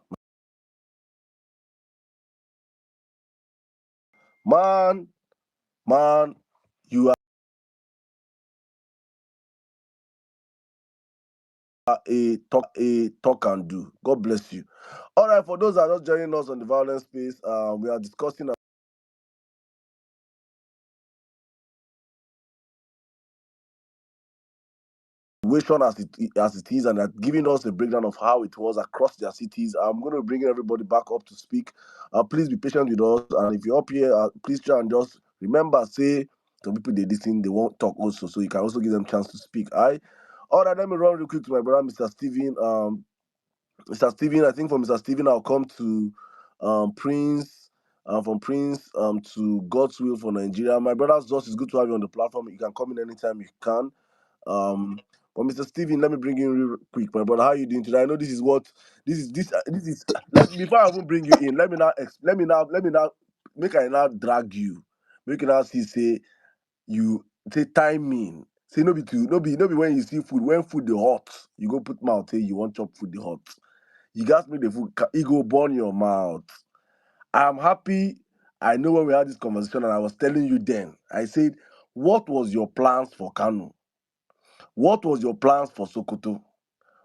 Man, you are a talk and do. God bless you. All right, for those that are just joining us on the violence space, we are discussing situation as it is, and giving us a breakdown of how it was across their cities. I'm going to bring everybody back up to speak. Please be patient with us, and if you're up here, please try and just remember, say some people they listen, they won't talk also, so you can also give them a chance to speak. All right, let me run real quick to my brother, Mr. Steven. Mr. Steven, I think from Mr. Steven, I'll come to Prince. From Prince to God's Will for Nigeria. My brothers, just it's good to have you on the platform. You can come in anytime you can. Um, but Mr. Steven, let me bring you in real quick, my brother. How are you doing today? I know this is what this is. Before I even bring you in, let me now make I now drag you. Make you now see say you say timing. Say no be when you see food when food dey hot you go put mouth say you want chop food dey hot. You got me the food. It go burn your mouth. I'm happy. I know when we had this conversation, and I was telling you then. I said, "What was your plans for Kanu? What was your plans for Sokoto?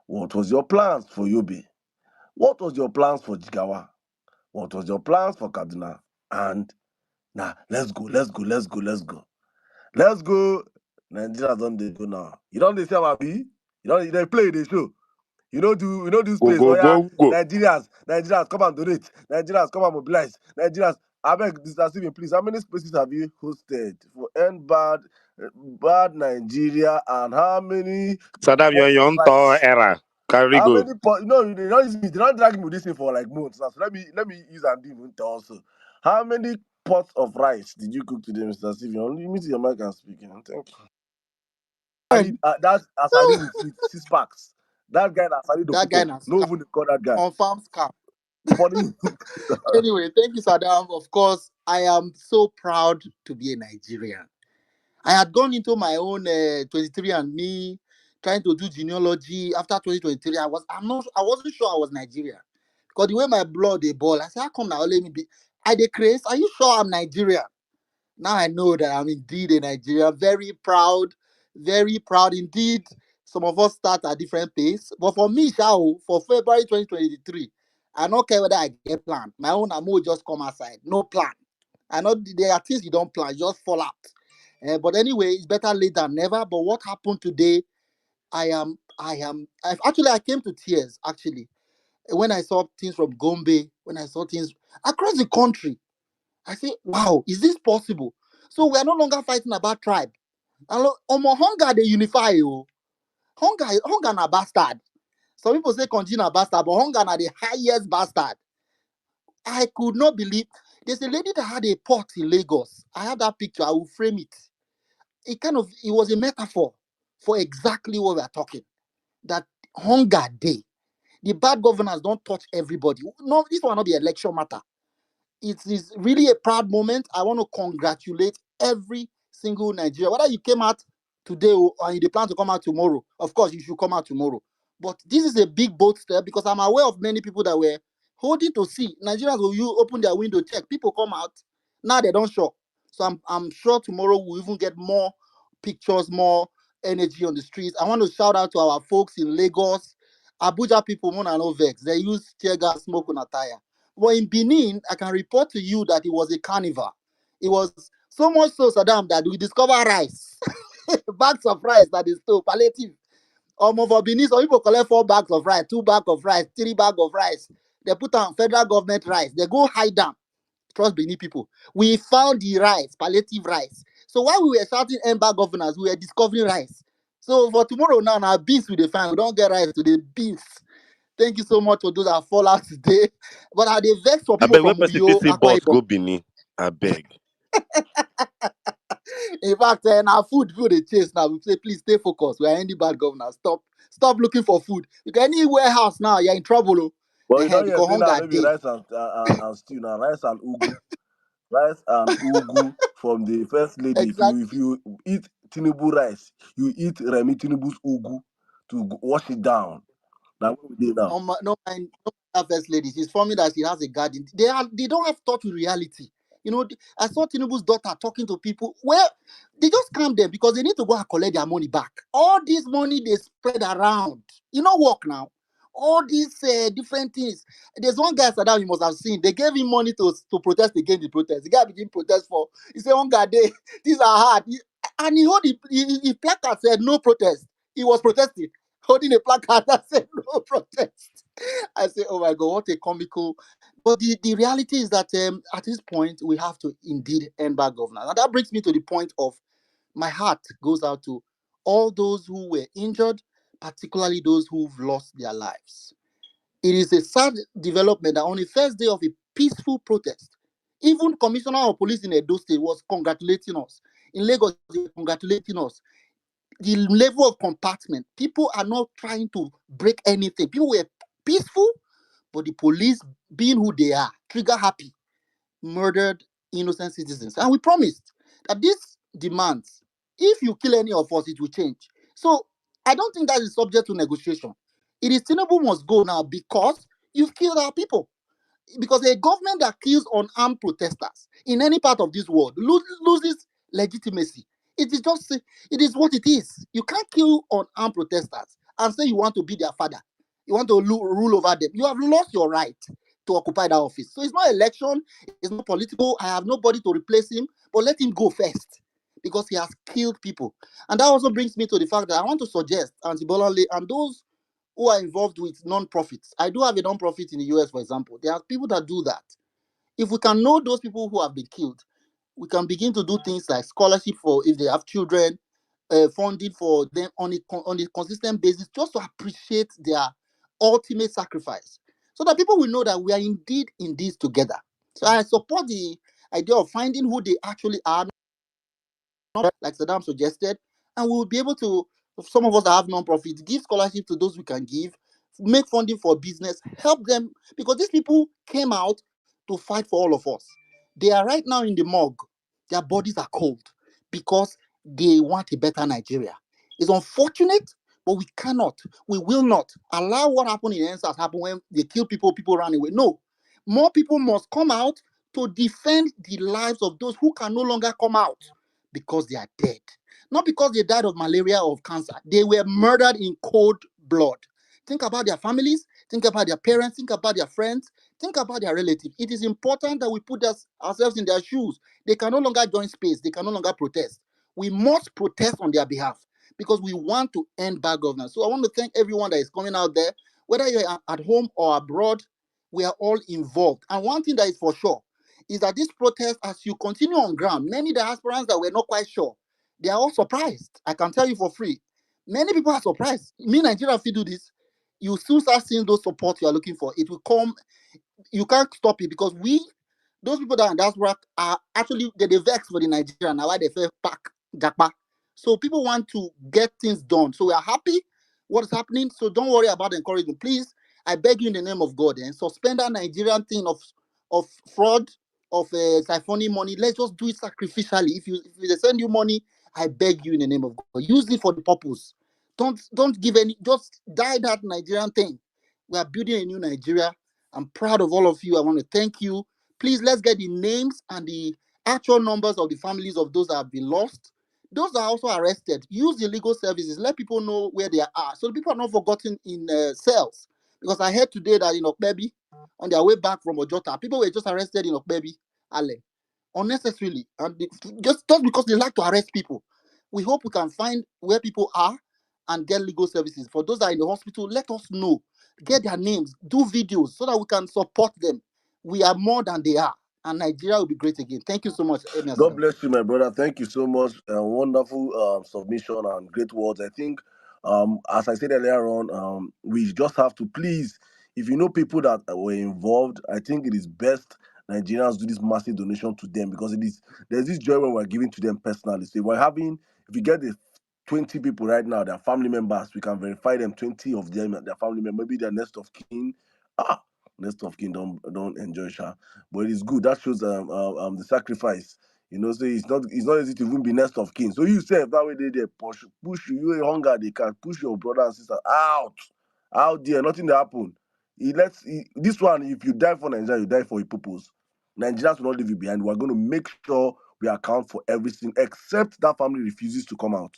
What was your plans for Yobe? What was your plans for Jigawa? What was your plans for Kaduna? And now, let's go. Nigeria don't they go now? You don't they say Abi? They play the show. You know do Go space. Oh go yeah, go go. Nigerians, come and donate. Nigerians, come and mobilize. Nigerians, I beg, Mr. Steven, please. How many spaces have you hosted for end bad Nigeria, and how many Saddam, you're pots in of your own rice? era. Carry How go. many pots? No, they don't drag me with this thing for like months now. So let me use and do it also. How many pots of rice did you cook today, Mr. Steven? Only mute your mic and speak. Thank you. That's Asadi with 6 packs. That guy Asadi That guy Dokupo. na No scam, even they call that guy. confirm scam. Funny. Anyway, thank you, Saddam. Of course, I am so proud to be a Nigerian. I had gone into my own 23 and me, trying to do genealogy. After 2023, I wasn't sure I was Nigerian. Because the way my blood they ball, I said, how come now let me be? I decrease. Are you sure I'm Nigerian? Now I know that I'm indeed a Nigerian. Very proud indeed. Some of us start at different pace. But for me, Shao, for February 2023, I don't care whether I get plan. My own amo just come outside. No plan. I know there are things you don't plan, just fall out. But anyway, it's better late than never. But what happened today, I came to tears, actually. When I saw things from Gombe, when I saw things across the country, I say, wow, is this possible? So we are no longer fighting about tribe. And look, omo hunger they unify you. Hunger na bastard. Some people say Konji na bastard, but hunger na the highest bastard. I could not believe there's a lady that had a pot in Lagos. I have that picture. I will frame it. It was a metaphor for exactly what we are talking. That hunger day. The bad governors don't touch everybody. No, this will not be election matter. It is really a proud moment. I want to congratulate every single Nigerian. Whether you came out today or you plan to come out tomorrow, of course you should come out tomorrow. But this is a big bold step because I'm aware of many people that were holding to see. Nigerians will you open their window, check, people come out. Now they don't show. So I'm sure tomorrow we'll even get more pictures, more energy on the streets. I want to shout out to our folks in Lagos, Abuja people, Mona no vex. They use tear gas, smoke on a tire. But in Benin, I can report to you that it was a carnival. It was so much so, Saddam, that we discover rice, bags of rice that is still palliative. For Benin, some people collect 4 bags of rice, 2 bags of rice, 3 bags of rice. They put on federal government rice. They go hide them. Trust Benin people. We found the rice, palliative rice. So while we were shouting ember governors, we were discovering rice. So for tomorrow now, our beans we find. We don't get rice today. Beans. Thank you so much for those that fall out today. But are they vex for I people beg when from person fit Uyo, say Akwa boss Ibom? go Benin. I beg. In fact, our food people they chase now. We say, please stay focused. We are any bad governors. Stop looking for food. You can any warehouse now, you're in trouble. Oh. But you don't hear Because say now hunger no be day. rice and stew now, rice and ugu. Rice and ugu from the first lady. Exactly. If you eat Tinubu rice, you eat Remi Tinubu's ugu to wash it down. Now what we do now? No, that first lady. She's forming that she has a garden. They don't have thought with reality. I saw Tinubu's daughter talking to people. Well, they just calm them because they need to go and collect their money back. All this money they spread around. Work now. All these different things. There's one guy Saddam you must have seen. They gave him money to protest against the protest. The guy began protest for. He said, "Hunger day. These are hard." And he hold the placard said no protest. He was protesting, holding a placard that said no protest. I say, oh my God, what a comical. But the reality is that at this point, we have to indeed end bad governance. And that brings me to the point of my heart goes out to all those who were injured, particularly those who've lost their lives. It is a sad development that on the first day of a peaceful protest, even Commissioner of Police in Edo State was congratulating us. In Lagos, they were congratulating us. The level of compartment, people are not trying to break anything. People were peaceful, but the police, being who they are, trigger happy, murdered innocent citizens. And we promised that these demands, if you kill any of us, it will change. So I don't think that is subject to negotiation. It is Tinubu must go now because you've killed our people, because a government that kills unarmed protesters in any part of this world loses legitimacy. It is what it is. You can't kill unarmed protesters and say you want to be their father. You want to rule over them. You have lost your right to occupy that office. So it's not election. It's not political. I have nobody to replace him, but let him go first because he has killed people. And that also brings me to the fact that I want to suggest Antibola and those who are involved with non-profits. I do have a non-profit in the US, for example. There are people that do that. If we can know those people who have been killed, we can begin to do things like scholarship for if they have children, funding for them on a consistent basis, just to appreciate their ultimate sacrifice, so that people will know that we are indeed in this together. So I support the idea of finding who they actually are, like Saddam suggested, and we will be able to, some of us that have non-profits, give scholarship to those we can give, make funding for business, help them, because these people came out to fight for all of us. They are right now in the morgue. Their bodies are cold because they want a better Nigeria. It's unfortunate, but we will not allow what happened in NSAS happen when they kill people, people run away. No. More people must come out to defend the lives of those who can no longer come out because they are dead. Not because they died of malaria or of cancer. They were murdered in cold blood. Think about their families, think about their parents, think about their friends, think about their relatives. It is important that we put ourselves in their shoes. They can no longer join space, they can no longer protest. We must protest on their behalf because we want to end bad governance. So I want to thank everyone that is coming out there, whether you're at home or abroad, we are all involved. And one thing that is for sure is that this protest, as you continue on ground, many diasporans that were not quite sure, they are all surprised. I can tell you for free. Many people are surprised. Me, Nigeria, if you do this, you soon start seeing those support you are looking for. It will come. You can't stop it because those people that are in diaspora are actually they vex for the Nigerian now why they feel pack japa. So people want to get things done. So we are happy what is happening. So don't worry about encouragement. Please, I beg you in the name of God, and suspend that Nigerian thing of fraud, of siphoning money. Let's just do it sacrificially. If they send you money, I beg you in the name of God, use it for the purpose. Don't give any. Just die that Nigerian thing. We are building a new Nigeria. I'm proud of all of you. I want to thank you. Please let's get the names and the actual numbers of the families of those that have been lost. Those that are also arrested. Use the legal services. Let people know where they are, so the people are not forgotten in cells. Because I heard today that in Okbebi, on their way back from Ojota, people were just arrested in Okbebi, Ale, unnecessarily, and just because they like to arrest people. We hope we can find where people are and get legal services. For those that are in the hospital, let us know. Get their names, do videos so that we can support them. We are more than they are, and Nigeria will be great again. Thank you so much, God Emerson. bless you, my brother. Thank you so much. Wonderful submission and great words. I think, as I said earlier on, we just have to please, if you know people that were involved, I think it is best Nigerians do this massive donation to them, because it is there's this joy when we're giving to them personally. So if you get the 20 people right now, their family members, we can verify them, 20 of them, their family member, maybe their next of kin. Ah, next of kin don't enjoy Sha. But it's good. That shows the sacrifice. So it's not easy to even be next of kin. So you say that way they push you a hunger, they can push your brother and sister out there, nothing to happen. This one, if you die for Nigeria, you die for a purpose. Nigerians will not leave you behind. We're going to make sure we account for everything except that family refuses to come out.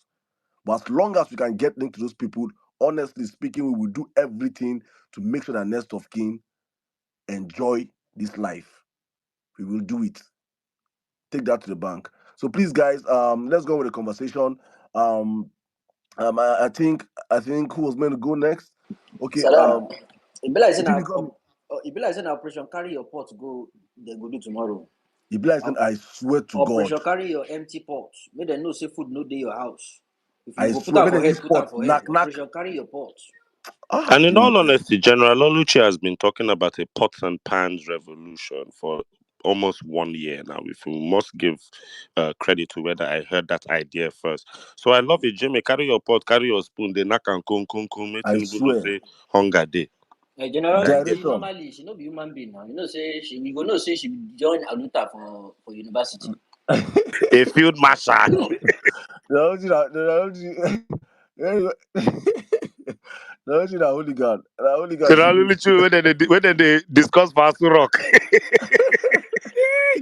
But as long as we can get linked to those people, honestly speaking, we will do everything to make sure that next of kin enjoy this life. We will do it. Take that to the bank. So please, guys, let's go with the conversation. Um, I think who was meant to go next? Okay, Saddam, it be like you saying think they come? it be like saying operation carry your pot go they go do tomorrow. He be like saying, Op- I swear to God, Operation carry your empty pot. Make them know say food no dey your house. If you I go put swear, am better for this head, put am spot for head. knock knock. Operation carry your pot. And in all Jesus. honesty, General Oluchi has been talking about a pots and pans revolution for almost 1 year now. If we must give credit to whether I heard that idea first. So I love it, Jimmy. Carry your pot, carry your spoon. They knock and come. I Meeting no swear. say hunger day. General Like Luchi Gyration. normally she no be human being now. You know say she we go know say she join Aluta for university. a field marshal. The hooligan. The hooligan General should be. Oluchi when they discuss Vasu Rock.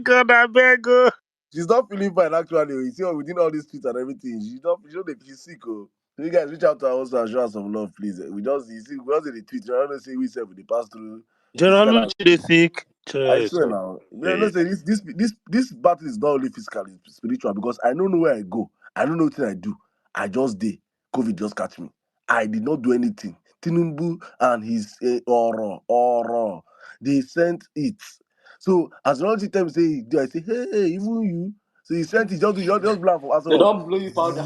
God I beg. Oh. She's not feeling fine actually. You see, within all these tweets and everything, she's sick. Oh. So you guys reach out to her also and show her some love, please. We just did the tweet. I don't know say we said with the past through General physical. Oluchi they sick. I Chai, swear chai. now. Yeah, no Eh. say this battle is not only physical, it's spiritual, because I don't know where I go. I don't know what I do. I just did. COVID just catch me. I did not do anything. Tinumbu and his Oro, they sent it. So as long as time say he do, I say, hey, even you. So he sent it, just blow for They Asoro. don't blow you powder.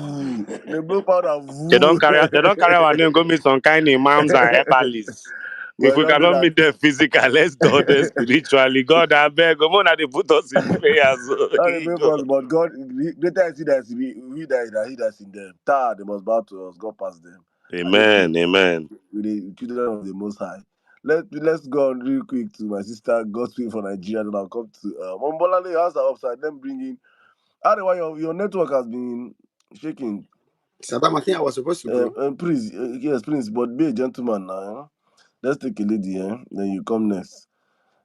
They blow powder. They don't carry our name, go meet some kind imams and herbalists. If But we don't do cannot that. meet them physically, let's do them spiritually. God, I beg. Come on, they put us in prayers. Now they Okay, pray for God. us, but God, greater is He that's we that He that's in them. They must bow to us. God pass them. And they pray Amen. Amen. with the children of the Most High. Let's go on real quick to my sister Gospel for Nigeria. Then I'll come to Mombolale. House are upside. Then bring in. Otherwise, your network has been shaking. Saddam, I think I was supposed to go. Please, yes, please, but be a gentleman now. Let's take a lady. Then you come next.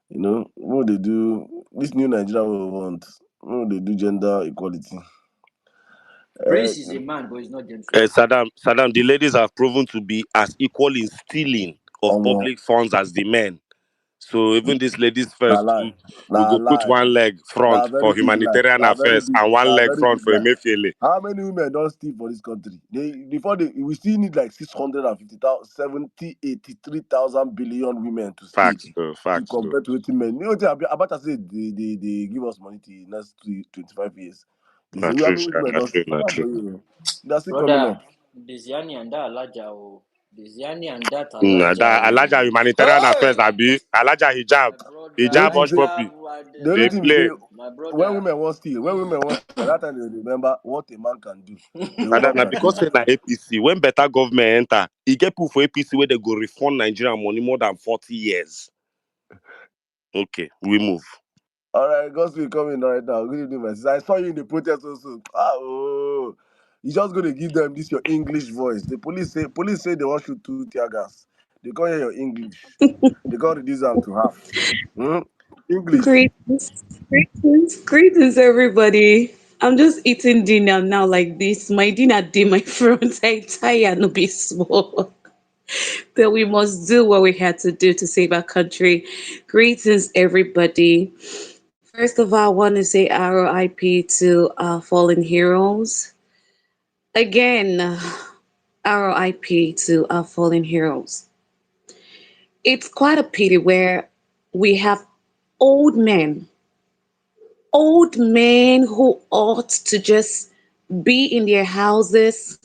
What they do? This new Nigeria we want. What they do? Gender equality. Uh, Prince is a man, but he's not gentle. Saddam, the ladies have proven to be as equal in stealing of Omo, public funds as the men. So even these ladies na first too, lie, we na go put lie, one leg na front very for big lie, humanitarian affairs and one na leg very front big for lie. Emefiele. How many women don't steal for this country? We still need like 650,000, 70, 83,000 billion women to steal to Facts though. compare to 80 men. You know what about to say they give us money to the next 25 years. They say Not we have true, many sha, women not don't steal. true, Come not on true. for you. They're still coming Brother, up. Desiani and that Alaja, oh. Desiani and that That Alaja, Alaja oh. humanitarian affairs, Hey! Abi. Alaja My hijab. brother, The only Hijab thing hush say, puppy. hijab, what the this only They thing is say play. my when brother. women want steal, at that time they remember what a man can do. A And woman na can do. because say na APC, when better government enter, e get proof for APC where they go refund Nigerian money more than 40 years. Okay, we move. All right, Gospel coming right now. Good evening, my sister. I saw you in the protest also. You're just gonna give them this your English voice. The police say they want shoot 2 tear gas. They can't hear your English. They can't reduce them to half. Hmm? English. Greetings, greetings, everybody. I'm just eating dinner now like this. My dinner day, my front. I tired, no be small. But we must do what we had to do to save our country. Greetings, everybody. First of all, I want to say RIP to our fallen heroes. Again, RIP to our fallen heroes. It's quite a pity where we have old men who ought to just be in their houses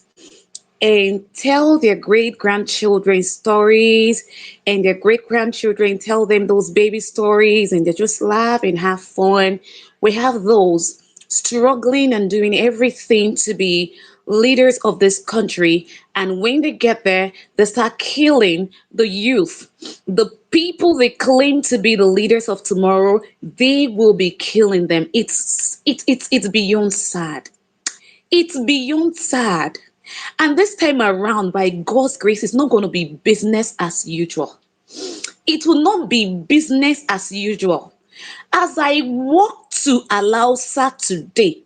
and tell their great grandchildren stories, and their great grandchildren tell them those baby stories, and they just laugh and have fun. We have those struggling and doing everything to be leaders of this country, and when they get there, they start killing the youth. The people they claim to be the leaders of tomorrow, they will be killing them. It's beyond sad. It's beyond sad. And this time around, by God's grace, it's not going to be business as usual. It will not be business as usual. As I walked to Alausa today,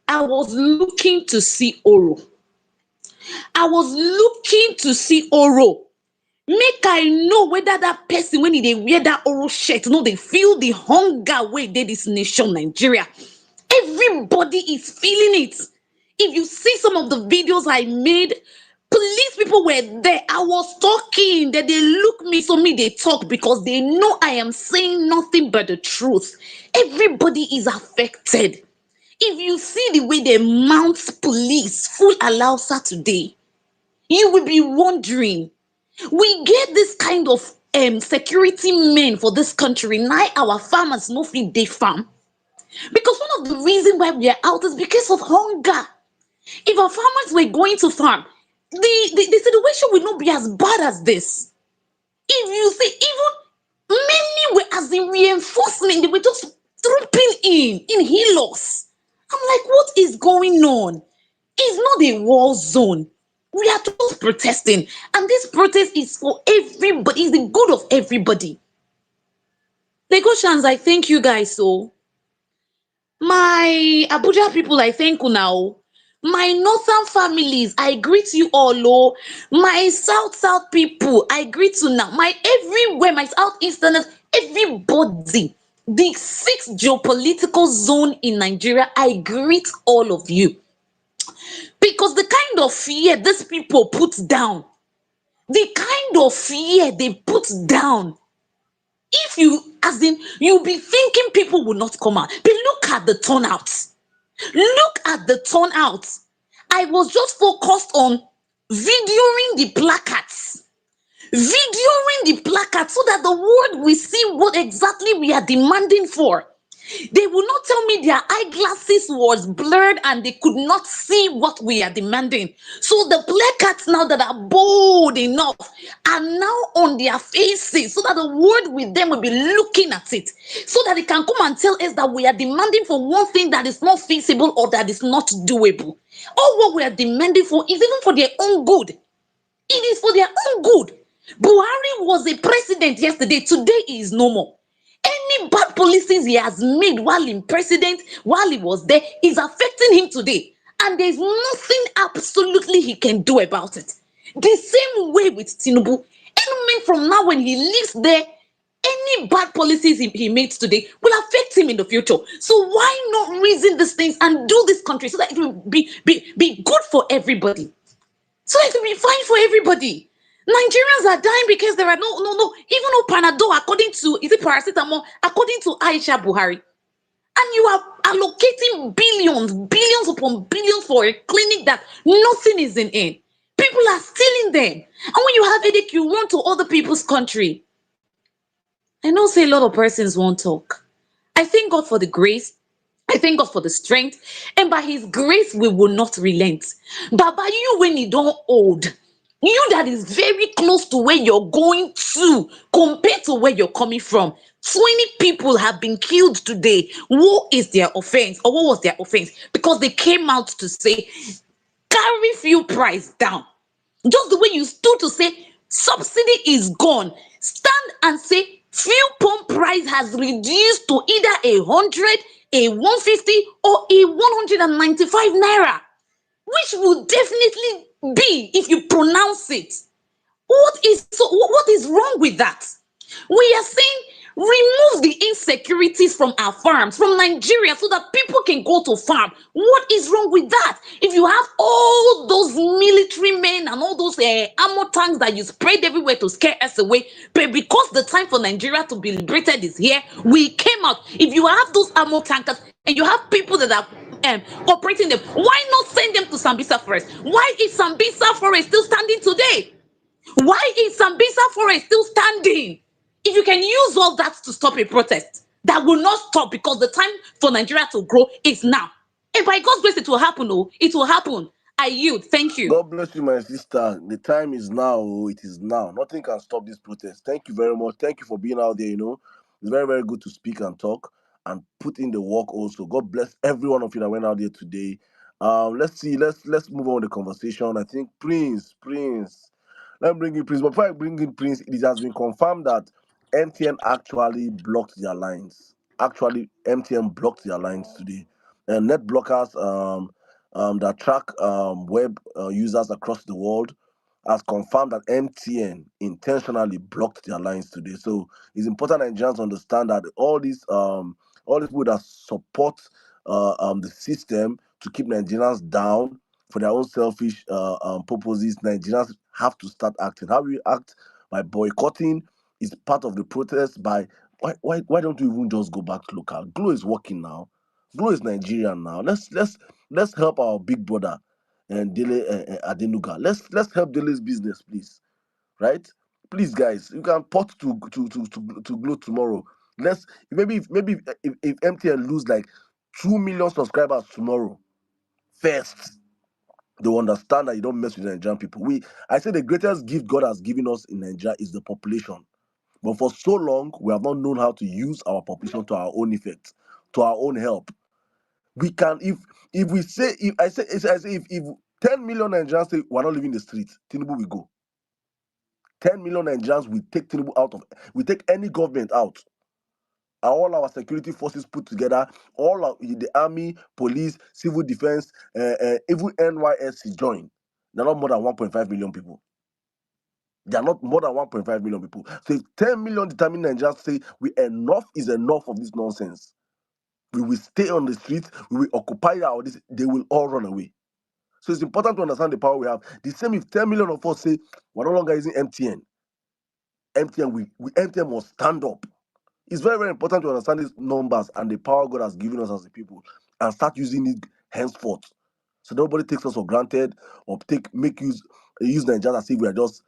I was looking to see Oro. I was looking to see Oro. Make I know whether that person, when they wear that Oro shirt, they feel the hunger way they this nation, Nigeria. Everybody is feeling it. If you see some of the videos I made, police people were there. I was talking, that they look me, so me they talk because they know I am saying nothing but the truth. Everybody is affected. If you see the way they mount police full Alausa today, you will be wondering. We get this kind of security men for this country. Now our farmers no fit dey farm. Because one of the reasons why we are out is because of hunger. If our farmers were going to farm, the situation will not be as bad as this. If you see, even many were as in reinforcement, they were just trooping in Hilos. I'm like, what is going on? It's not a war zone. We are just protesting, and this protest is for everybody, it's the good of everybody. Lagosians, I thank you guys so. My Abuja people, I thank you now. My northern families, I greet you all. Oh. My south people, I greet you now. My everywhere, my southeasterners, everybody. The sixth geopolitical zone in Nigeria, I greet all of you. Because the kind of fear these people put down, the kind of fear they put down, if you, as in, you'll be thinking people will not come out. But look at the turnout. Look at the turnout. I was just focused on videoing the placards. Videoing the placards so that the world will see what exactly we are demanding for. They will not tell me their eyeglasses was blurred and they could not see what we are demanding. So the placards now that are bold enough are now on their faces so that the world with them will be looking at it. So that they can come and tell us that we are demanding for one thing that is not feasible or that is not doable. All what we are demanding for is even for their own good. It is for their own good. Buhari was a president yesterday. Today he is no more. Any bad policies he has made while in president, while he was there, is affecting him today. And there's nothing absolutely he can do about it. The same way with Tinubu. Any moment from now when he leaves there, any bad policies he made today will affect him in the future. So why not reason these things and do this country so that it will be good for everybody? So it will be fine for everybody. Nigerians are dying because there are even no Panadol, according to, is it paracetamol, according to Aisha Buhari. And you are allocating billions upon billions for a clinic that nothing is in it. People are stealing them. And when you have headache, you run to other people's country. I know say a lot of persons won't talk. I thank God for the grace. I thank God for the strength. And by his grace, we will not relent. But by you, when you don't hold, you that is very close to where you're going to, compared to where you're coming from. 20 people have been killed today. What is their offense? Or what was their offense? Because they came out to say, carry fuel price down. Just the way you stood to say subsidy is gone, stand and say fuel pump price has reduced to either 100, a 150, or a 195 naira, which would definitely be if you pronounce it. What is wrong with that? We are saying remove the insecurities from our farms, from Nigeria, so that people can go to farm. What is wrong with that? If you have all those military men and all those armor tanks that you spread everywhere to scare us away, but because the time for Nigeria to be liberated is here, we came out. If you have those armor tankers and you have people that are operating them, why not send them to Sambisa Forest? Why is Sambisa Forest still standing today? Why is Sambisa Forest still standing? If you can use all that to stop a protest, that will not stop, because the time for Nigeria to grow is now. And by God's grace, it will happen. Oh, it will happen. I yield. Thank you. God bless you, my sister. The time is now. Oh, it is now. Nothing can stop this protest. Thank you very much. Thank you for being out there. It's very, very good to speak and talk and put in the work also. God bless every one of you that went out there today. Let's see. Let's move on with the conversation. I think Prince. Let me bring in Prince. But before I bring in Prince, it has been confirmed that MTN actually blocked their lines. Actually, MTN blocked their lines today. And net blockers that track web users across the world has confirmed that MTN intentionally blocked their lines today. So it's important Nigerians understand that all these people that support the system to keep Nigerians down for their own selfish purposes, Nigerians have to start acting. How we act by boycotting is part of the protest. By why don't we even just go back to local? Glow is working now. Glow is Nigerian now. Let's help our big brother and Dele Adenuga. Let's help Dele's business, please. Right? Please, guys, you can port to Glow tomorrow. Let's maybe if MTN lose like 2 million subscribers tomorrow, first they'll understand that you don't mess with Nigerian people. I say the greatest gift God has given us in Nigeria is the population. But for so long, we have not known how to use our population to our own effect, to our own help. We can if we say if I say if 10 million Nigerians say we're not leaving the street, Tinubu will go. 10 million Nigerians will take Tinubu out of we take any government out. All our security forces put together, the army, police, civil defense, even NYSC join. They're not more than 1.5 million people. They are not more than 1.5 million people. So if 10 million determined Nigerians say we enough is enough of this nonsense, we will stay on the streets, we will occupy our this, they will all run away. So it's important to understand the power we have. The same if 10 million of us say we're no longer using MTN. MTN must stand up. It's very, very important to understand these numbers and the power God has given us as a people and start using it henceforth. So nobody takes us for granted or use Nigeria as if we are just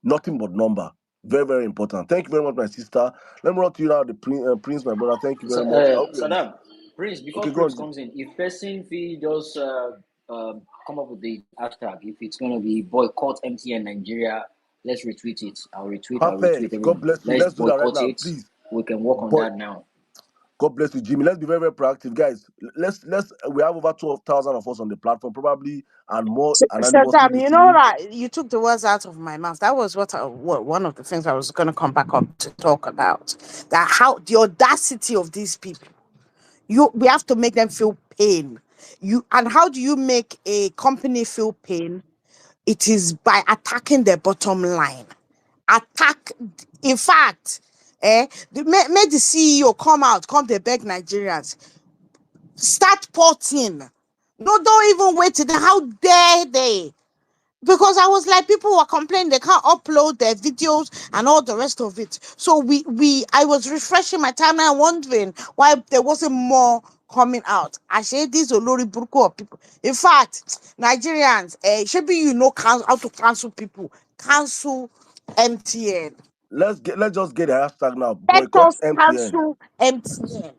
nothing but number. Very, very important. Thank you very much, my sister. Let me run to you now, the Prince, my brother. Thank you So, very much. I hope you're listening. Saddam, Prince, before Okay, go Prince on. comes in, if person fee just come up with the hashtag, if it's gonna be boycott MTN Nigeria, let's retweet it. I'll retweet Perfect. God everyone. bless you. Let's Let's do that right boycott now, it. please. We can work on Boy, that now. God bless you, Jimmy. Let's be very, very proactive, guys. Let's. We have over 12,000 of us on the platform, probably, and more anonymously Shaddam, you know listening. that you took the words out of my mouth. That was what one of the things I was going to come back up to talk about. That how the audacity of these people. We have to make them feel pain. And how do you make a company feel pain? It is by attacking their bottom line. Attack. In fact, make the CEO come to beg Nigerians. Start porting. No, don't even wait till how dare they? Because I was like, people were complaining they can't upload their videos and all the rest of it. So I was refreshing my timeline, wondering why there wasn't more coming out. I said these Olori Burko of people. In fact, Nigerians, should be how to cancel people. Cancel MTN. Let's just get the hashtag now. Let Boycott us MTN. cancel MTN.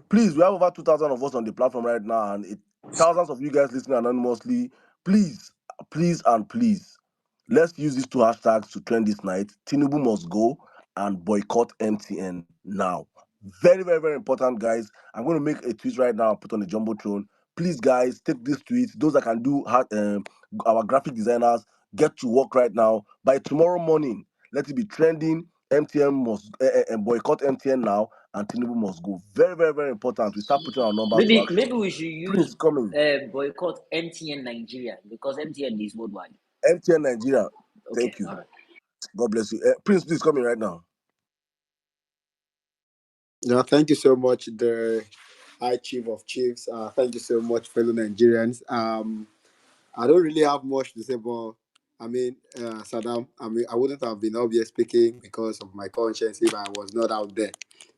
Please, we have over 2,000 of us on the platform right now, and thousands of you guys listening anonymously. Please, please, and please, let's use these two hashtags to trend this night. Tinubu must go and boycott MTN now. Very, very, very important, guys. I'm going to make a tweet right now and put on the jumbotron. please, guys, take this tweet. Those that can do our graphic designers, get to work right now. By tomorrow morning, let it be trending. MTN must boycott MTN now, and Tinubu must go. Very, very, very important. We start putting our numbers to Maybe action. we should use Prince coming. boycott MTN Nigeria because MTN is worldwide. MTN Nigeria. Okay, Thank you. all right. God bless you. Prince, please coming right now. Yeah, thank you so much, the High Chief of Chiefs. Thank you so much, fellow Nigerians. I don't really have much to say, but I mean, Saddam, I mean, I wouldn't have been up here speaking because of my conscience if I was not out there,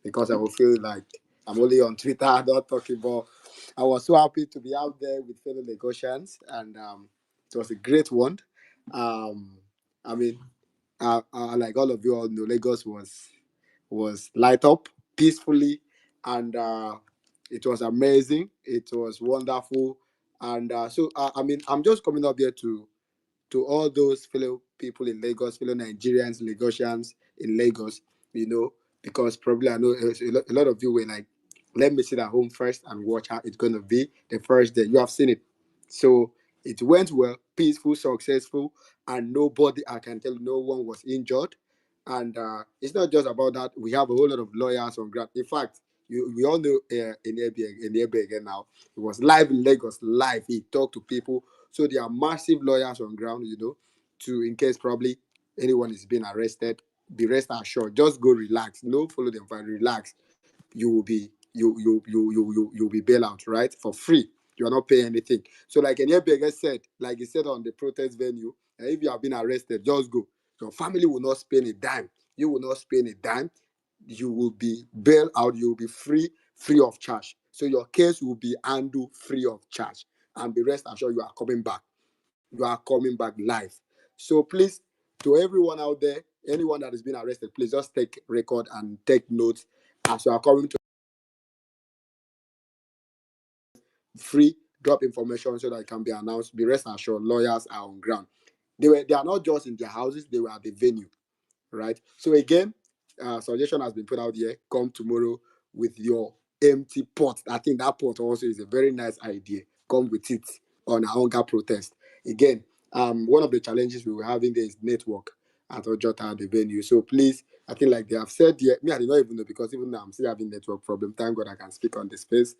because I would feel like I'm only on Twitter, not talking. But I was so happy to be out there with fellow Lagosians, and it was a great one. Um, I mean, like all of you all know, Lagos was light up peacefully, and it was amazing. It was wonderful, and I mean, I'm just coming up here to all those fellow people in Lagos, fellow Nigerians, Lagosians in Lagos, because probably I know a lot of you were like, let me sit at home first and watch how it's going to be the first day. You have seen it. So it went well, peaceful, successful, and nobody, I can tell you, no one was injured. And it's not just about that. We have a whole lot of lawyers on ground. In fact, we all know in again now. It was live in Lagos, live. He talked to people, so there are massive lawyers on ground, to in case probably anyone is being arrested, be rest assured. Just go relax. No, follow them, fine, relax. You will be you'll be bailed out, right? For free. You are not paying anything. So like Enyebege said, like he said on the protest venue, if you have been arrested, just go. Your family will not spend a dime. You will not spend a dime. You will be bailed out. You will be free of charge. So your case will be handled free of charge. And be rest assured you are coming back. You are coming back live. So please, to everyone out there, anyone that has been arrested, please just take record and take notes as you are coming to free. Drop information so that it can be announced. Be rest assured, lawyers are on ground. They are not just in their houses; they were at the venue, right? So again, suggestion has been put out here. Come tomorrow with your empty pot. I think that pot also is a very nice idea. Come with it on a hunger protest. Again, one of the challenges we were having there is network at Ojota at the venue. So please, I think like they have said here, me I did not even know, because even now I'm still having network problem. Thank God I can speak on the space.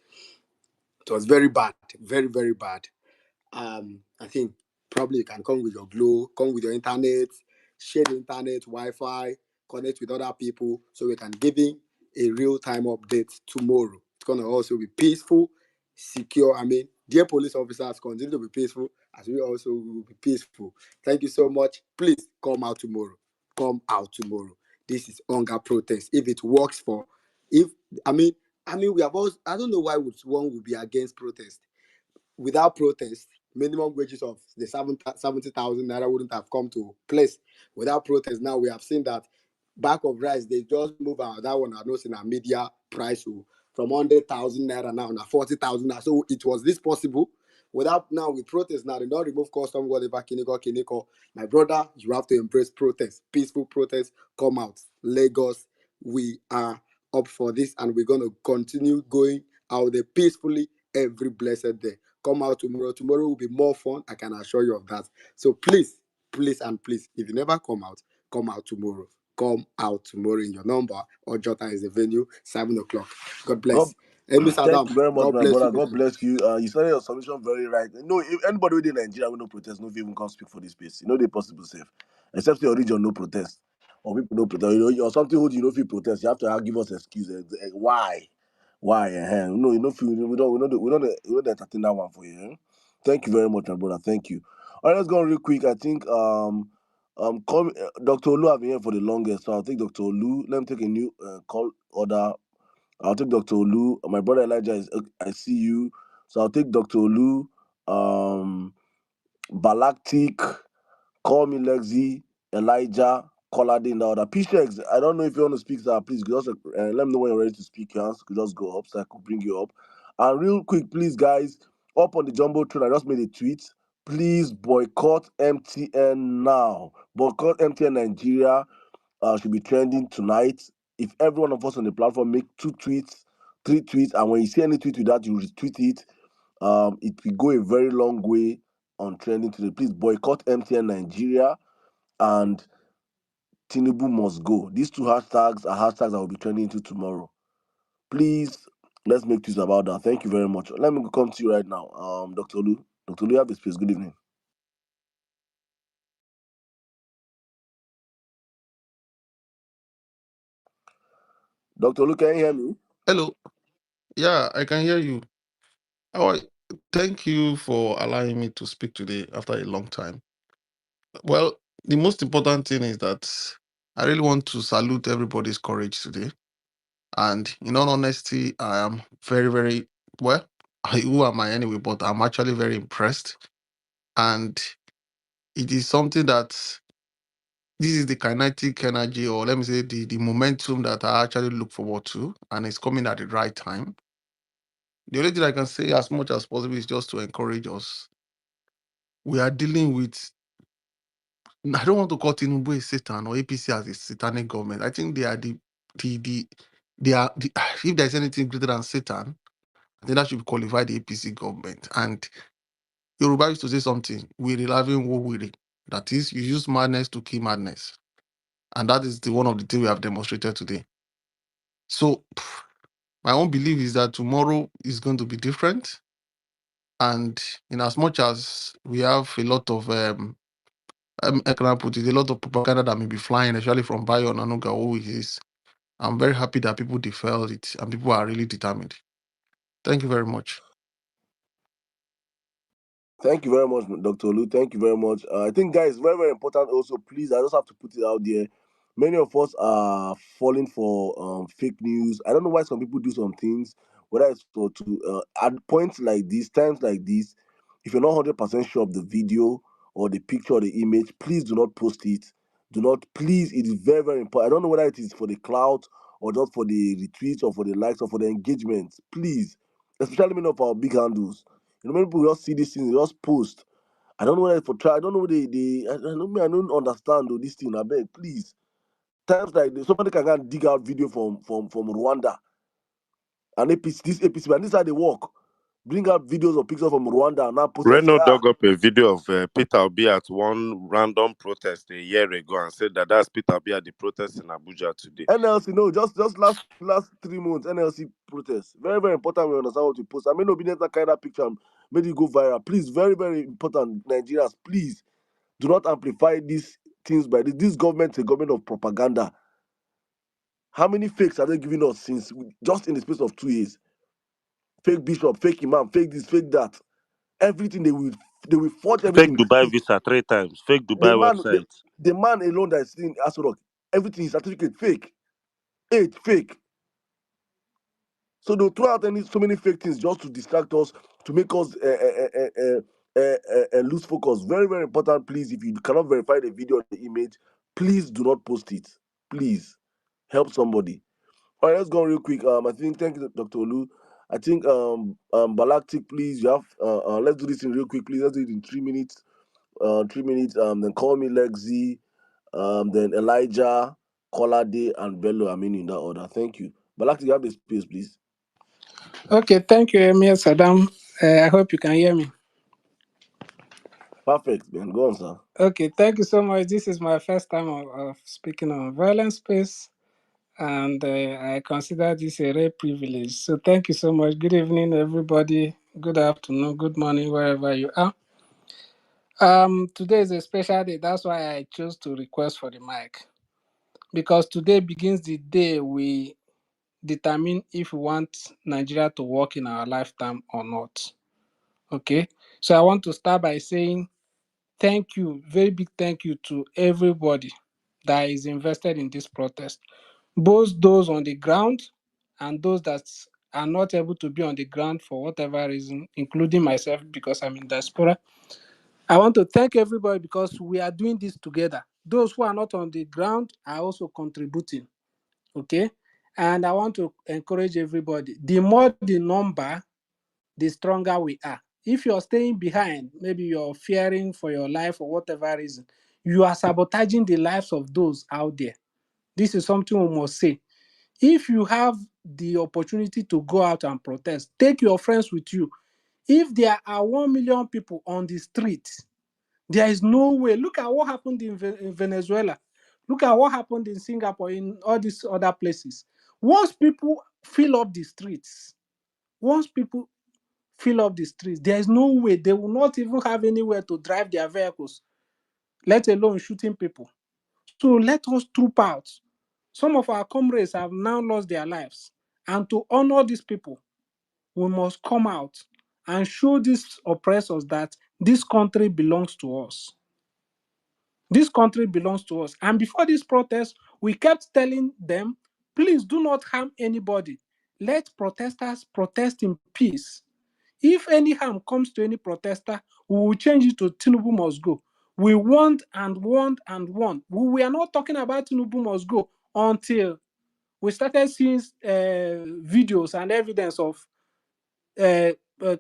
It was very bad, very, very bad. I think probably you can come with your Glow, come with your internet, share the internet, Wi-Fi, connect with other people, so we can give you a real-time update tomorrow. It's gonna also be peaceful, secure. I mean, dear police officers, continue to be peaceful as we also will be peaceful. Thank you so much. Please come out tomorrow. Come out tomorrow. This is hunger protest. If it works for, if I mean, we have also. I don't know why one would be against protest. Without protest, minimum wages of the 70,000 naira wouldn't have come to place. Without protest, now we have seen that back of rice, they just move out. That one I know in a media price from 100,000 naira now na 40,000 naira. So it was this possible. Without now with protest now, they don't remove custom, whatever, kiniko. My brother, you have to embrace protest, peaceful protest. Come out, Lagos. We are up for this, and we're gonna continue going out there peacefully every blessed day. Come out tomorrow. Tomorrow will be more fun. I can assure you of that. So please, please, and please, if you never come out tomorrow. Come out tomorrow in your number. Or Jota is the venue, 7 o'clock. God God, bless. Hey, Miss thank Adam, you very much, God my bless you, brother. God people. bless you. You started your submission very right. No, if anybody within Nigeria will no protest, no even come speak for this space. They possible safe. Except your region, no protest. Or people no protest. Or something who you know if you protest, you have to give us excuses. Why? Why? No, feel we don't entertain that one for you. Thank you very much, my brother. Thank you. All right, let's go on real quick. I think Dr. Olu have been here for the longest, so I'll take Dr. Olu. Let me take a new call order. I'll take Dr. Olu. My brother Elijah I see you. So I'll take Dr. Olu, Balactic, Call Me Lexi, Elijah, Colade in the order. PSX, I don't know if you want to speak, sir. Please just let me know when you're ready to speak. Your hands could just go up so I could bring you up. And real quick, please, guys, up on the Jumbo train, I just made a tweet. Please boycott MTN now. Boycott MTN Nigeria should be trending tonight. If every one of us on the platform make 2 tweets, 3 tweets, and when you see any tweet with that, you retweet it. It will go a very long way on trending today. Please boycott MTN Nigeria and Tinubu must go. These two hashtags are hashtags that will be trending into tomorrow. Please, let's make use about that. Thank you very much. Let me come to you right now. Dr. Lu. Dr. Lu, you have the space. Good evening. Dr. Lu, can you hear me? Hello. Yeah, I can hear you. How are, Thank you for allowing me to speak today after a long time. Well, the most important thing is that I really want to salute everybody's courage today. And in all honesty, I am very, very well. Who am I anyway? But I'm actually very impressed. And it is something that this is the kinetic energy, or let me say the momentum that I actually look forward to, and it's coming at the right time. The only thing I can say as much as possible is just to encourage us. We are dealing with, I don't want to call Tinubu a Satan or APC as a satanic government. I think they are the they are the, if there's anything greater than Satan, I think that should qualify the APC government. And Yoruba used to say something, we loving wo wiri. That is, you use madness to kill madness. And that is the one of the things we have demonstrated today. So my own belief is that tomorrow is going to be different. And in as much as we have a lot of I can put it, a lot of propaganda that may be flying, especially from Bayo Nanuga, who is. I'm very happy that people defend it and people are really determined. Thank you very much. Thank you very much, Dr. Lu. Thank you very much. I think, guys, very, very important also. Please, I just have to put it out there. Many of us are falling for fake news. I don't know why some people do some things, whether it's for to at points like this, times like this. If you're not 100% sure of the video or the picture or the image, please do not post it. Do not, please. It is very, very important. I don't know whether it is for the clout or just for the retweets or for the likes or for the engagement. Please, especially many of our big handles. Many people just see this thing, they just post. I don't know whether it's for try. I don't know I don't understand though, this thing. I beg, please. Times like this, somebody can go and dig out video from Rwanda and APC, this APC, and this is how they work. Bring out videos or pictures from Rwanda and now post and say, Reno dug up a video of Peter Obi at one random protest a year ago and said that that's Peter Obi at the protest in Abuja today. NLC, no, just last 3 months, NLC protests. Very, very important we understand what you post. I mean, obedience that kind of picture and made it go viral. Please, very, very important, Nigerians, please do not amplify these things by this. This government is a government of propaganda. How many fakes are they giving us since just in the space of 2 years? Fake bishop, fake imam, fake this, fake that. Everything they will forge Fake everything. Dubai visa 3 times. Fake The Dubai man, the, website. the man alone that is in Asorok, everything is certificate fake, age fake. So they'll throw out so many fake things just to distract us, to make us lose focus. Very, very important. Please, if you cannot verify the video or the image, please do not post it. Please help somebody. All right, let's go real quick. I think thank you, Dr. Olu. I think Balactic, please. You have let's do this in real quick, please. Let's do it in 3 minutes. 3 minutes. Then call me Lexi. Then Elijah, Kolade, and Bello. I mean in that order. Thank you. Balactic, you have the space, please. Okay, thank you, Emir Saddam. I hope you can hear me. Perfect, man. Go on, sir. Okay, thank you so much. This is my first time of speaking on violence space, and I consider this a rare privilege. So thank you so much. Good evening, everybody. Good afternoon, good morning, wherever you are. Today is a special day. That's why I chose to request for the mic, because today begins the day we determine if we want Nigeria to work in our lifetime or not. Okay, so I want to start by saying thank you, very big thank you to everybody that is invested in this protest, both those on the ground and those that are not able to be on the ground for whatever reason, including myself because I'm in diaspora. I want to thank everybody because we are doing this together. Those who are not on the ground are also contributing. Okay, and I want to encourage everybody. The more the number, the stronger we are. If you're staying behind, maybe you're fearing for your life or whatever reason, you are sabotaging the lives of those out there. This is something we must say. If you have the opportunity to go out and protest, take your friends with you. If there are 1 million people on the street, there is no way. Look at what happened in Venezuela. Look at what happened in Singapore, in all these other places. Once people fill up the streets, once people fill up the streets, there is no way they will not even have anywhere to drive their vehicles, let alone shooting people. So let us troop out. Some of our comrades have now lost their lives. And to honor these people, we must come out and show these oppressors that this country belongs to us. This country belongs to us. And before this protest, we kept telling them, please do not harm anybody. Let protesters protest in peace. If any harm comes to any protester, we will change it to Tinubu must go. We want and want and want. We are not talking about Tinubu must go until we started seeing videos and evidence of uh,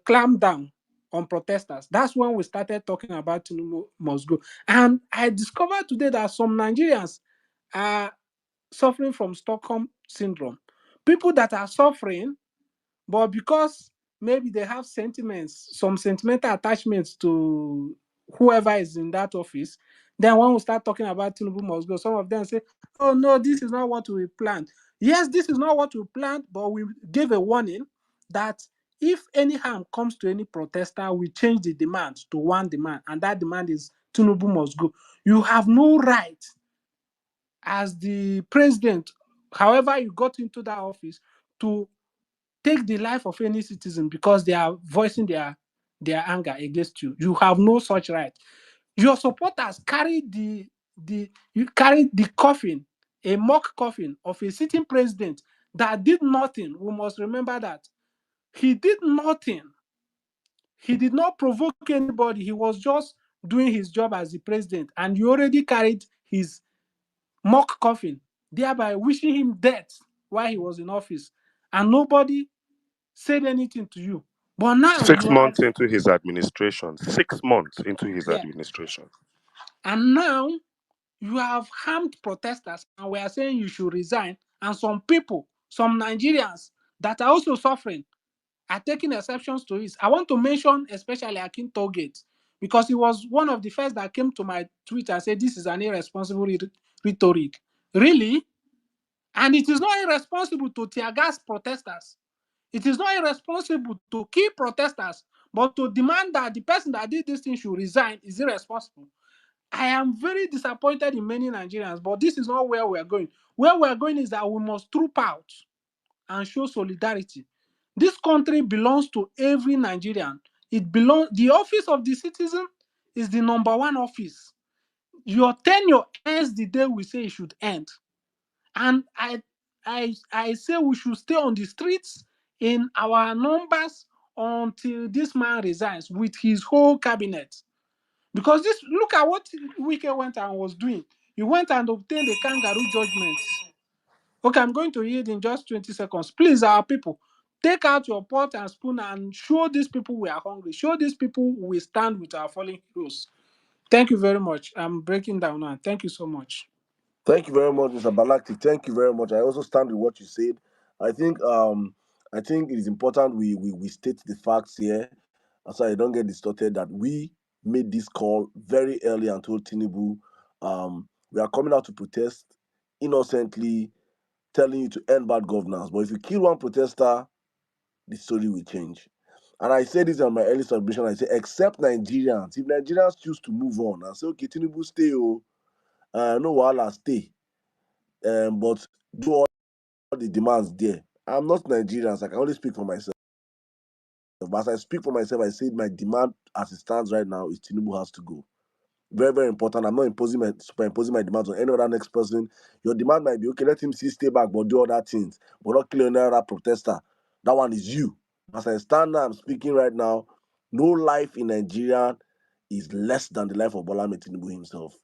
clamp down on protesters. That's when we started talking about Tinubu must go. And I discovered today that some Nigerians are suffering from Stockholm syndrome. People that are suffering, but because maybe they have sentiments, some sentimental attachments to whoever is in that office, then when we start talking about Tinubu must go, some of them say, oh no, this is not what we planned. Yes, this is not what we planned, but we gave a warning that if any harm comes to any protester, we change the demand to one demand, and that demand is Tinubu must go. You have no right as the president, however you got into that office, to take the life of any citizen because they are voicing their anger against you. You have no such right. Your supporters carry you carry the coffin, a mock coffin of a sitting president that did nothing. We must remember that he did nothing. He did not provoke anybody. He was just doing his job as the president, and you already carried his mock coffin, thereby wishing him death while he was in office, and nobody said anything to you. But now Six you have, months into his administration. 6 months into his yeah, administration. and now you have harmed protesters, and we are saying you should resign. And some people, some Nigerians that are also suffering, are taking exceptions to it. I want to mention especially Akin Tolgate because he was one of the first that came to my tweet and said this is an irresponsible rhetoric. Really? And it is not irresponsible to tear gas protesters. It is not irresponsible to kill protesters, but to demand that the person that did this thing should resign is irresponsible. I am very disappointed in many Nigerians, but this is not where we're going. Where we're going is that we must troop out and show solidarity. This country belongs to every Nigerian. The office of the citizen is the number one office. Your tenure ends the day we say it should end. And I say we should stay on the streets in our numbers until this man resigns with his whole cabinet. Because this, look at what Wike went and was doing. He went and obtained a kangaroo judgment. Okay, I'm going to yield in just 20 seconds. Please, our people, take out your pot and spoon and show these people we are hungry. Show these people we stand with our fallen heroes. Thank you very much. I'm breaking down now. Thank you so much. Thank you very much, Mr. Balakti. Thank you very much. I also stand with what you said. I think I think it is important we state the facts here so I don't get distorted that we made this call very early and told Tinubu we are coming out to protest innocently, telling you to end bad governance. But if you kill one protester, the story will change. And I said this on my early submission. I say, except Nigerians. If Nigerians choose to move on and say, okay, Tinubu stay, no wahala stay, but do all the demands there. I'm not Nigerian, so I can only speak for myself. But as I speak for myself, I say my demand as it stands right now is Tinubu has to go. Very, very important. I'm not superimposing my demands on any other next person. Your demand might be okay, let him stay back, but do other things, but not kill another protester. That one is you. As I stand now, I'm speaking right now. No life in Nigeria is less than the life of Bola Ahmed Tinubu himself.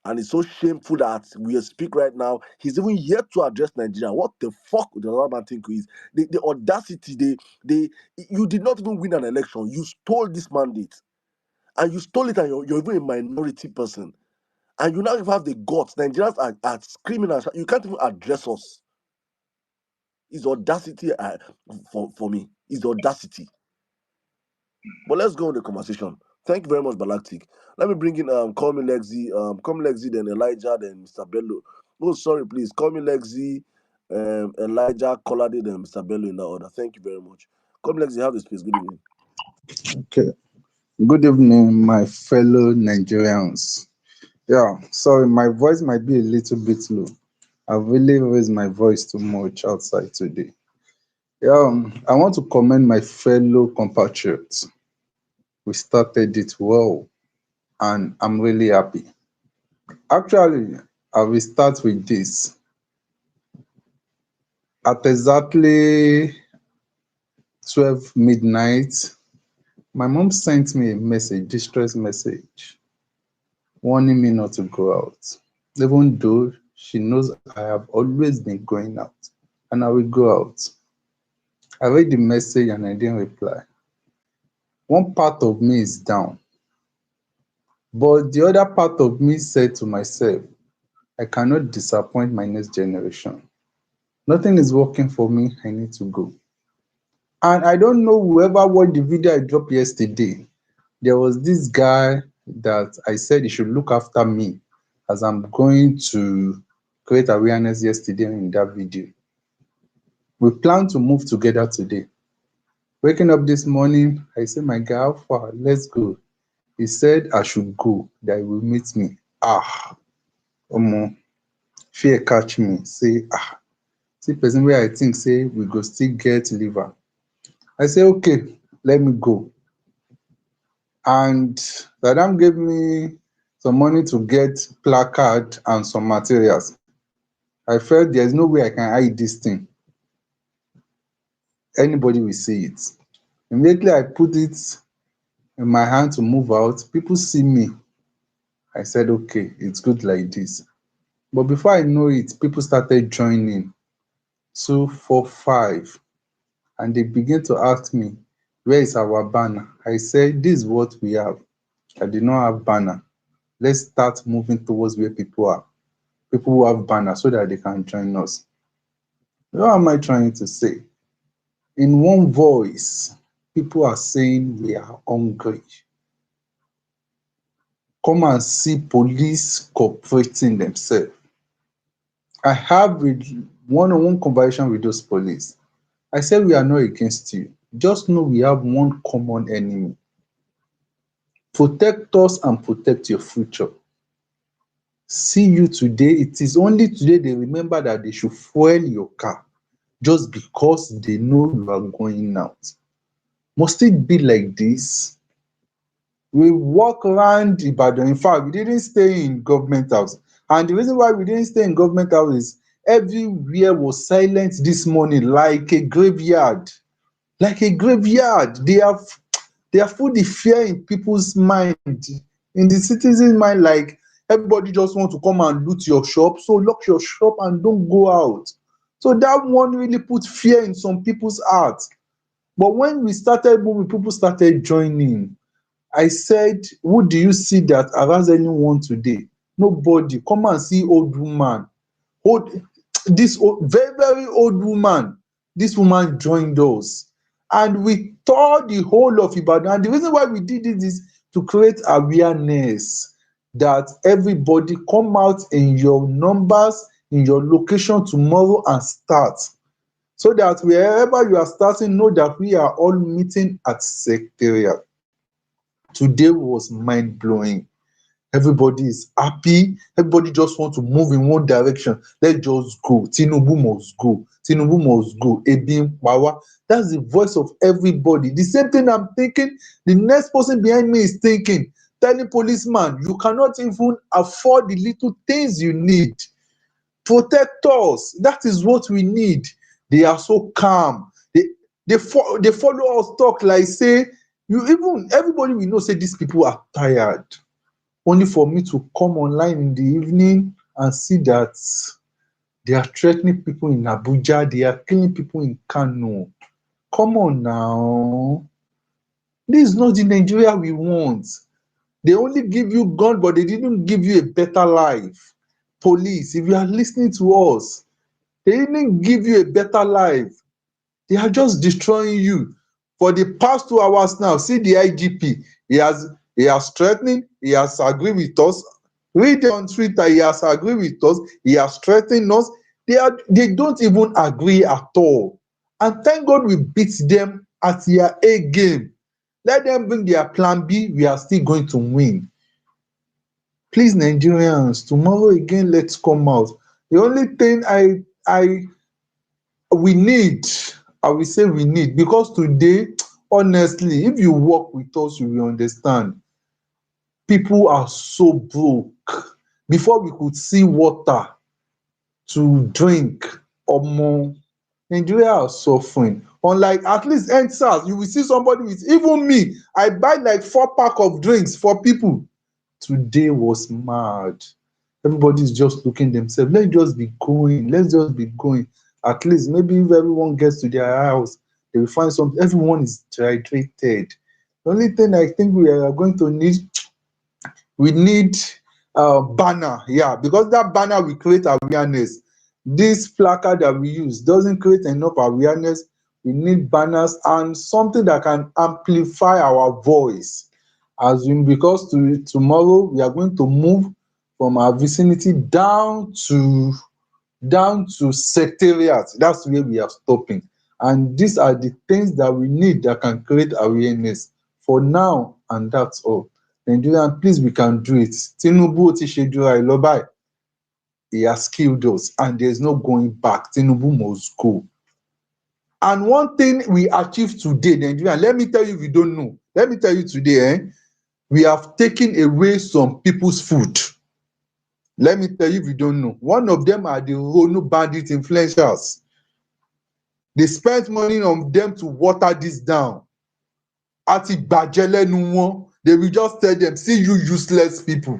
And it's so shameful that we speak right now. He's even yet to address Nigeria. What the fuck the other man think is the audacity? They you did not even win an election. You stole this mandate, and you stole it, and you're even a minority person, and you now even have the guts. Nigerians are screaming and you can't even address us. It's audacity for me. It's audacity. But let's go on the conversation. Thank you very much, Balactic. Let me bring in call me Lexi, then Elijah, then Mr. Bello. Oh, sorry, please. Call me Lexi, Elijah, Colade, then Mr. Bello in that order. Thank you very much. Call me Lexi, have the space. Good evening. Okay. Good evening, my fellow Nigerians. Yeah, sorry, my voice might be a little bit low. I've really raised my voice too much outside today. Yeah, I want to commend my fellow compatriots. We started it well, and I'm really happy. Actually, I will start with this. At exactly 12 midnight, my mom sent me a message, distress message, warning me not to go out, even though she knows I have always been going out and I will go out. I read the message and I didn't reply. One part of me is down, but the other part of me said to myself, I cannot disappoint my next generation. Nothing is working for me, I need to go. And I don't know whoever watched the video I dropped yesterday. There was this guy that I said he should look after me as I'm going to create awareness yesterday in that video. We plan to move together today. Waking up this morning, I said, my guy, how far? Let's go. He said I should go, that he will meet me. Omo, fear catch me. Say, see person where I think say we go still get liver. I say, okay, let me go. And Madam gave me some money to get placard and some materials. I felt there's no way I can hide this thing. Anybody will see it. Immediately I put it in my hand to move out. People see me. I said, okay, it's good like this. But before I know it, people started joining. 2, 4, 5. And they began to ask me, where is our banner? I said, this is what we have. I did not have banner. Let's start moving towards where people are. People who have banners so that they can join us. What am I trying to say? In one voice, people are saying we are hungry. Come and see police cooperating themselves. I have a one-on-one conversation with those police. I said we are not against you. Just know we have one common enemy. Protect us and protect your future. See you today. It is only today they remember that they should fuel your car just because they know you are going out. Must it be like this? We walk around Ibadan. In fact, we didn't stay in government house. And the reason why we didn't stay in government house is everywhere was silent this morning like a graveyard. Like a graveyard. They have put the fear in people's mind, in the citizens' mind, like everybody just want to come and loot your shop. So lock your shop and don't go out. So that one really put fear in some people's hearts. But when we started moving, people started joining. I said, who do you see that harass anyone today? Nobody. Come and see old woman. Old, this old, very, very old woman. This woman joined us. And we tore the whole of Ibadan. And the reason why we did it is to create awareness that everybody come out in your numbers, in your location tomorrow and start. So that wherever you are starting, know that we are all meeting at Secretariat. Today was mind-blowing. Everybody is happy. Everybody just want to move in one direction. Let's just go. Tinubu must go. Tinubu must go. Ebi power. That's the voice of everybody. The same thing I'm thinking, the next person behind me is thinking. Telling policeman, you cannot even afford the little things you need. Protect us. That is what we need. They are so calm. They follow us talk like say, you even everybody we know say these people are tired. Only for me to come online in the evening and see that they are threatening people in Abuja, they are killing people in Kano. Come on now. This is not the Nigeria we want. They only give you gun, but they didn't give you a better life. Police, if you are listening to us, they didn't give you a better life. They are just destroying you. For the past 2 hours now, see the IGP. He has threatening, he has agreed with us. Read on Twitter, he has agreed with us, he has threatened us. They don't even agree at all. And thank God we beat them at their A game. Let them bring their plan B, we are still going to win. Please, Nigerians, tomorrow again, let's come out. The only thing we need, I will say we need, because today, honestly, if you work with us, you will understand. People are so broke. Before we could see water to drink, omo, Nigeria are suffering. Unlike at least EndSARS, you will see somebody with, even me, I buy like 4 pack of drinks for people. Today was mad. Everybody is just looking themselves. Let's just be going. Let's just be going. At least maybe if everyone gets to their house, they will find something. Everyone is dehydrated. The only thing I think we are going to need, we need banner, yeah, because that banner will create awareness. This placard that we use doesn't create enough awareness. We need banners and something that can amplify our voice. As in, because tomorrow we are going to move from our vicinity down to secretariat. That's where we are stopping. And these are the things that we need that can create awareness for now, and that's all. Nigerian, please, we can do it. Tinubu ti ṣe jura ẹ lọ báyìí. He has killed us, and there's no going back. Tinubu must go. And one thing we achieved today, Nigerian, let me tell you if you don't know. Let me tell you today, we have taken away some people's food. Let me tell you if you don't know. One of them are the Ronu bandit influencers. They spent money on them to water this down. Àti gbàjẹ́ lẹ́nu wọn. They will just tell them, see you useless people.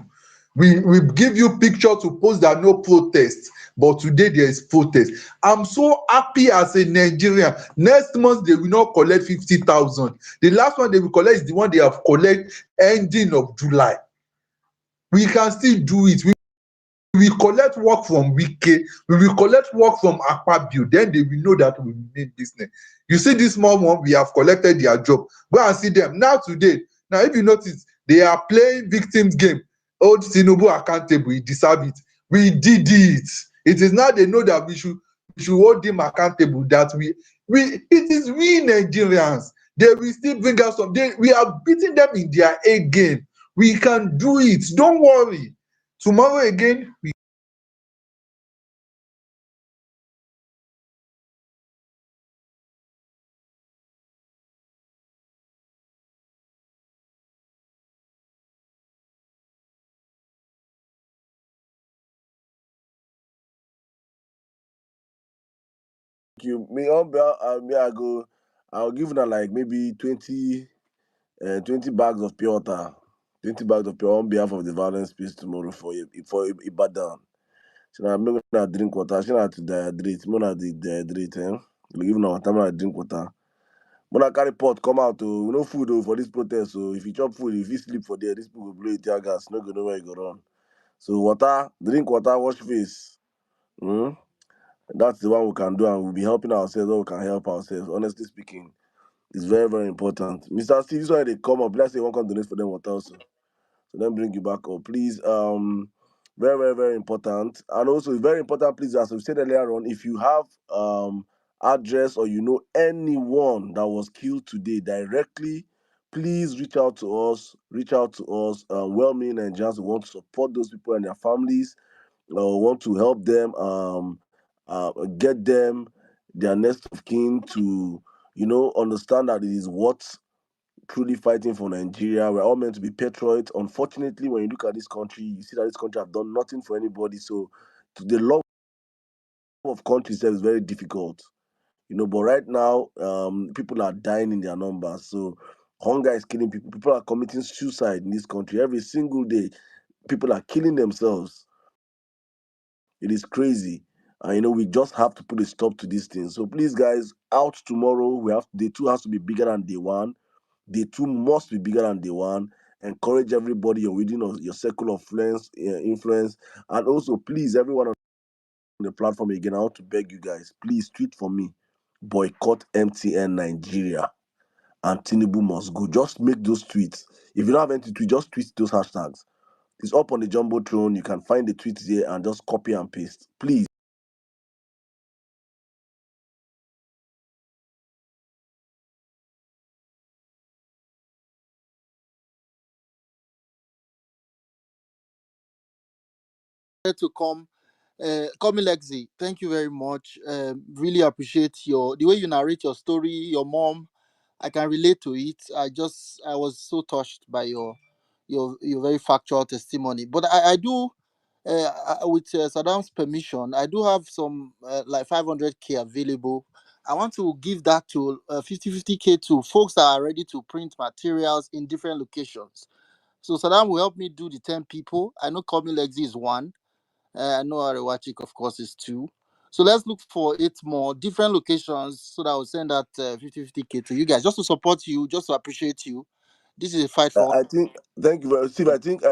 We give you picture to post that no protest, but today there is protest. I'm so happy as a Nigerian. Next month they will not collect 50,000. The last one they will collect is the one they have collect ending of July. We can still do it. We will collect work from Wike, we will collect work from Akpabio, then they will know that we mean business. You see this small one, we have collected their job. Go and see them. Now today, now if you notice, they are playing victims game. Hold Tinubu accountable, he deserve it. We did it. It is now they know that we should hold him accountable, that it is we Nigerians. They will still bring us some. We are beating them in their A game. We can do it. Don't worry. Tomorrow again, You me on me I go. I'll give them like maybe 20 bags of pure water. 20 bags of pure on behalf of the violence peace tomorrow for Ibadan. So now I'm not gonna drink water. She not to dehydrate. I'm gonna dehydrate. We give now time I drink water. When I carry pot come out to no food for this protest. So if you chop food, if you sleep for there, this people will blow you tear gas. No go know where you go run. So water, drink water, wash face. Mm? That's the one we can do, and we'll be helping ourselves or we can help ourselves. Honestly speaking, it's very, very important. Mr. Steve, this is why they come up. Let's say one can donate for them water also. So then bring you back up. Please, very, very, very important. And also it's very important, please, as we said earlier on, if you have address or you know anyone that was killed today directly, please reach out to us. Reach out to us. Well-meaning Nigerians who want to support those people and their families, want to help them, get them their next of kin to, understand that it is what truly fighting for Nigeria. We're all meant to be patriots. Unfortunately, when you look at this country, you see that this country have done nothing for anybody. So the love of country itself is very difficult. But right now, people are dying in their numbers. So hunger is killing people. People are committing suicide in this country every single day. People are killing themselves. It is crazy. And we just have to put a stop to these things. So please, guys, out tomorrow. Day two has to be bigger than day one. Day two must be bigger than day one. Encourage everybody you're within your circle of influence. And also, please, everyone on the platform again, I want to beg you guys, please tweet for me. Boycott MTN Nigeria. and Tinubu must go. Just make those tweets. If you don't have any tweet, just tweet those hashtags. It's up on the Jumbotron. You can find the tweets there and just copy and paste. Please. To come. Come Lexi, thank you very much. Really appreciate the way you narrate your story. Your mom, I can relate to it. I was so touched by your very factual testimony. But I do, with Saddam's permission, I do have some like 500k available. I want to give that to 50k to folks that are ready to print materials in different locations. So Saddam will help me do the 10 people. I know Coming Lexi is one. I know Arewachik, of course, is two. So let's look for 8 more different locations so that I'll send that 50k to you guys just to support you, just to appreciate you. This is a fight for. I think. Thank you very much, Steve. I think.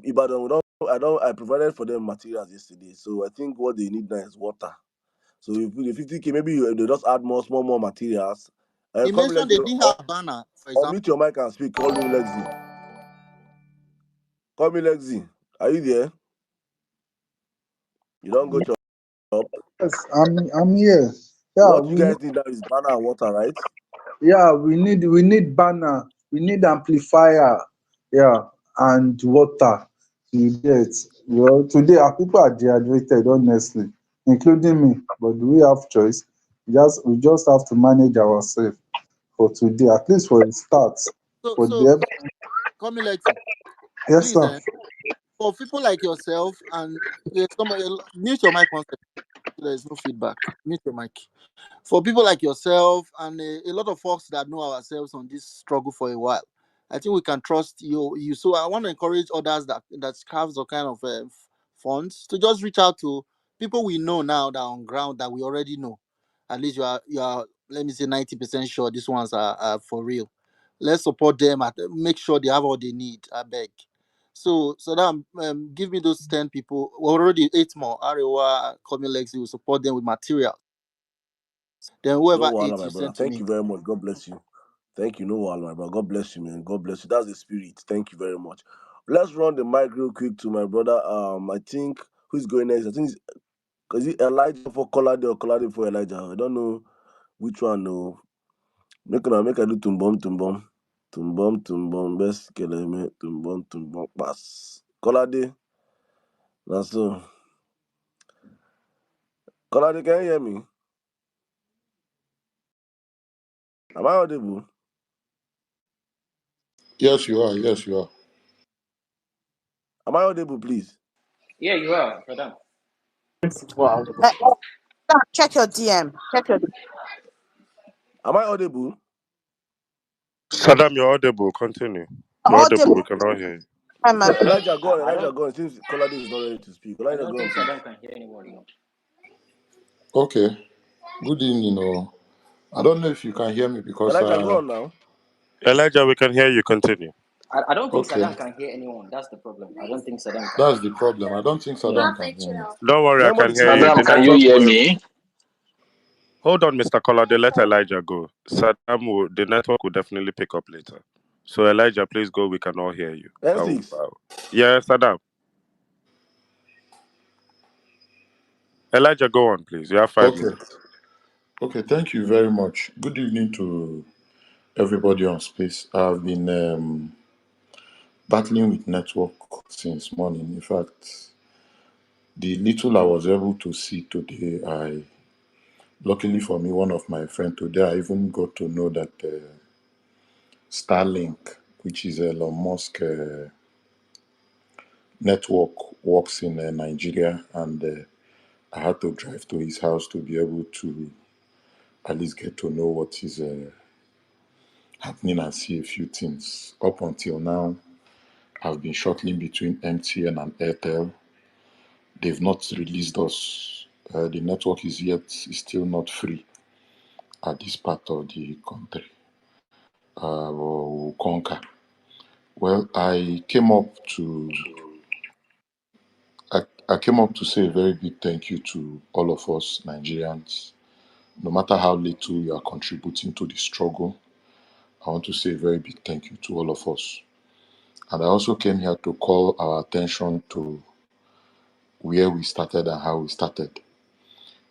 Ibadan. I provided for them materials yesterday, so I think what they need now is water. So if the 50k, maybe they just add more materials. He Come mentioned Lexi, they didn't have banner, for example. unmute your mic and speak. Call me Lexi. Call me Lexi. Are you there? You don't go chop. Yes, I'm here. Yeah, What you guys need now is banner and water, right? we need banner, we need amplifier, yeah, and water. You get, well, today our people are dehydrated, honestly, including me. But do we have choice? We just have to manage ourselves for today, at least for a start. For So the Coming Lexi, yes, please, sir. for people like yourself and mute your mic once. There's no feedback. Mute your mic. For people like yourself and a lot of folks that know ourselves on this struggle for a while, I think we can trust you. So I want to encourage others that have the kind of funds to just reach out to people we know now that are on ground that we already know. At least you are let me say 90% sure these ones are for real. Let's support them and make sure they have all they need. I beg. So that give me those 10 people. We're already 8 more. Arewa, Coming Lexi will support them with material. Then No whoever wahala, eight my you brother. send to Thank me. you very much. God bless you. Thank you. No wahala, my brother. God bless you, man. God bless you. That's the spirit. Thank you very much. Let's run the mic real quick to my brother. I think who's going next? I think is it Elijah for Colade or Colade for Elijah? I don't know which one. No. Make I do tumbom. Best keleme tumbom pass. Colade. That's so. Colade, can you hear me? Am I audible? Yes, you are. Yes, you are. Am I audible, please? Yeah, you are, madam. Wow. Check your DM. Check your Am I audible? Saddam, you're audible. Continue. You're audible. audible. We cannot hear you. Elijah, go on. I Elijah, don't. go on. Since Colade is not ready to speak. I Elijah, don't go on, think please. Saddam can hear anybody. No. Okay. Good evening. I don't know if you can hear me because Elijah, go on now. Elijah, we can hear you. Continue. I don't think okay, Saddam can hear anyone. That's the problem. I don't think Saddam can. that's the problem. I don't think Yeah. Saddam can hear me. Don't worry, I can Somebody hear say, you. Madam, The can you network hear will. me? Hold on, Mr. Colade. Let Elijah go. Saddam will. The network will definitely pick up later. So Elijah, please go. We can all hear you. N6. Yeah, Saddam. Elijah, go on, please. You have five Okay. minutes. Okay. Thank you very much. Good evening to everybody on space. I've been battling with network since morning. In fact, the little I was able to see today, luckily for me, one of my friends today, I even got to know that Starlink, which is Elon Musk network, works in Nigeria, and I had to drive to his house to be able to at least get to know what is happening and see a few things. Up until now, I've been shuttling between MTN and Airtel. They've not released us. The network is still not free at this part of the country. We'll conquer. Well, I came up to say a very big thank you to all of us Nigerians No matter how little you are contributing to the struggle, I want to say a very big thank you to all of us. And I also came here to call our attention to where we started and how we started.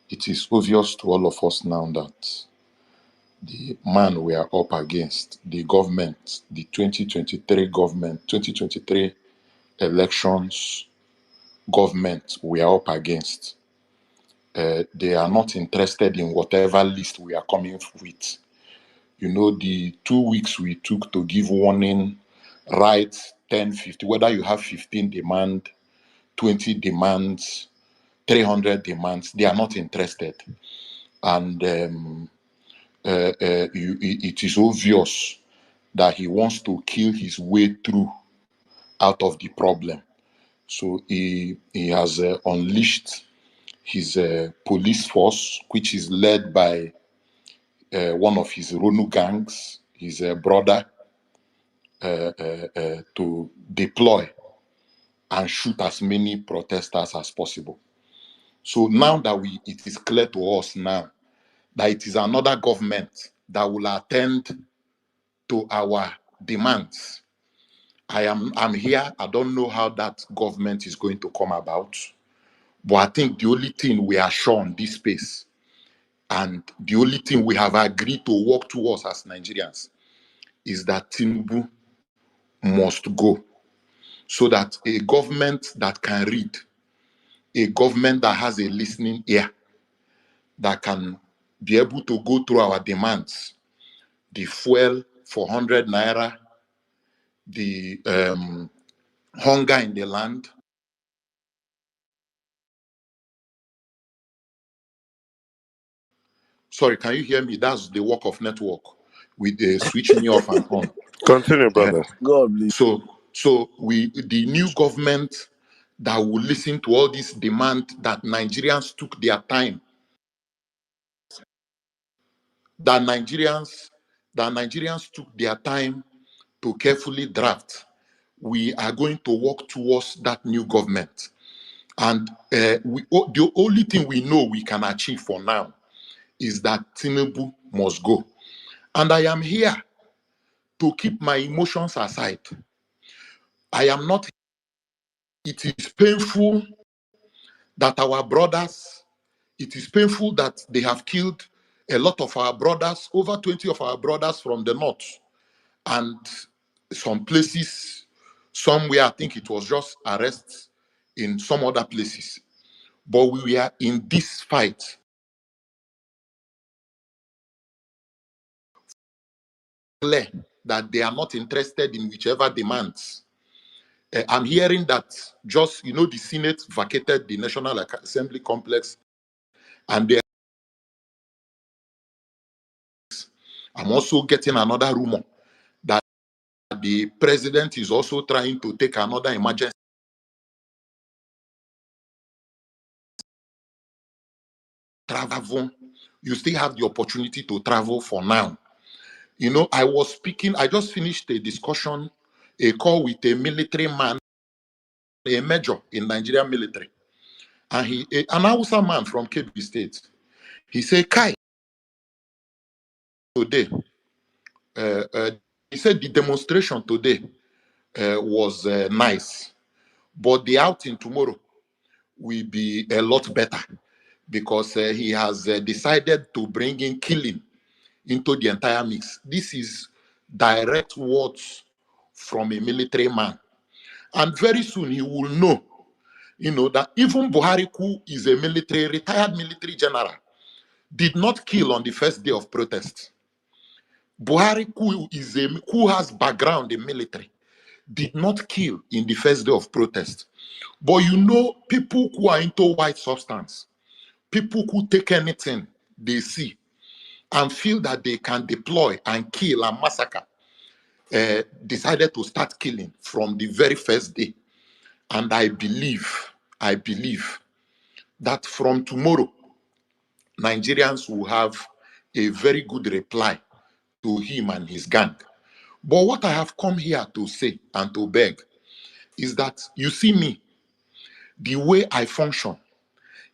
It is obvious to all of us now that the man we are up against, the government, the 2023 government, 2023 elections government we are up against, they are not interested in whatever list we are coming with. You know, the 2 weeks we took to give warning, right, 10, 50, whether you have 15 demand, 20 demands, 300 demands, they are not interested. And it is obvious that he wants to kill his way through out of the problem. So he has unleashed his police force, which is led by one of his Ronu gangs, his brother, to deploy and shoot as many protesters as possible. So now that it is clear to us now that it is another government that will attend to our demands. I'm here. I don't know how that government is going to come about, but I think the only thing we are shown this space, and the only thing we have agreed to work towards as Nigerians, is that Tinubu must go, so that a government that can read, a government that has a listening ear, that can be able to go through our demands, the fuel for 100 naira, the hunger in the land. Sorry, can you hear me? That's the work of network. With the switch me off and on. Continue, Uh, brother. God bless. so the new government that will listen to all this demand, that Nigerians took their time, that Nigerians took their time to carefully draft. We are going to work towards that new government. And the only thing we know we can achieve for now is that Tinubu must go. And I am here to keep my emotions aside. I am not. It is painful that our brothers, it is painful that they have killed a lot of our brothers, over 20 of our brothers from the north. And some places, somewhere, I think it was just arrests in some other places. But we are in this fight. Clear that they are not interested in whichever demands. I'm hearing that just, the Senate vacated the National Assembly complex, and I'm also getting another rumor that the president is also trying to take another emergency travel. You still have the opportunity to travel for now. I just finished a discussion, a call with a military man, a major in Nigerian military, and an Hausa man from Kebbi State. He said, Kai, today, uh, uh, he said the demonstration today was nice, but the outing tomorrow will be a lot better, because he has decided to bring in killing into the entire mix. This is direct words from a military man. And very soon he will know, that even Buhari, who is a retired military general, did not kill on the first day of protest. Buhari, who has background in military, did not kill in the first day of protest. But people who are into white substance, people who take anything they see and feel that they can deploy and kill and massacre, decided to start killing from the very first day. And I believe that from tomorrow, Nigerians will have a very good reply to him and his gang. But what I have come here to say and to beg is that, you see me, the way I function,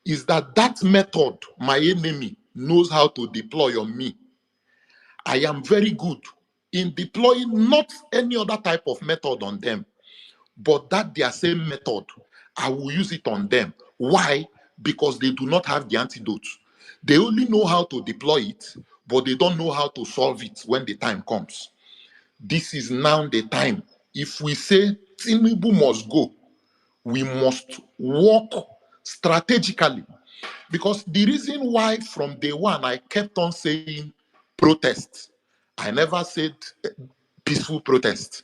is that method my enemy knows how to deploy on me. I am very good in deploying not any other type of method on them, but that their same method, I will use it on them. Why? Because they do not have the antidote. They only know how to deploy it, but they don't know how to solve it when the time comes. This is now the time. If we say Tinubu must go, we must work strategically. Because the reason why from day one I kept on saying protest, I never said peaceful protest,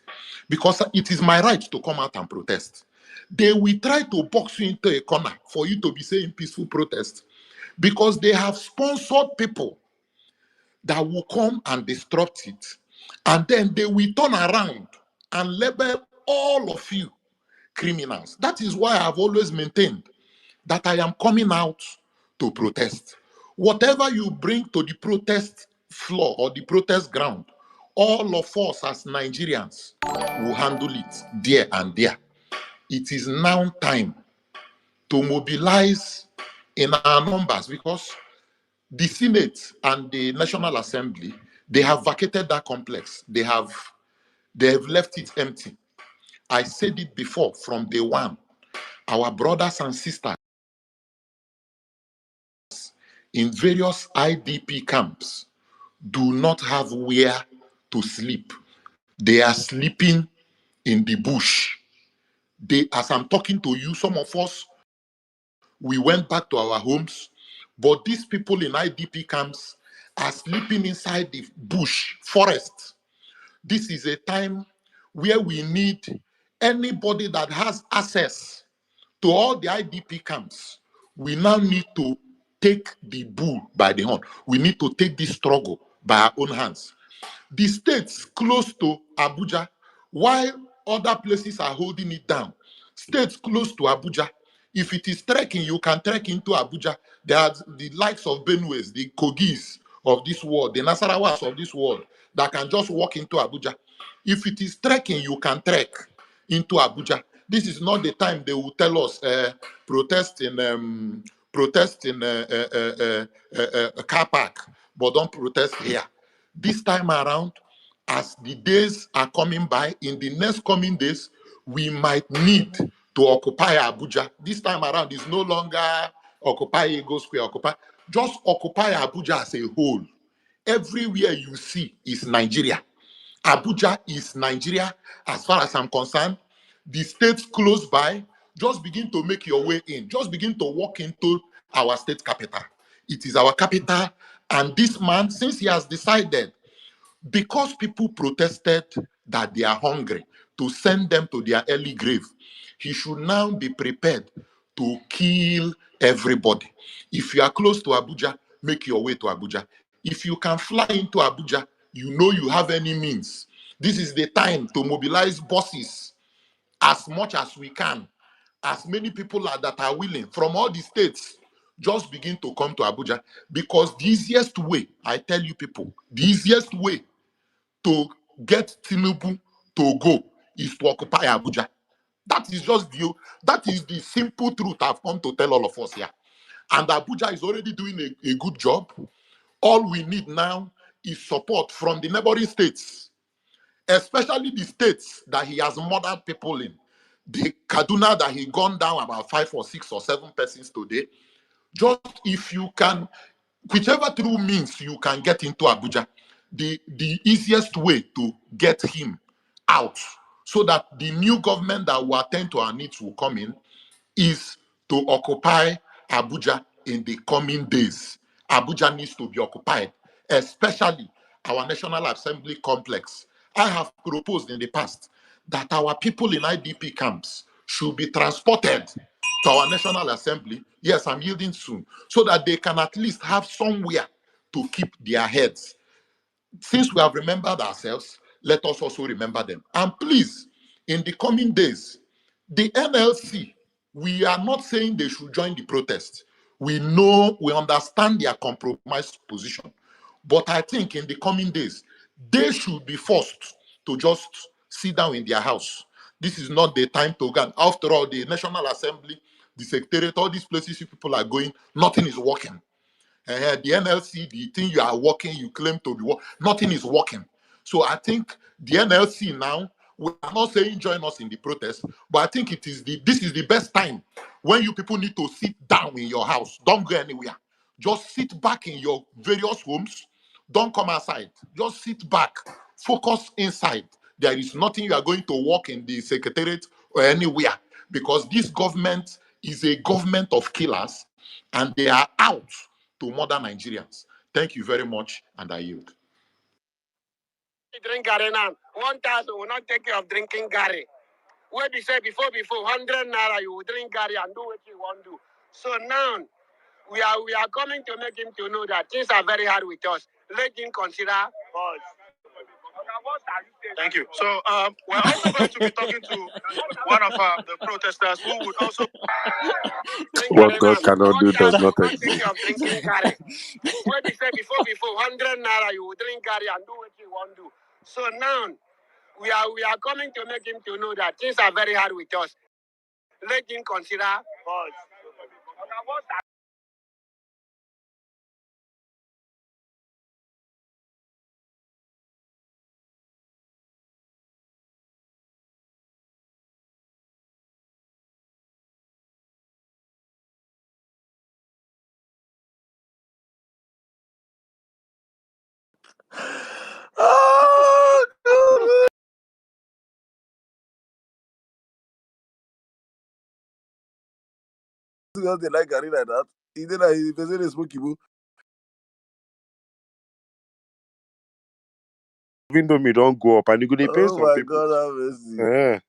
because it is my right to come out and protest. They will try to box you into a corner for you to be saying peaceful protest, because they have sponsored people that will come and disrupt it. And then they will turn around and label all of you criminals. That is why I've always maintained that I am coming out to protest. Whatever you bring to the protest floor or the protest ground, all of us as Nigerians will handle it there and there. It is now time to mobilize in our numbers, because the Senate and the National Assembly, they have vacated that complex. They have left it empty. I said it before from day one. Our brothers and sisters in various IDP camps do not have where to sleep. They are sleeping in the bush. As I'm talking to you, some of us, we went back to our homes, but these people in IDP camps are sleeping inside the bush, forest. This is a time where we need anybody that has access to all the IDP camps. We now need to take the bull by the horn. We need to take this struggle by our own hands. The states close to Abuja, while other places are holding it down, states close to Abuja, if it is trekking, you can trek into Abuja. There are the likes of Benues, the Kogis of this world, the Nasarawas of this world, that can just walk into Abuja. If it is trekking, you can trek into Abuja. This is not the time they will tell us protest in a car park, but don't protest here. This time around, as the days are coming by, in the next coming days, we might need to occupy Abuja. This time around is no longer occupy Ego Square, occupy. Just occupy Abuja as a whole. Everywhere you see is Nigeria. Abuja is Nigeria as far as I'm concerned. The states close by, just begin to make your way in. Just begin to walk into our state capital. It is our capital. And this man, since he has decided, because people protested that they are hungry, to send them to their early grave, he should now be prepared to kill everybody. If you are close to Abuja, make your way to Abuja. If you can fly into Abuja, you know you have any means. This is the time to mobilize buses as much as we can. As many people that are willing from all the states, just begin to come to Abuja, because the easiest way, I tell you people, the easiest way to get Tinubu to go is to occupy Abuja. That is just that is the simple truth I've come to tell all of us here. And Abuja is already doing a good job. All we need now is support from the neighboring states, especially the states that he has murdered people in. The Kaduna that he gunned down about 5 or 6 or 7 persons today. Just if you can, whichever through means you can get into Abuja, the easiest way to get him out so that the new government that will attend to our needs will come in is to occupy Abuja in the coming days. Abuja needs to be occupied, especially our National Assembly complex. I have proposed in the past that our people in IDP camps should be transported to our National Assembly. Yes, I'm yielding soon, so that they can at least have somewhere to keep their heads. Since we have remembered ourselves, let us also remember them. And please, in the coming days, the NLC, we are not saying they should join the protest. We know, we understand their compromised position. But I think in the coming days, they should be forced to just sit down in their house. This is not the time to go. After all, the National Assembly, the Secretariat, all these places you people are going, nothing is working. The NLC, the thing you are working, you claim to be working, nothing is working. So I think the NLC now, we are not saying join us in the protest, but I think this is the best time when you people need to sit down in your house. Don't go anywhere. Just sit back in your various homes. Don't come outside. Just sit back. Focus inside. There is nothing you are going to work in the secretariat or anywhere, because this government is a government of killers and they are out to murder Nigerians. Thank you very much, and I yield. Drink Gary now. 1,000 will not take care of drinking Gary. Where they say before 100 naira you will drink Gary and do what you want to do. So now we are coming to make him to know that things are very hard with us. Let him consider us. Thank you. So we're also going to be talking to one of the protesters who would also drink What Gary God now. cannot do does 1,000 will not not take exist. care of drinking Gary. Where they say before 100 naira you will drink Gary and do what you want to do. So now we are coming to make him to know that things are very hard with us. Let him consider us. Oh, God. Because they like Gary like that. He did like the person is smoky boo. Even though me don't go up and you go dey pain Oh some my people. God, have mercy. Eh.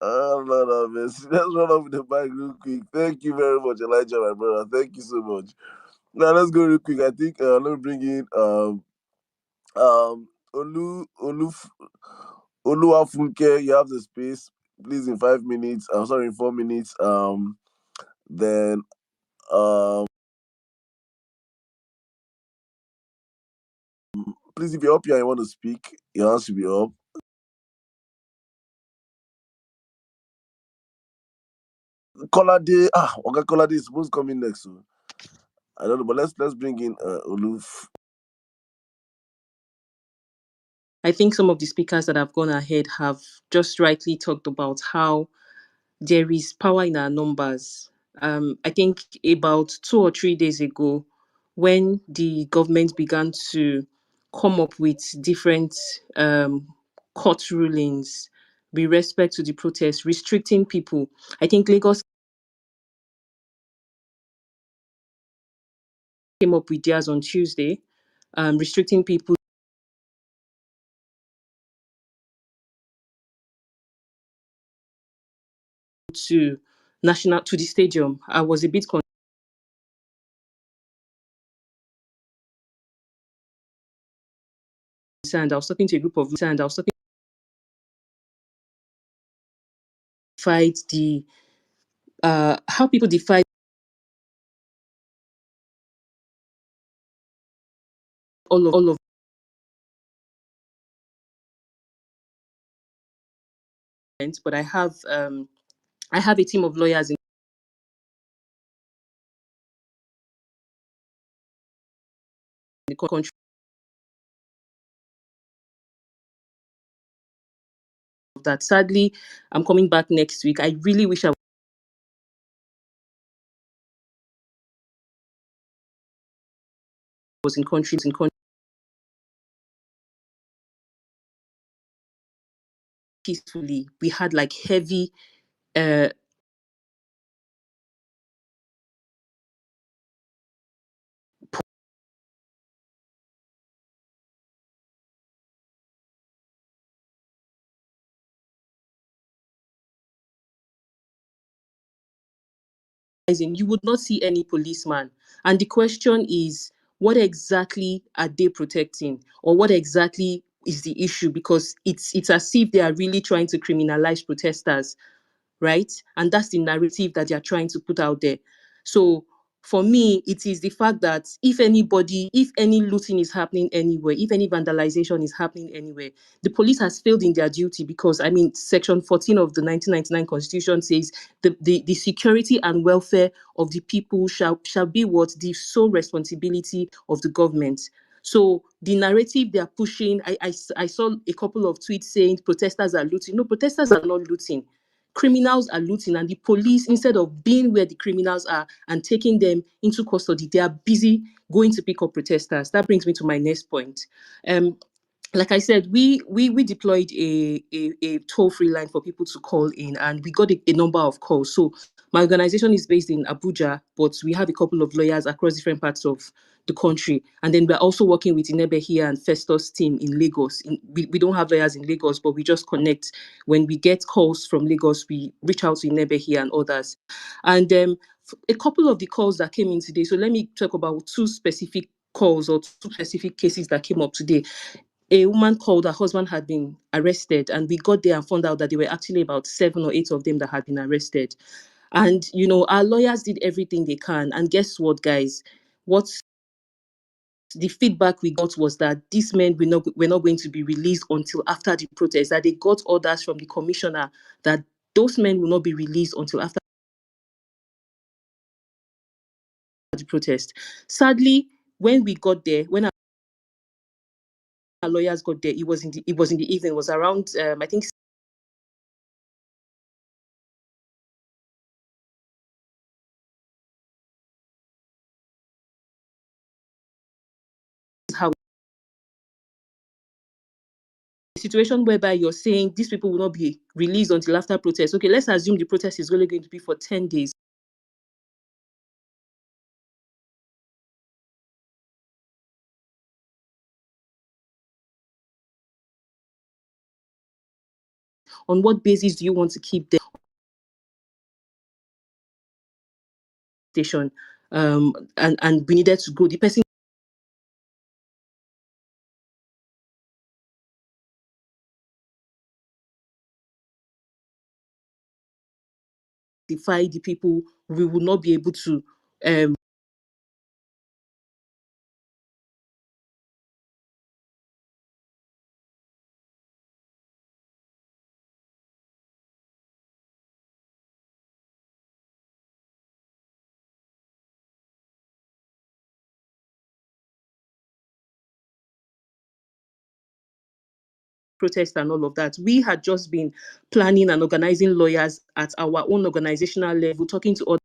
Oh Lord have mercy. Let's run off with the bike real quick. Thank you very much, Elijah, my brother. Thank you so much. Now let's go real quick. I think let me bring in Olu Oluwafunke. You have the space. Please in 5 minutes. I'm sorry, in 4 minutes. Then please, if you're up here and you want to speak, your hands should be up. Colade, Oga Colade is supposed to come in next. So I don't know, but let's bring in Oluf. I think some of the speakers that have gone ahead have just rightly talked about how there is power in our numbers. I think about 2 or 3 days ago, when the government began to come up with different court rulings with respect to the protests, restricting people. I think Lagos came up with theirs on Tuesday, restricting people to the stadium. I was a bit concerned. I was talking to a group of and I was talking fight the how people defy all of it. But I have a team of lawyers in the country that sadly I'm coming back next week. I really wish I was in countries peacefully. We had like heavy uh policing. You would not see any policeman. And the question is, what exactly are they protecting? Or what exactly is the issue? Because it's as if they are really trying to criminalize protesters, right? And that's the narrative that they are trying to put out there. So for me, it is the fact that if any looting is happening anywhere, if any vandalization is happening anywhere, the police has failed in their duty because, I mean, Section 14 of the 1999 Constitution says the security and welfare of the people shall be what? The sole responsibility of the government. So the narrative they are pushing, I saw a couple of tweets saying protesters are looting. No, protesters are not looting. Criminals are looting, and the police, instead of being where the criminals are and taking them into custody, they are busy going to pick up protesters. That brings me to my next point. Like I said, we deployed a toll-free line for people to call in, and we got a number of calls. So my organization is based in Abuja, but we have a couple of lawyers across different parts of the country. And then we're also working with Inebe here and Festus team in Lagos. We don't have lawyers in Lagos, but we just connect. When we get calls from Lagos, we reach out to Inebe here and others. And a couple of the calls that came in today, so let me talk about two specific calls or two specific cases that came up today. A woman called, her husband had been arrested, and we got there and found out that there were actually about 7 or 8 of them that had been arrested. And, our lawyers did everything they can. And guess what, guys? What the feedback we got was that these men were not going to be released until after the protest, that they got orders from the commissioner that those men will not be released until after the protest. Sadly, when we got there, when our lawyers got there, it was in the evening. It was around, I think, how a situation whereby you're saying these people will not be released until after protest. Okay, let's assume the protest is only going to be for 10 days. On what basis do you want to keep them station? And we needed to go. The person defy the people, we will not be able to protest and all of that. We had just been planning and organizing lawyers at our own organizational level, talking to other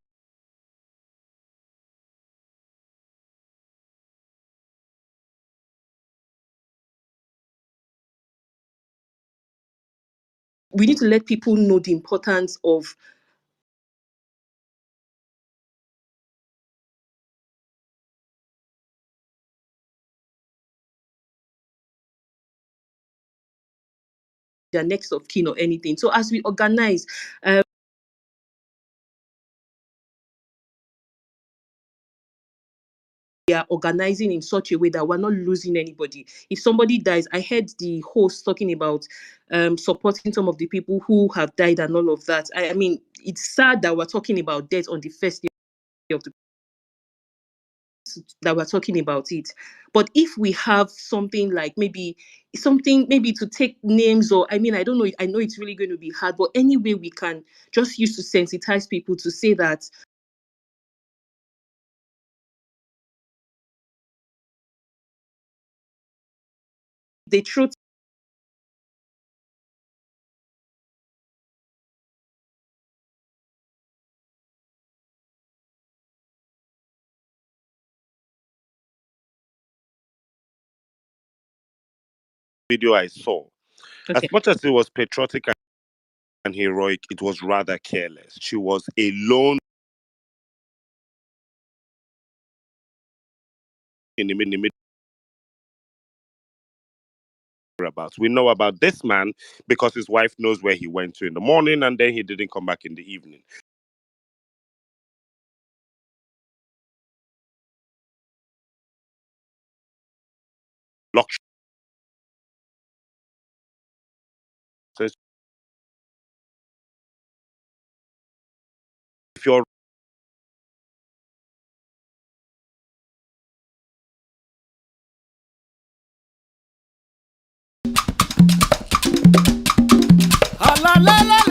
we need to let people know the importance of their next of kin or anything. So as we organize, we are organizing in such a way that we're not losing anybody. If somebody dies, I heard the host talking about supporting some of the people who have died and all of that. I mean, it's sad that we're talking about death on the first day of the that we're talking about it. But if we have something like maybe to take names, or I mean, I don't know, I know it's really going to be hard, but any way we can just use to sensitize people to say that the truth Video I saw, as okay. much as it was patriotic and heroic, it was rather careless. She was alone in the middle about. We know about this man because his wife knows where he went to in the morning and then he didn't come back in the evening. Luxury. If you're la la